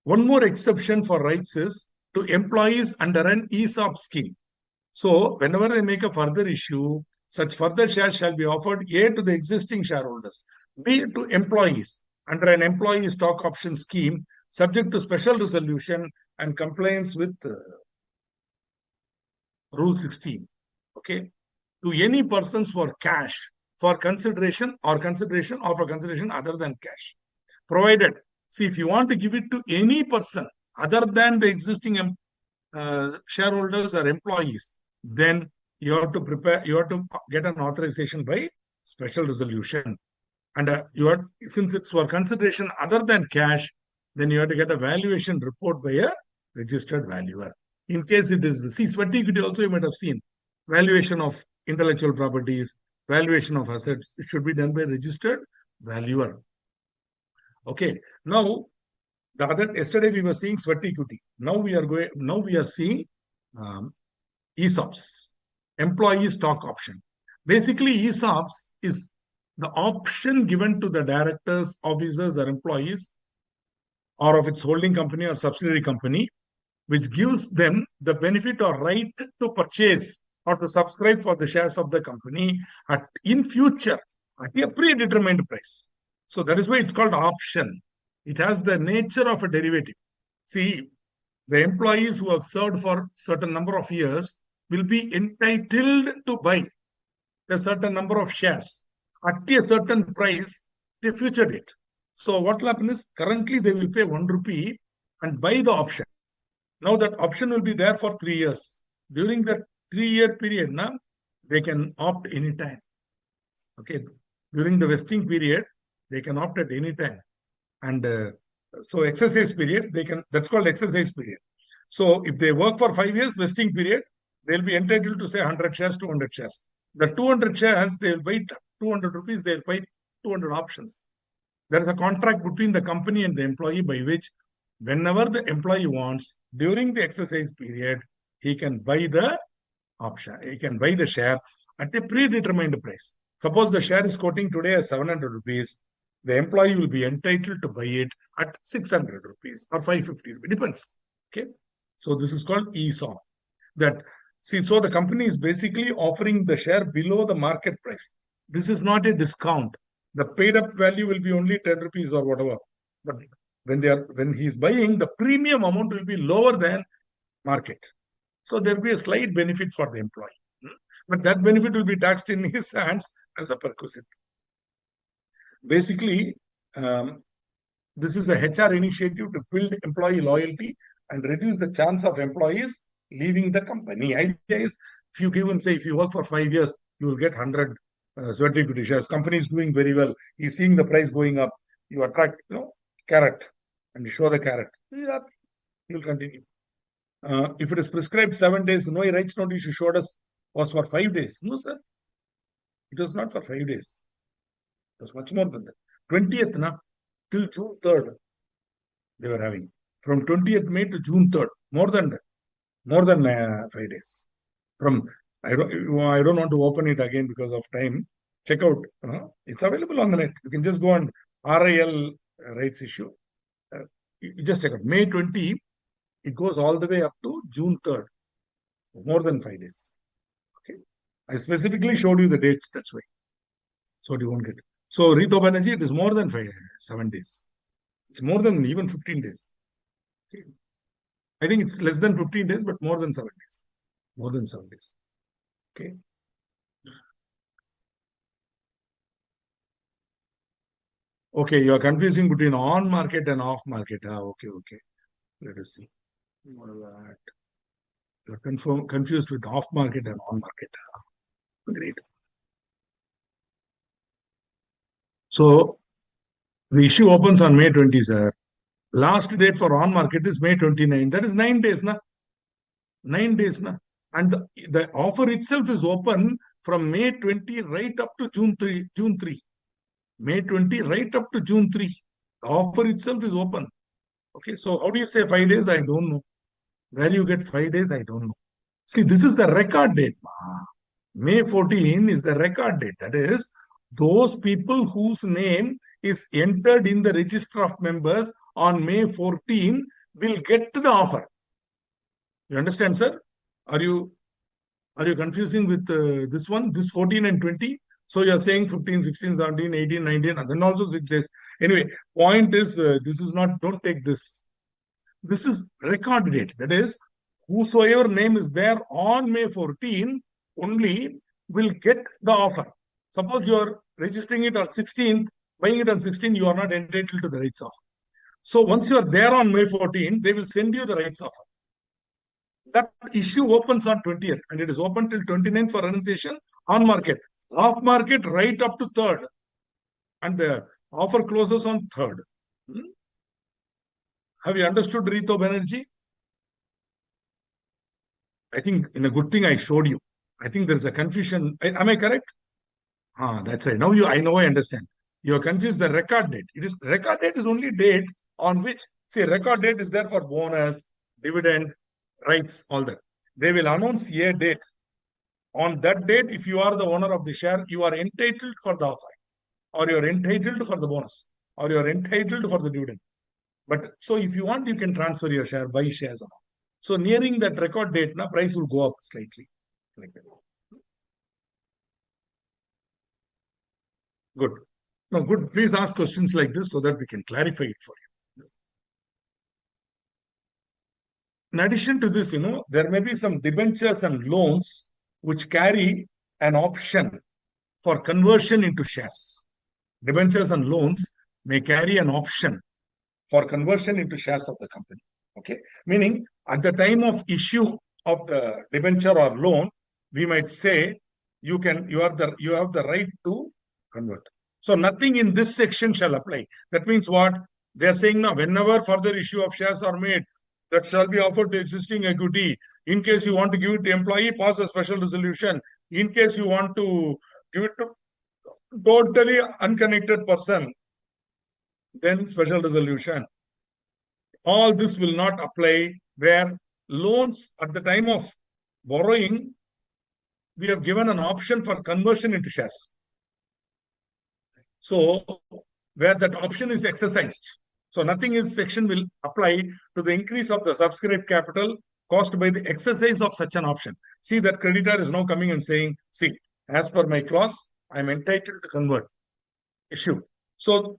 one more exception for rights is to employees under an ESOP scheme. So whenever they make a further issue, such further shares shall be offered A to the existing shareholders, B to employees under an employee stock option scheme, subject to special resolution and compliance with Rule 16. Okay. To any persons for cash, for consideration or for consideration other than cash. Provided, see, if you want to give it to any person other than the existing shareholders or employees, then you have to get an authorization by special resolution. And since it's for consideration other than cash, then you have to get a valuation report by a registered valuer. In case it is, see, sweat equity also you might have seen. Valuation of intellectual properties, valuation of assets, it should be done by registered valuer. Okay. Now, yesterday we were seeing sweat equity. Now we are seeing ESOPs, employee stock option. Basically, ESOPs is the option given to the directors, officers, or employees, or of its holding company or subsidiary company, which gives them the benefit or right to purchase or to subscribe for the shares of the company in future at a predetermined price. So that is why it's called option. It has the nature of a derivative. See, the employees who have served for certain number of years will be entitled to buy a certain number of shares at a certain price at a future date. So what will happen is currently they will pay 1 rupee and buy the option. Now that option will be there for 3 years. During that 3-year period, now they can opt anytime. Okay. During the vesting period, they can opt at any time. And so exercise period, that's called exercise period. So if they work for 5 years, vesting period, they'll be entitled to say 100 shares, 200 shares. The 200 shares, they'll buy 200 rupees, they'll buy 200 options. There is a contract between the company and the employee by which whenever the employee wants, during the exercise period, he can buy the option. He can buy the share at a predetermined price. Suppose the share is quoting today as 700 rupees. The employee will be entitled to buy it at 600 rupees or 550 rupees. Depends. Okay. So this is called ESOP. So the company is basically offering the share below the market price. This is not a discount. The paid up value will be only 10 rupees or whatever. But when he is buying, the premium amount will be lower than market. So there will be a slight benefit for the employee. But that benefit will be taxed in his hands as a perquisite. Basically, this is a HR initiative to build employee loyalty and reduce the chance of employees leaving the company. Idea is, if you give him, say, if you work for 5 years, you will get 100 sweat equity shares. Company is doing very well. He's seeing the price going up. You attract, carrot, and you show the carrot. You'll continue. If it is prescribed 7 days, no rights notice you showed us was for 5 days. No, sir. It was not for 5 days. It was much more than that. 20th, till June 3rd, they were having. From 20th May to June 3rd. More than that. More than 5 days. I don't want to open it again because of time. Check out. It's available on the net. You can just go on RIL rights issue. You just check out. May 20, it goes all the way up to June 3rd. More than 5 days. Okay. I specifically showed you the dates. That's why. So you won't get it. So Rito Banerjee, it is more than 7 days. It's more than even 15 days. Okay. I think it's less than 15 days, but more than 7 days. More than 7 days. Okay. Okay, you are confusing between on market and off market. Okay. Let us see. More of that. You are confused with off market and on market. Great. So the issue opens on May 20, sir. Last date for on market is May 29. That is 9 days, na? 9 days, na? And the offer itself is open from May 20 right up to June 3. May 20 right up to June 3. The offer itself is open. Okay, so how do you say 5 days? I don't know. Where you get 5 days? I don't know. See, this is the record date. May 14 is the record date. That is, those people whose name is entered in the register of members on May 14 will get the offer. You understand, sir? Are you confusing with this one, this 14 and 20? So you're saying 15, 16, 17, 18, 19, and then also 6 days. Anyway, point is, this is not, don't take this. This is record date. That is, whosoever name is there on May 14 only will get the offer. Suppose you are registering it on 16th, buying it on 16th, you are not entitled to the rights offer. So once you are there on May 14, they will send you the rights offer. That issue opens on 20th and it is open till 29th for renunciation on market. Off market right up to 3rd. And the offer closes on 3rd. Have you understood, Rito Banerjee? I think in a good thing I showed you. I think there's a confusion. Am I correct? That's right. Now I understand. You are confused the record date. Record date is only date on which, see, record date is there for bonus, dividend, rights, all that. They will announce a date. On that date, if you are the owner of the share, you are entitled for the offer, or you are entitled for the bonus, or you are entitled for the dividend. But so if you want, you can transfer your share, buy shares. So nearing that record date, price will go up slightly. Like that. Good. No, good. Please ask questions like this so that we can clarify it for you. In addition to this, there may be some debentures and loans which carry an option for conversion into shares. Debentures and loans may carry an option for conversion into shares of the company. Okay, meaning at the time of issue of the debenture or loan, we might say you have the right to convert. So nothing in this section shall apply. That means what? They are saying now, whenever further issue of shares are made, that shall be offered to existing equity. In case you want to give it to employee, pass a special resolution. In case you want to give it to totally unconnected person, then special resolution. All this will not apply where loans at the time of borrowing, we have given an option for conversion into shares. So where that option is exercised, so nothing is section will apply to the increase of the subscribed capital caused by the exercise of such an option. See, that creditor is now coming and saying, see, as per my clause, I am entitled to convert issue. So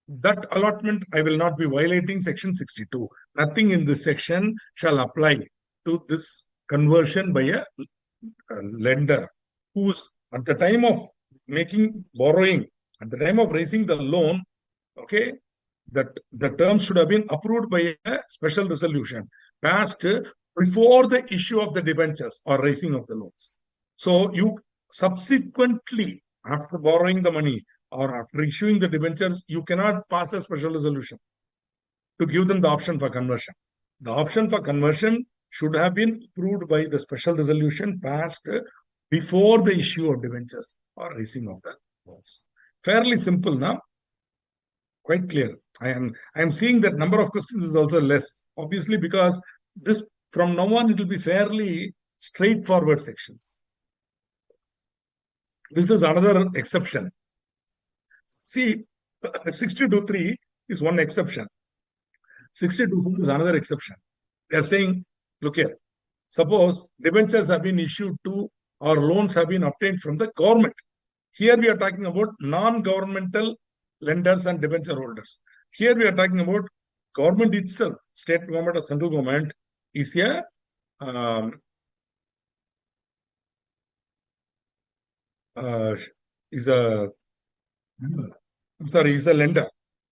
that allotment, I will not be violating section 62. Nothing in this section shall apply to this conversion by a lender who's at the time of making borrowing, at the time of raising the loan, okay, that the terms should have been approved by a special resolution passed before the issue of the debentures or raising of the loans. So you subsequently, after borrowing the money or after issuing the debentures, you cannot pass a special resolution to give them the option for conversion. The option for conversion should have been approved by the special resolution passed before the issue of debentures or raising of the loans. Fairly simple now. Quite clear. I am seeing that number of questions is also less, obviously, because this from now on it will be fairly straightforward sections. This is another exception. See, 62.3 is one exception. 62.4 is another exception. They are saying, look here, suppose debentures have been issued to or loans have been obtained from the government. Here we are talking about non-governmental lenders and debenture holders. Here we are talking about government itself, state government or central government is a is a lender.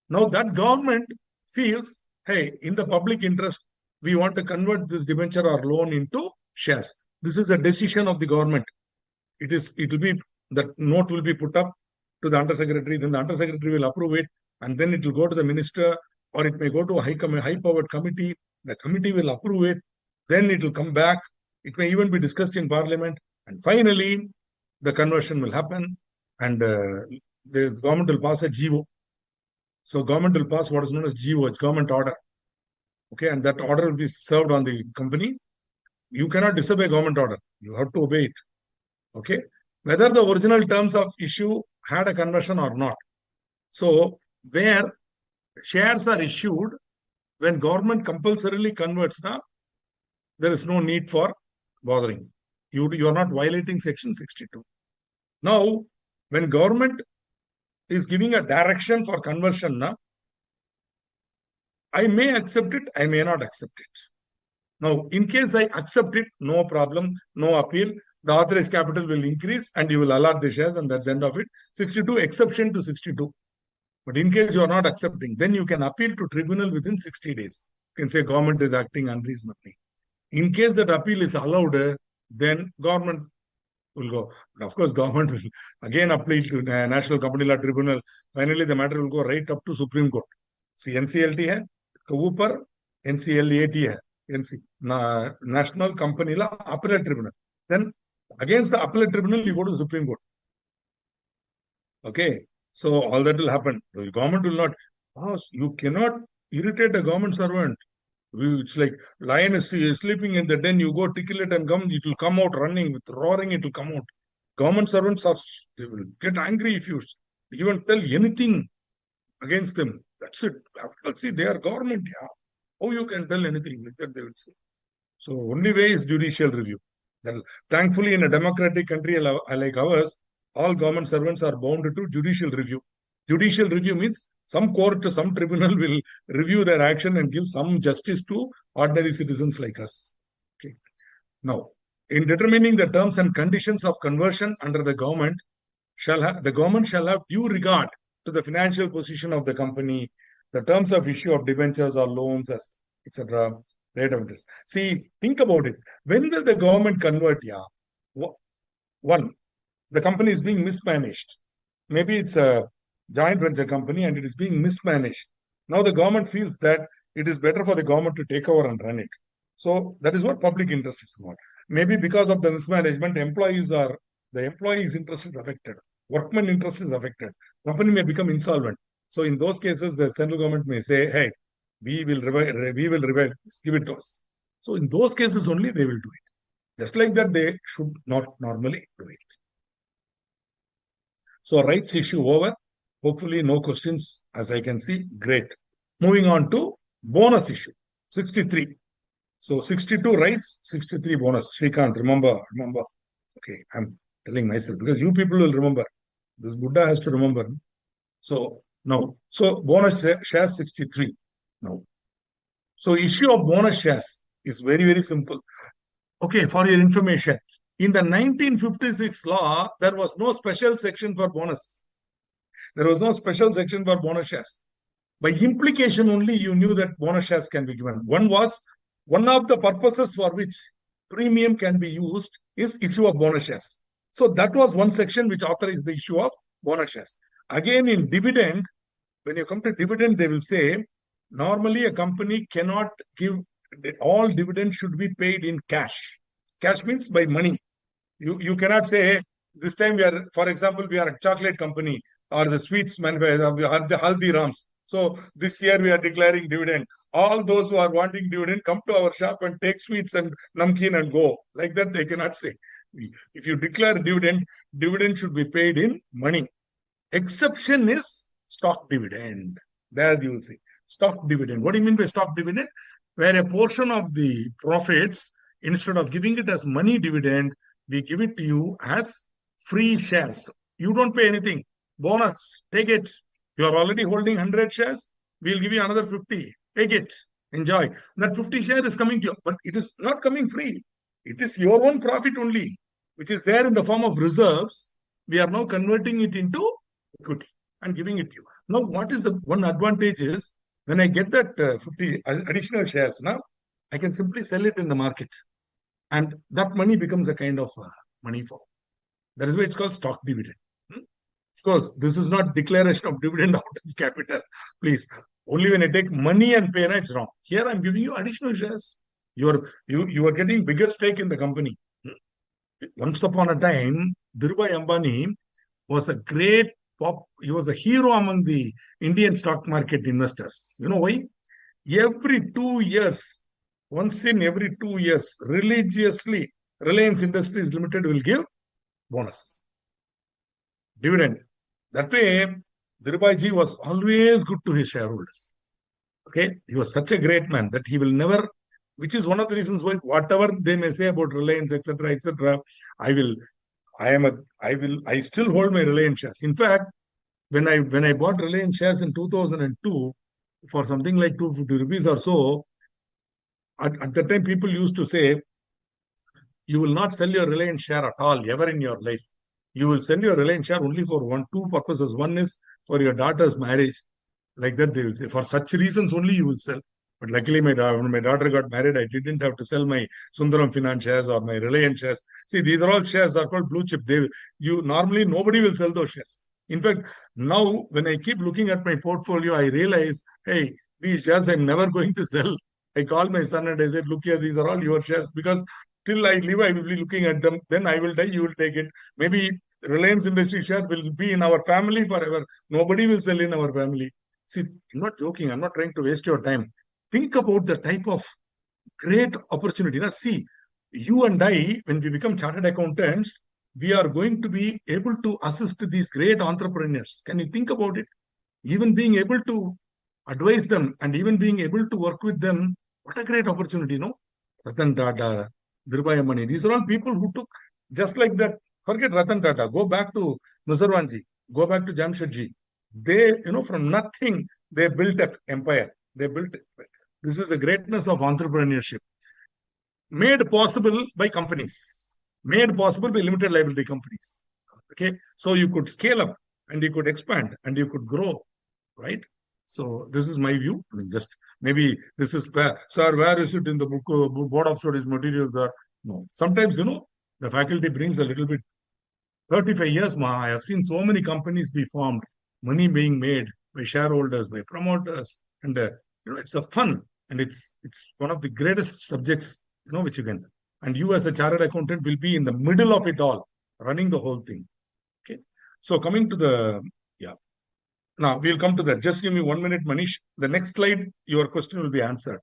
Now that government feels, hey, in the public interest, we want to convert this debenture or loan into shares. This is a decision of the government. It will be, that note will be put up to the undersecretary, then the undersecretary will approve it, and then it will go to the minister, or it may go to a high-powered committee. The committee will approve it, then it will come back. It may even be discussed in parliament, and finally, the conversion will happen, and the government will pass a GO. So government will pass what is known as GO, government order. Okay, and that order will be served on the company. You cannot disobey government order. You have to obey it. Okay, whether the original terms of issue had a conversion or not. So where shares are issued, when government compulsorily converts now, there is no need for bothering. You are not violating section 62. Now, when government is giving a direction for conversion now, I may accept it, I may not accept it. Now, in case I accept it, no problem, no appeal. The authorized capital will increase and you will allot the shares, and that's the end of it. 62, exception to 62. But in case you are not accepting, then you can appeal to tribunal within 60 days. You can say government is acting unreasonably. In case that appeal is allowed, then government will go. But of course, government will again appeal to National Company Law Tribunal. Finally, the matter will go right up to Supreme Court. See, NCLT है, ऊपर NCLAT है, National Company Law Appellate Tribunal. Then against the Appellate Tribunal, you go to Supreme Court. Okay, so all that will happen. The government will not. You cannot irritate a government servant. It's like lion is sleeping in the den. You go tickle it and it will come out running with roaring. It will come out. Government servants they will get angry if you even tell anything against them. That's it. See, they are government. Yeah. How you can tell anything like that? They will say. So only way is judicial review. Then, thankfully, in a democratic country like ours, all government servants are bound to judicial review. Judicial review means some court, some tribunal will review their action and give some justice to ordinary citizens like us. Okay. Now, in determining the terms and conditions of conversion under the government shall have due regard to the financial position of the company, the terms of issue of debentures or loans, etc. Rate of interest. See, think about it. When will the government convert? Yeah, one, the company is being mismanaged. Maybe it's a joint venture company and it is being mismanaged. Now the government feels that it is better for the government to take over and run it. So that is what public interest is about. Maybe because of the mismanagement, the employee's interest is affected. Workman interest is affected. Company may become insolvent. So in those cases, the central government may say, hey, we will revive this, give it to us. So in those cases only they will do it. Just like that, they should not normally do it. So rights issue over. Hopefully no questions as I can see. Great. Moving on to bonus issue. 63. So 62 rights, 63 bonus. Srikanth, remember. Okay, I'm telling myself because you people will remember. This Buddha has to remember. So now, so bonus shares 63. Now, so issue of bonus shares is very, very simple. Okay, for your information, in the 1956 law, there was no special section for bonus. There was no special section for bonus shares. By implication only, you knew that bonus shares can be given. One of the purposes for which premium can be used is issue of bonus shares. So that was one section which authorized the issue of bonus shares. Again, in dividend, when you come to dividend, they will say, normally a company cannot give, all dividends should be paid in cash. Cash means by money. You cannot say, hey, this time we are, for example, we are a chocolate company or the sweets manufacturer or the Haldirams. So this year we are declaring dividend. All those who are wanting dividend come to our shop and take sweets and namkeen and go. Like that they cannot say. If you declare dividend, dividend should be paid in money. Exception is stock dividend. There you will see. Stock dividend. What do you mean by stock dividend? Where a portion of the profits, instead of giving it as money dividend, we give it to you as free shares. You don't pay anything. Bonus. Take it. You are already holding 100 shares. We'll give you another 50. Take it. Enjoy. That 50 share is coming to you. But it is not coming free. It is your own profit only, which is there in the form of reserves. We are now converting it into equity and giving it to you. Now, what is the one advantage is when I get that 50 additional shares now, I can simply sell it in the market. And that money becomes a kind of money for. That is why it's called stock dividend. Of course, this is not declaration of dividend out of capital. Please, only when I take money and pay, it's wrong. Here I'm giving you additional shares. You are getting bigger stake in the company. Once upon a time, Dhirubhai Ambani was a great he was a hero among the Indian stock market investors. You know why? Every 2 years, once in every 2 years, religiously, Reliance Industries Limited will give bonus, dividend. That way, Dhirubhai was always good to his shareholders. Okay, he was such a great man that he will never, which is one of the reasons why whatever they may say about Reliance, etc., I still hold my Reliance shares. In fact, when I bought Reliance shares in 2002 for something like 250 rupees or so, at the time people used to say, you will not sell your Reliance share at all ever in your life. You will sell your Reliance share only for two purposes. One is for your daughter's marriage. Like that they will say. For such reasons only you will sell. But luckily when my daughter got married, I didn't have to sell my Sundaram Finance shares or my Reliance shares. See, these are all shares are called blue chip. Normally nobody will sell those shares. In fact, now when I keep looking at my portfolio, I realize, hey, these shares I'm never going to sell. I called my son and I said, look here, these are all your shares because till I live, I will be looking at them. Then I will die, you will take it. Maybe Reliance Industry share will be in our family forever. Nobody will sell in our family. See, I'm not joking. I'm not trying to waste your time. Think about the type of great opportunity. Now, see, you and I, when we become chartered accountants, we are going to be able to assist these great entrepreneurs. Can you think about it? Even being able to advise them and even being able to work with them, what a great opportunity, no? Ratan Tata, Dhirubhai Ambani, these are all people who took, just like that, forget Ratan Tata, go back to Nuzarwanji, go back to Jamshedji. They, from nothing, they built an empire. This is the greatness of entrepreneurship. Made possible by companies, made possible by limited liability companies. Okay, so you could scale up and you could expand and you could grow, right? So this is my view. I mean, just maybe this is sir, where is it in the book, board of studies materials? No, sometimes the faculty brings a little bit. 35 years, I have seen so many companies be formed, money being made, by shareholders, by promoters, and it's a fun, and it's one of the greatest subjects which you can. And you as a chartered accountant will be in the middle of it all, running the whole thing. Okay. So coming to the now we'll come to that. Just give me 1 minute, Manish. The next slide, your question will be answered.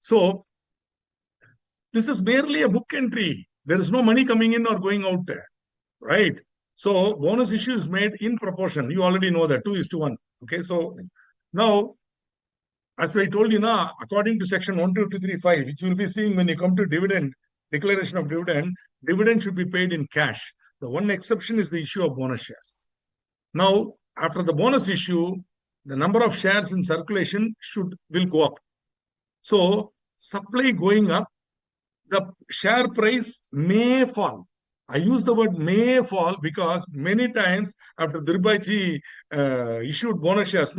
So this is merely a book entry. There is no money coming in or going out there, right? So bonus issue is made in proportion. You already know that 2:1. Okay. So now, as I told you now, according to section 12235, which you will be seeing when you come to dividend, declaration of dividend should be paid in cash. The one exception is the issue of bonus shares. Now, after the bonus issue, the number of shares in circulation will go up. So, supply going up, the share price may fall. I use the word may fall because many times after Dirbaji issued bonus shares,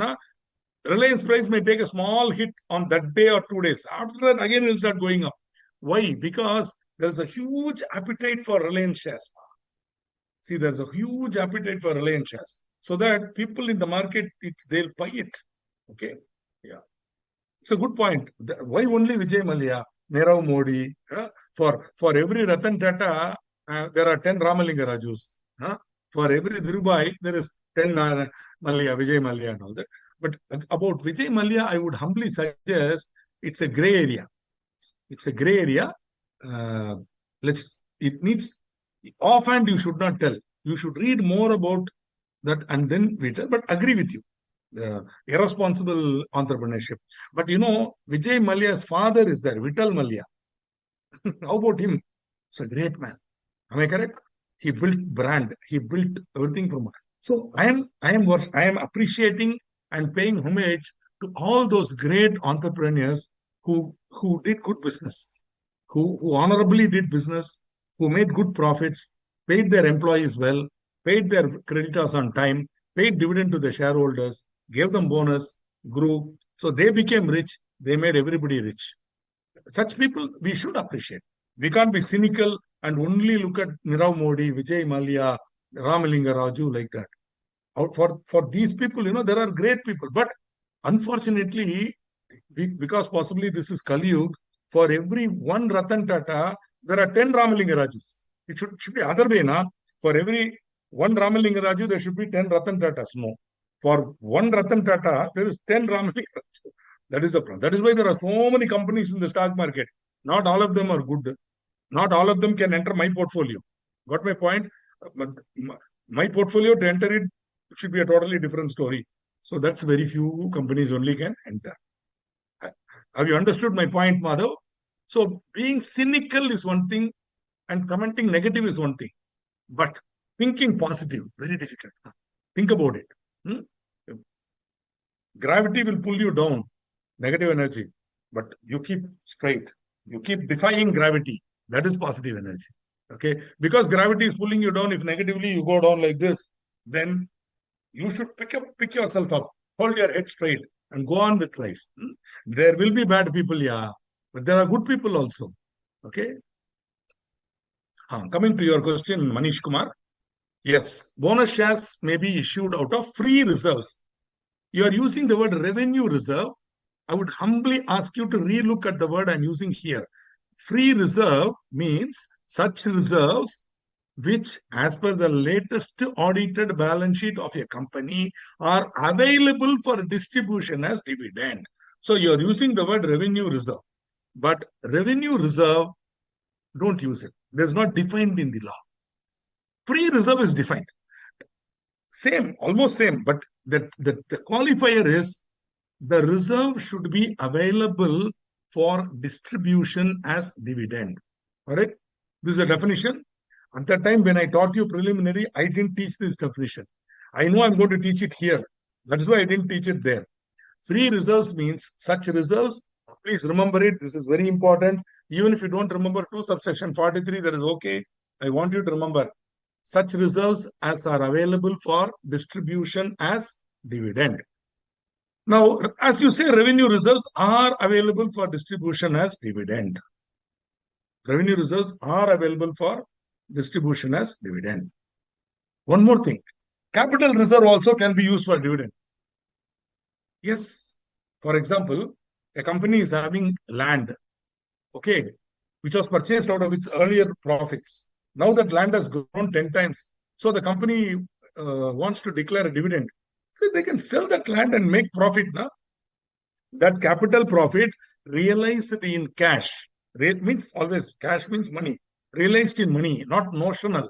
Reliance price may take a small hit on that day or 2 days. After that, again, it will start going up. Why? Because there's a huge appetite for Reliance shares. See, there's a huge appetite for Reliance shares. So that people in the market, they'll buy it. Okay? Yeah. It's a good point. Why only Vijay Mallya, Nirav Modi? For every Ratan Tata, there are 10 Ramalinga Rajus. For every Dhirubhai, there is 10 Vijay Mallya and all that. But about Vijay Mallya, I would humbly suggest it's a gray area. It's a gray area. It needs, offhand you should not tell. You should read more about that and then we tell. But agree with you. Irresponsible entrepreneurship. But Vijay Mallya's father is there, Vittal Mallya. How about him? He's a great man. Am I correct? He built brand. He built everything from. So I am appreciating and paying homage to all those great entrepreneurs who did good business, who honorably did business, who made good profits, paid their employees well, paid their creditors on time, paid dividend to the shareholders, gave them bonus, grew. So they became rich. They made everybody rich. Such people we should appreciate. We can't be cynical and only look at Nirav Modi, Vijay Mallya, Ramalinga Raju like that. For these people, there are great people. But unfortunately, because possibly this is Kali Yuga, for every one Ratan Tata, there are 10 Ramalinga Rajus. It should be other way, na? For every one Ramalinga Raju, there should be 10 Ratan Tatas. No. For one Ratan Tata, there is 10 Ramalinga Raju. That is the problem. That is why there are so many companies in the stock market. Not all of them are good. Not all of them can enter my portfolio. Got my point? My portfolio, to enter it should be a totally different story. So that's very few companies only can enter. Have you understood my point, Madhav? So being cynical is one thing and commenting negative is one thing. But thinking positive, very difficult. Think about it. Gravity will pull you down, negative energy. But you keep straight. You keep defying gravity. That is positive energy. Okay? Because gravity is pulling you down. If negatively you go down like this, then you should pick yourself up. Hold your head straight and go on with life. There will be bad people, yeah. But there are good people also. Okay? Coming to your question, Manish Kumar. Yes, bonus shares may be issued out of free reserves. You are using the word revenue reserve. I would humbly ask you to relook at the word I'm using here. Free reserve means such reserves which, as per the latest audited balance sheet of a company, are available for distribution as dividend. So you are using the word revenue reserve. But revenue reserve, don't use it. It is not defined in the law. Free reserve is defined. Same, almost same, but the qualifier is the reserve should be available for distribution as dividend. All right? This is a definition. At that time when I taught you preliminary, I didn't teach this definition. I know I'm going to teach it here. That is why I didn't teach it there. Free reserves means such reserves. Please remember it. This is very important. Even if you don't remember 2 subsection 43, that is okay. I want you to remember such reserves as are available for distribution as dividend. Now, as you say, revenue reserves are available for distribution as dividend. Revenue reserves are available for distribution as dividend. One more thing. Capital reserve also can be used for dividend. Yes. For example, a company is having land, okay, which was purchased out of its earlier profits. Now that land has grown 10 times. So the company wants to declare a dividend. So they can sell that land and make profit now. That capital profit realized in cash. Means always cash means money. Realized in money, not notional,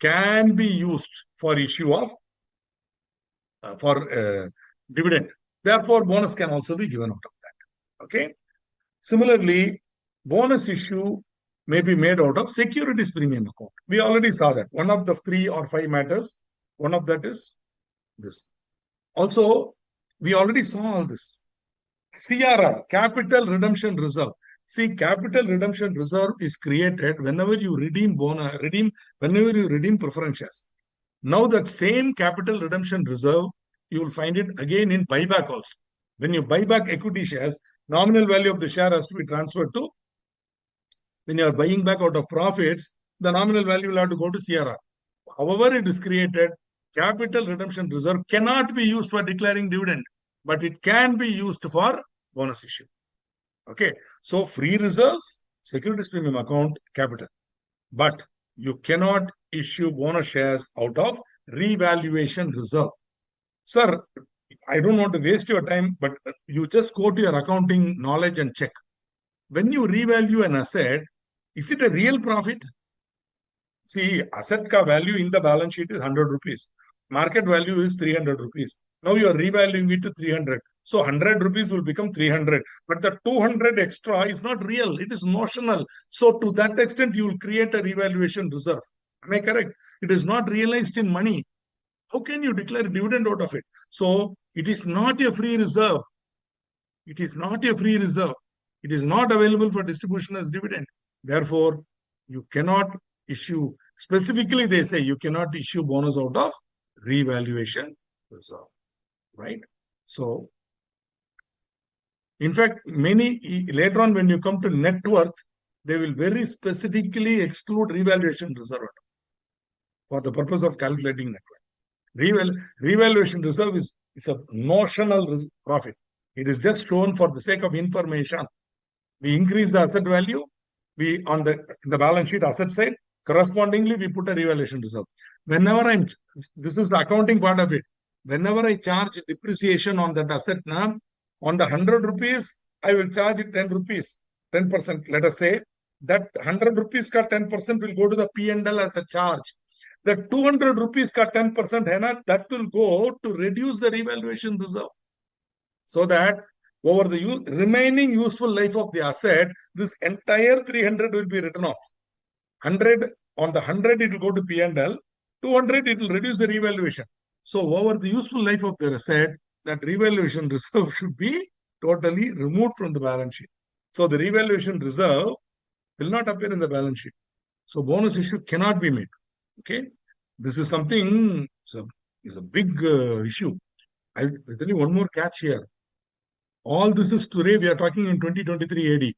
can be used for issue of for dividend. Therefore, bonus can also be given out of that. Okay. Similarly, bonus issue may be made out of securities premium account. We already saw that. One of the 3 or 5 matters. One of that is this. Also, we already saw all this. CRR, Capital Redemption Reserve. See, Capital Redemption Reserve is created whenever you redeem whenever you redeem preference shares. Now that same Capital Redemption Reserve, you will find it again in buyback also. When you buy back equity shares, nominal value of the share has to be transferred to, when you are buying back out of profits, the nominal value will have to go to CRR. However, it is created, Capital Redemption Reserve cannot be used for declaring dividend, but it can be used for bonus issue. Okay. So free reserves, securities premium account, capital. But you cannot issue bonus shares out of revaluation reserve. Sir, I don't want to waste your time, but you just go to your accounting knowledge and check. When you revalue an asset, is it a real profit? See, asset ka value in the balance sheet is 100 rupees. Market value is 300 rupees. Now you are revaluing it to 300. So 100 rupees will become 300. But the 200 extra is not real. It is notional. So to that extent, you will create a revaluation reserve. Am I correct? It is not realized in money. How can you declare a dividend out of it? So it is not a free reserve. It is not a free reserve. It is not available for distribution as dividend. Therefore, you cannot issue, specifically they say you cannot issue bonus out of revaluation reserve, right? So, in fact, later on when you come to net worth, they will very specifically exclude revaluation reserve for the purpose of calculating net worth. Revaluation reserve is a notional profit. It is just shown for the sake of information. We increase the asset value. We on the balance sheet asset side, correspondingly we put a revaluation reserve. Whenever this is the accounting part of it. Whenever I charge depreciation on that asset now, on the 100 rupees, I will charge it 10 rupees, 10%. Let us say that 100 rupees ka 10% will go to the P&L as a charge. The 200 rupees ka 10% that will go to reduce the revaluation reserve. So that over the remaining useful life of the asset, this entire 300 will be written off. 100 on the 100 it will go to P&L, 200 it will reduce the revaluation. So over the useful life of the asset, that revaluation reserve should be totally removed from the balance sheet. So the revaluation reserve will not appear in the balance sheet. So bonus issue cannot be made. Okay, this is something is a big issue. I'll tell you one more catch here. All this is today, we are talking in 2023 AD.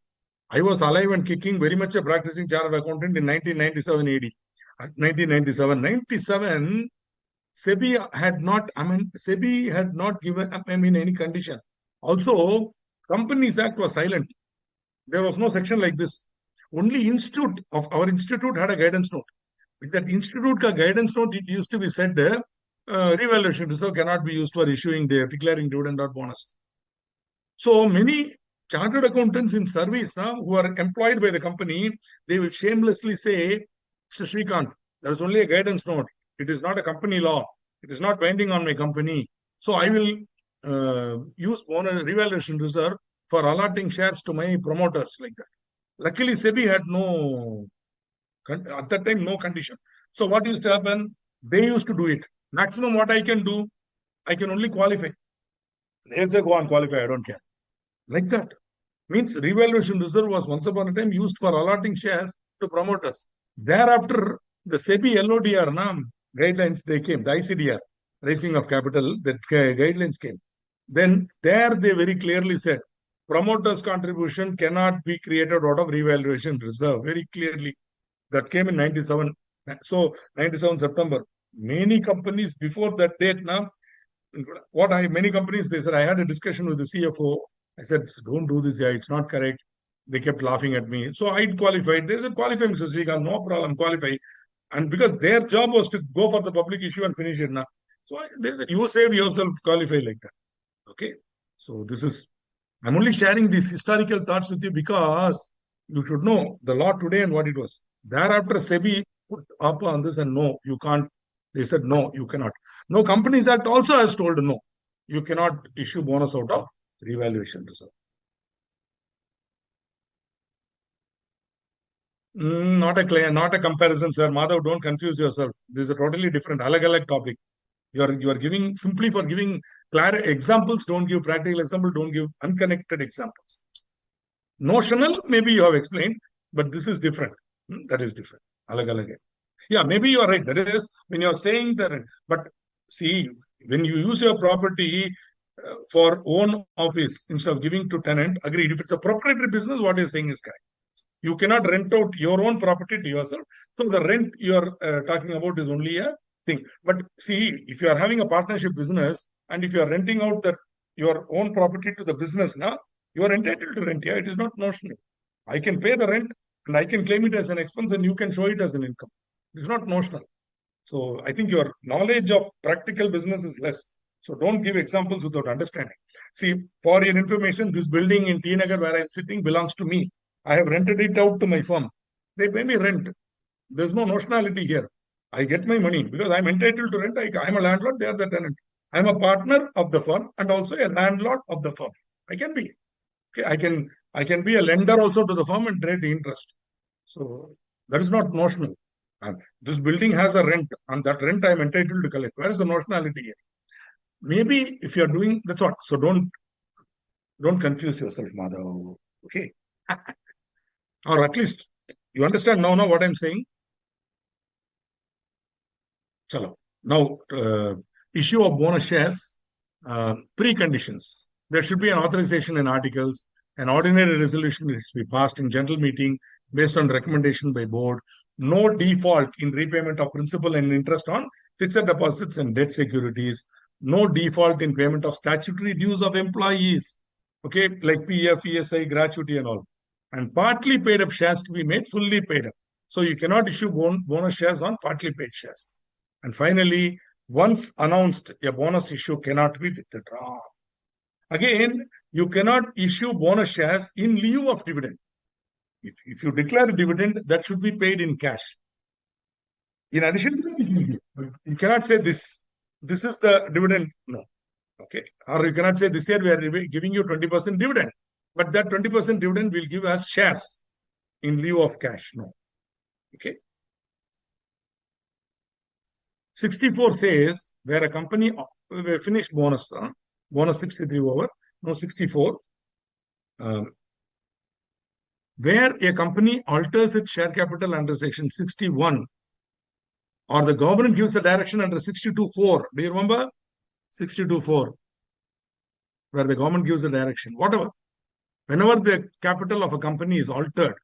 I was alive and kicking, very much a practicing chartered accountant in 1997 AD. 1997, SEBI had not given any condition. Also, Companies Act was silent. There was no section like this. Only our institute had a guidance note. With that institute guidance note, it used to be said revaluation reserve cannot be used for declaring dividend or bonus. So many chartered accountants in service now who are employed by the company, they will shamelessly say, Mr. Srikanth, there is only a guidance note. It is not a company law. It is not binding on my company. So I will use revaluation reserve for allotting shares to my promoters like that. Luckily, SEBI had at that time, no condition. So what used to happen? They used to do it. Maximum what I can do, I can only qualify. They'll say, go on, qualify, I don't care. Like that. Means revaluation reserve was once upon a time used for allotting shares to promoters. Thereafter, the SEBI LODR guidelines, they came, the ICDR, raising of capital, that guidelines came. Then there they very clearly said, promoters' contribution cannot be created out of revaluation reserve. Very clearly. That came in 97. So 97 September. Many companies before that date Many companies, they said, I had a discussion with the CFO. I said, don't do this. Yeah, it's not correct. They kept laughing at me. So I qualified. They said, qualify, Mr. Srikanth, no problem, qualify. And because their job was to go for the public issue and finish it now. So they said, you save yourself, qualify like that. Okay. So I'm only sharing these historical thoughts with you because you should know the law today and what it was. Thereafter, SEBI put up on this and no, you can't. They said, no, you cannot. No, Companies Act also has told no. You cannot issue bonus out of revaluation reserve. Not a comparison, sir. Madhav, don't confuse yourself. This is a totally different, alag topic. You are giving simply for giving clear examples. Don't give practical example. Don't give unconnected examples. Notional, maybe you have explained, but this is different. That is different. Alag. Yeah, maybe you are right. That is when you are staying there. But see, when you use your property for own office instead of giving to tenant, agreed. If it's a proprietary business, what you're saying is correct. You cannot rent out your own property to yourself. So the rent you are talking about is only a thing. But see, if you are having a partnership business and if you are renting out your own property to the business, now you are entitled to rent. Yeah, it is not notional. I can pay the rent and I can claim it as an expense and you can show it as an income. It's not notional. So I think your knowledge of practical business is less. So don't give examples without understanding. See, for your information, this building in T Nagar where I'm sitting belongs to me. I have rented it out to my firm. They pay me rent. There's no notionality here. I get my money because I'm entitled to rent. I'm a landlord, they are the tenant. I'm a partner of the firm and also a landlord of the firm. I can be. Okay, I can be a lender also to the firm and trade the interest. So that is not notional. And this building has a rent, and that rent I am entitled to collect. Where is the notionality here? Maybe if you are doing that's what. So don't confuse yourself, Madhav. Okay. Or at least you understand now what I'm saying. Chalo. Now, issue of bonus shares, preconditions. There should be an authorization in articles. An ordinary resolution is to be passed in general meeting based on recommendation by board. No default in repayment of principal and interest on fixed deposits and debt securities. No default in payment of statutory dues of employees. Okay, like PF, ESI, gratuity and all. And partly paid up shares to be made fully paid up. So you cannot issue bonus shares on partly paid shares. And finally, once announced, a bonus issue cannot be withdrawn. Again, you cannot issue bonus shares in lieu of dividend. If you declare a dividend, that should be paid in cash. In addition to that, you can give. But you cannot say this is the dividend. No. Okay. Or you cannot say this year we are giving you 20% dividend. But that 20% dividend will give us shares in lieu of cash. No. Okay. 64 says where a company finished bonus, bonus 63 over, no 64, where a company alters its share capital under section 61 or the government gives a direction under 62.4. Do you remember? 62.4, where the government gives a direction. Whatever. Whenever the capital of a company is altered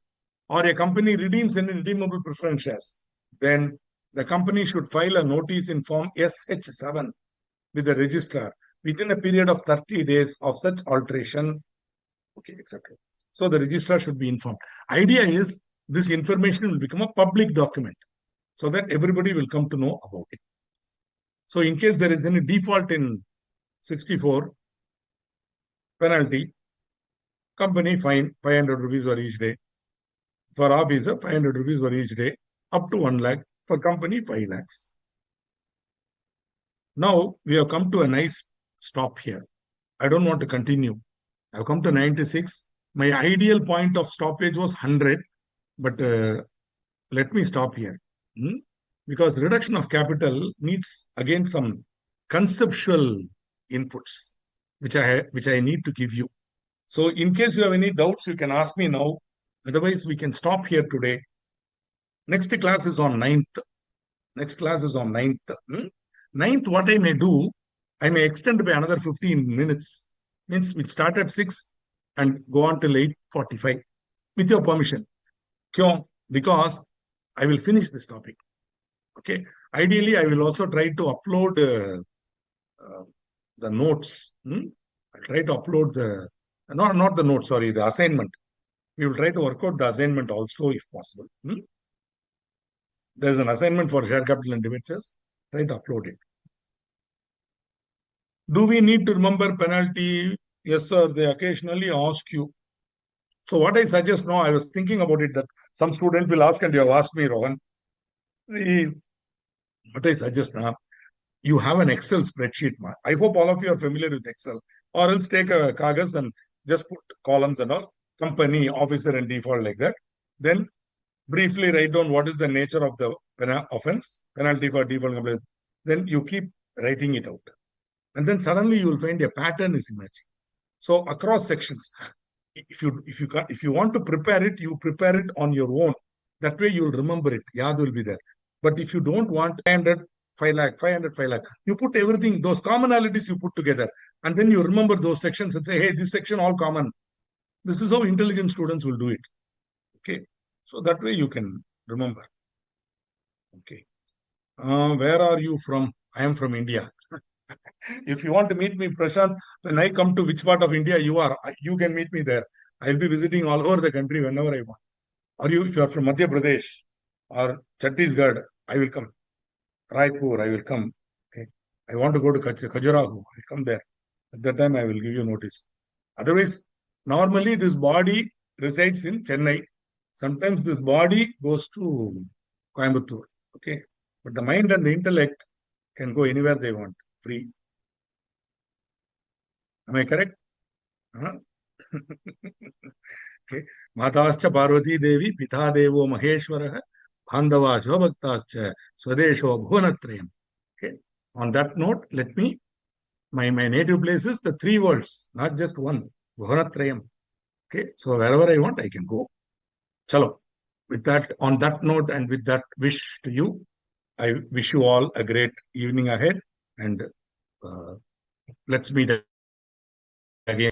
or a company redeems any redeemable preference shares, then the company should file a notice in form SH7 with the registrar within a period of 30 days of such alteration. Okay, etc. So the registrar should be informed. Idea is this information will become a public document so that everybody will come to know about it. So in case there is any default in 64, penalty, company fine 500 rupees for each day. For officer, 500 rupees for each day, up to 1 lakh. For company, 5 lakhs. Now we have come to a nice stop here. I don't want to continue. I've come to 96. My ideal point of stoppage was 100, but let me stop here. Because reduction of capital needs again some conceptual inputs, which I need to give you. So in case you have any doubts, you can ask me now. Otherwise, we can stop here today. Next class is on 9th. Next class is on 9th. 9th, what I may do, I may extend by another 15 minutes. Means we start at 6 and go on till 8:45 with your permission. Because I will finish this topic. Okay. Ideally, I will also try to upload the notes. I'll try to upload not the notes, sorry, the assignment. We will try to work out the assignment also if possible. There's an assignment for share capital and debentures. Try to upload it. Do we need to remember penalty? Yes, sir. They occasionally ask you. So what I suggest now, I was thinking about it that some student will ask, and you have asked me, Rohan. What I suggest now, you have an Excel spreadsheet. I hope all of you are familiar with Excel. Or else take a kagas and just put columns and all, company, officer, and default like that. Then briefly write down what is the nature of the offense, penalty for default complaint. Then you keep writing it out. And then suddenly you will find a pattern is emerging. So across sections, if you want to prepare it, you prepare it on your own. That way you will remember it. Yad will be there. But if you don't want 500, 5 lakh, 500, 5 lakh, you put everything, those commonalities you put together. And then you remember those sections and say, hey, this section all common. This is how intelligent students will do it. Okay. So that way you can remember. Okay. Where are you from? I am from India. If you want to meet me, Prashant, when I come to which part of India you are, you can meet me there. I'll be visiting all over the country whenever I want. Or if you are from Madhya Pradesh or Chhattisgarh, I will come. Raipur, I will come. Okay. I want to go to Khajuraho, I come there. At that time, I will give you notice. Otherwise, normally this body resides in Chennai. Sometimes this body goes to Coimbatore. Okay. But the mind and the intellect can go anywhere they want, free. Am I correct? Okay. Matascha Parvati Devi, Pitha Devo Maheshwara, Bandava Shivabhaktascha, Swadesho Bhuvanathrayam. Okay. On that note, let me, my native place is the 3 worlds, not just one. Bhuvanathrayam. Okay. So wherever I want, I can go. Chalo. With that, on that note and with that wish to you, I wish you all a great evening ahead, and let's meet again.